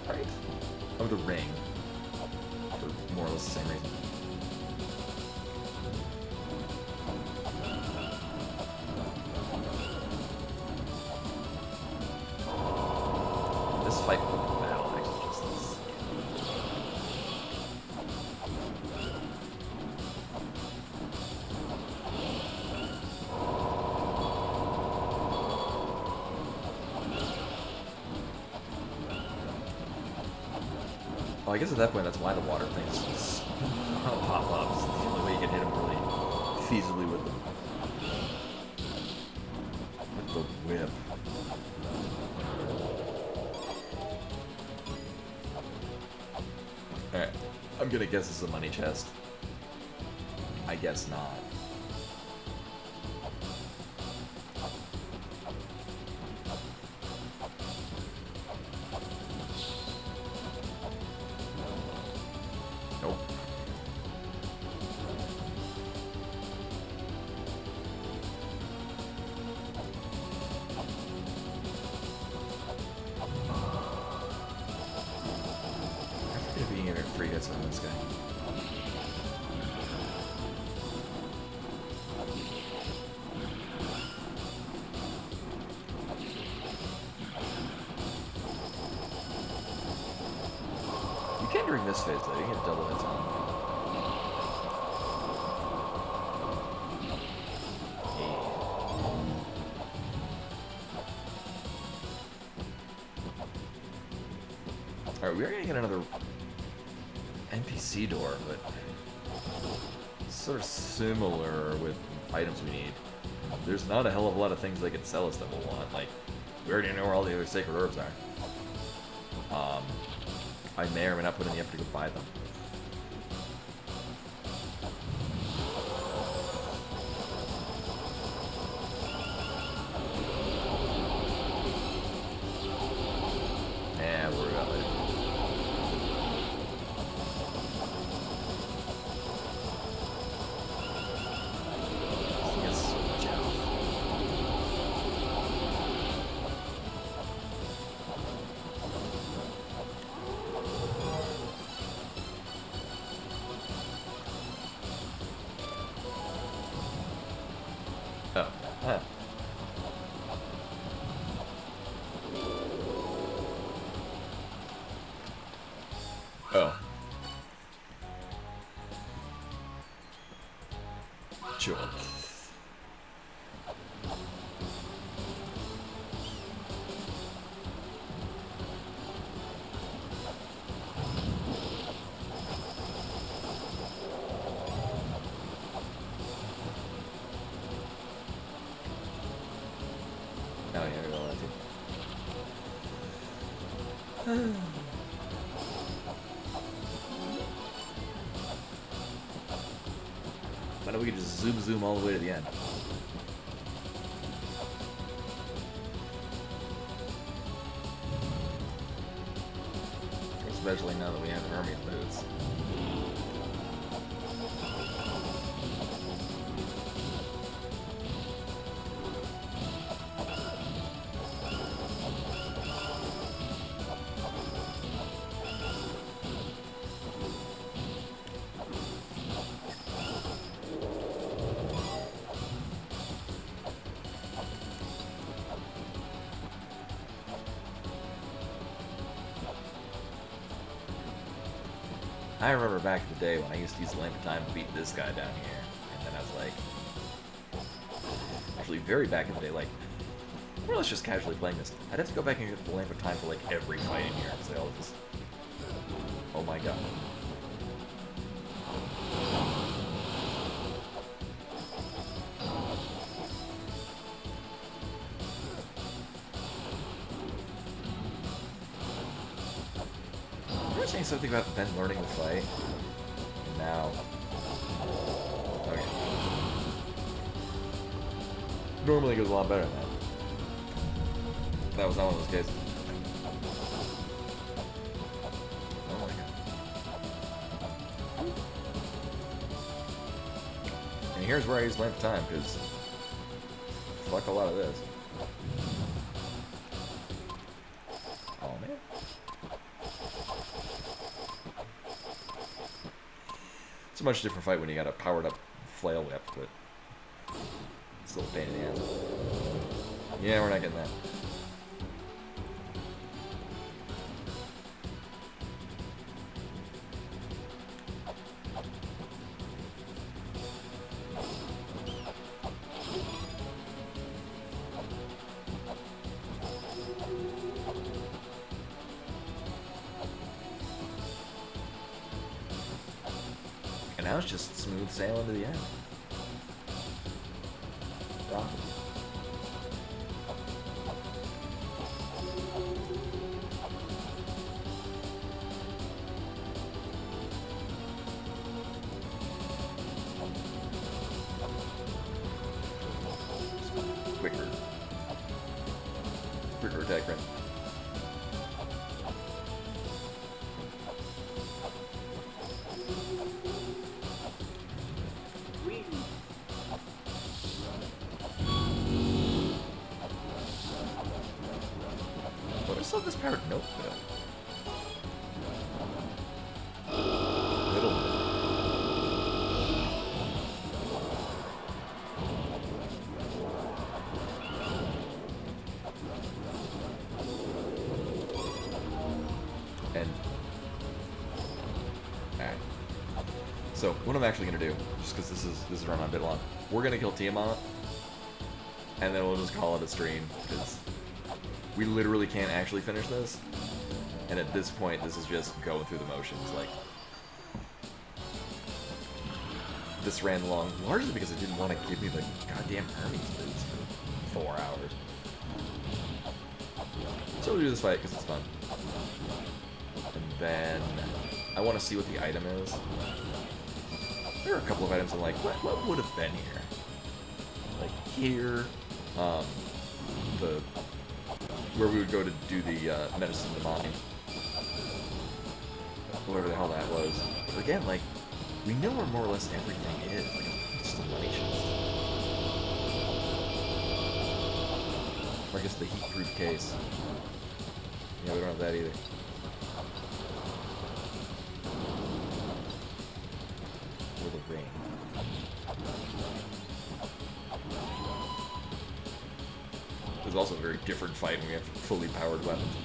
Right? Oh, the ring. For more or less the same reason. This fight with the battle actually just looks. Oh, I guess at that point, that's why the water things just pop up. It's the only way you can hit him really feasibly with the whip. Alright, I'm gonna guess it's a money chest. I guess not. During this phase, though, you get double hits on him. Alright, we are gonna get another NPC door, but it's sort of similar with items we need. There's not a hell of a lot of things they could sell us that we'll want. Like, we already know where all the other sacred herbs are. I may or may not put in the effort to go buy them. Yeah, we're about it. He gets so much health. Huh. Oh. Sure. Oh yeah, I got that too. Why don't we just zoom all the way to the end? Especially now that we have Hermes boots. I remember back in the day when I used to use the Lamp of Time to beat this guy down here. And then I was like... Actually, very back in the day, like... More or less just casually playing this. I'd have to go back and get the Lamp of Time for like every fight in here, because they all just... Oh my god. Saying something about Ben learning to fight. And now. Okay. Normally it goes a lot better than that. That was not one of those cases. Oh my god. And here's where I use Lamp of Time, because fuck a lot of this. Oh man. It's a much different fight when you got a powered up flail whip, but it's still a pain in the ass. Yeah, we're not getting that. And now it's just smooth sailing to the end. Rocking. Quicker attack run. What is all this powered note though? Little bit. And alright. So what I'm actually gonna do, just because this is running on a bit long, we're gonna kill Tiamat, and then we'll just call it a stream, because we literally can't actually finish this. And at this point, this is just going through the motions. Like, this ran long, largely because it didn't want to give me the goddamn Hermes boots for 4 hours. So we'll do this fight because it's fun. And then I want to see what the item is. There are a couple of items I'm like, what would have been here? Like here, where we would go to do the medicine to mommy. Whatever the hell that was. But again, like, we know where more or less everything is. Like, it's just a money chest. Or I guess the heat-proof case. Yeah, we don't have that either. Or the ring. was also a very different fight when we have fully powered weapons.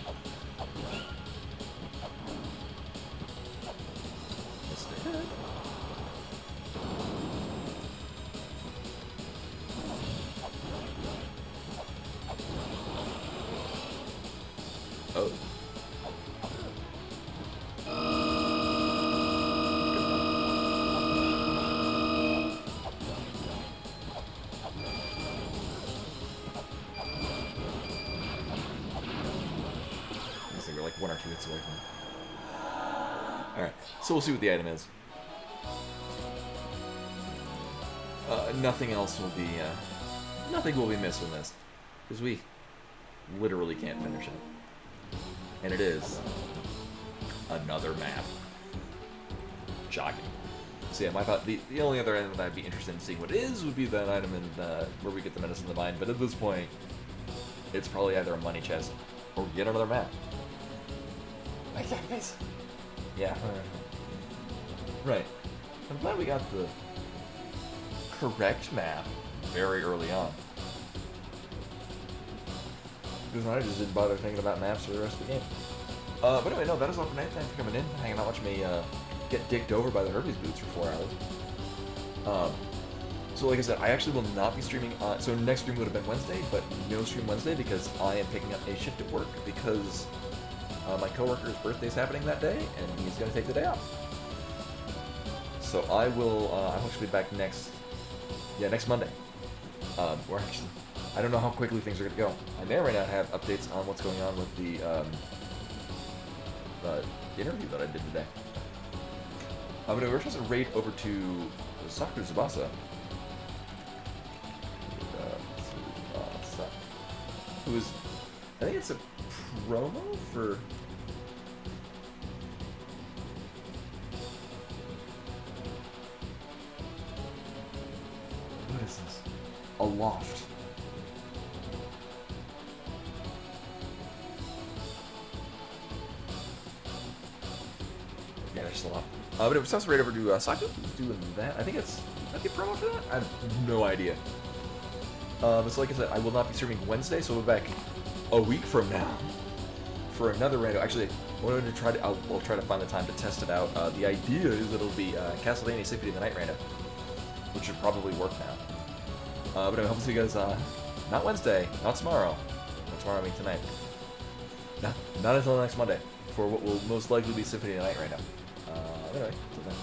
Oh. I think we're like 1 or 2 hits away from it. Alright, so we'll see what the item is. Nothing else will be, nothing will be missed from this. Because we literally can't finish it. And it is another map. Shocking. So yeah, my thought, the only other item that I'd be interested in seeing what it is would be that item in, where we get the Medicine of the Mind, but at this point, it's probably either a money chest or yet another map. Like that face. Yeah. Right. I'm glad we got the correct map very early on. Because I just didn't bother thinking about maps for the rest of the game. But anyway, no, that is all for tonight. Thanks for coming in, hanging out, watching me get dicked over by the Herpes boots for 4 hours. So like I said, I actually will not be streaming on... So next stream would have been Wednesday, but no stream Wednesday because I am picking up a shift at work because my coworker's birthday is happening that day, and he's going to take the day off. So I will... I'll actually be back next Monday. Or actually... I don't know how quickly things are going to go. I may or may not have updates on what's going on with the interview that I did today. But we're supposed to raid over to Sakura Tsubasa. Who is... I think it's a promo for... What is this? A loft. Yeah, there's just a lot. But it was supposed to raid over to Saku, who's doing that. I think it's... Might be a promo for that? I have no idea. So like I said, I will not be streaming Wednesday, so we'll be back a week from now for another rando. Actually, I wanted to try to... I'll try to find the time to test it out. The idea is that it'll be Castlevania Symphony of the Night rando, which should probably work now. But I hope to see you guys, not Wednesday, not tomorrow. Not tomorrow, I mean tonight. Not until next Monday, for what will most likely be Symphony of the Night rando. Anyway, till then.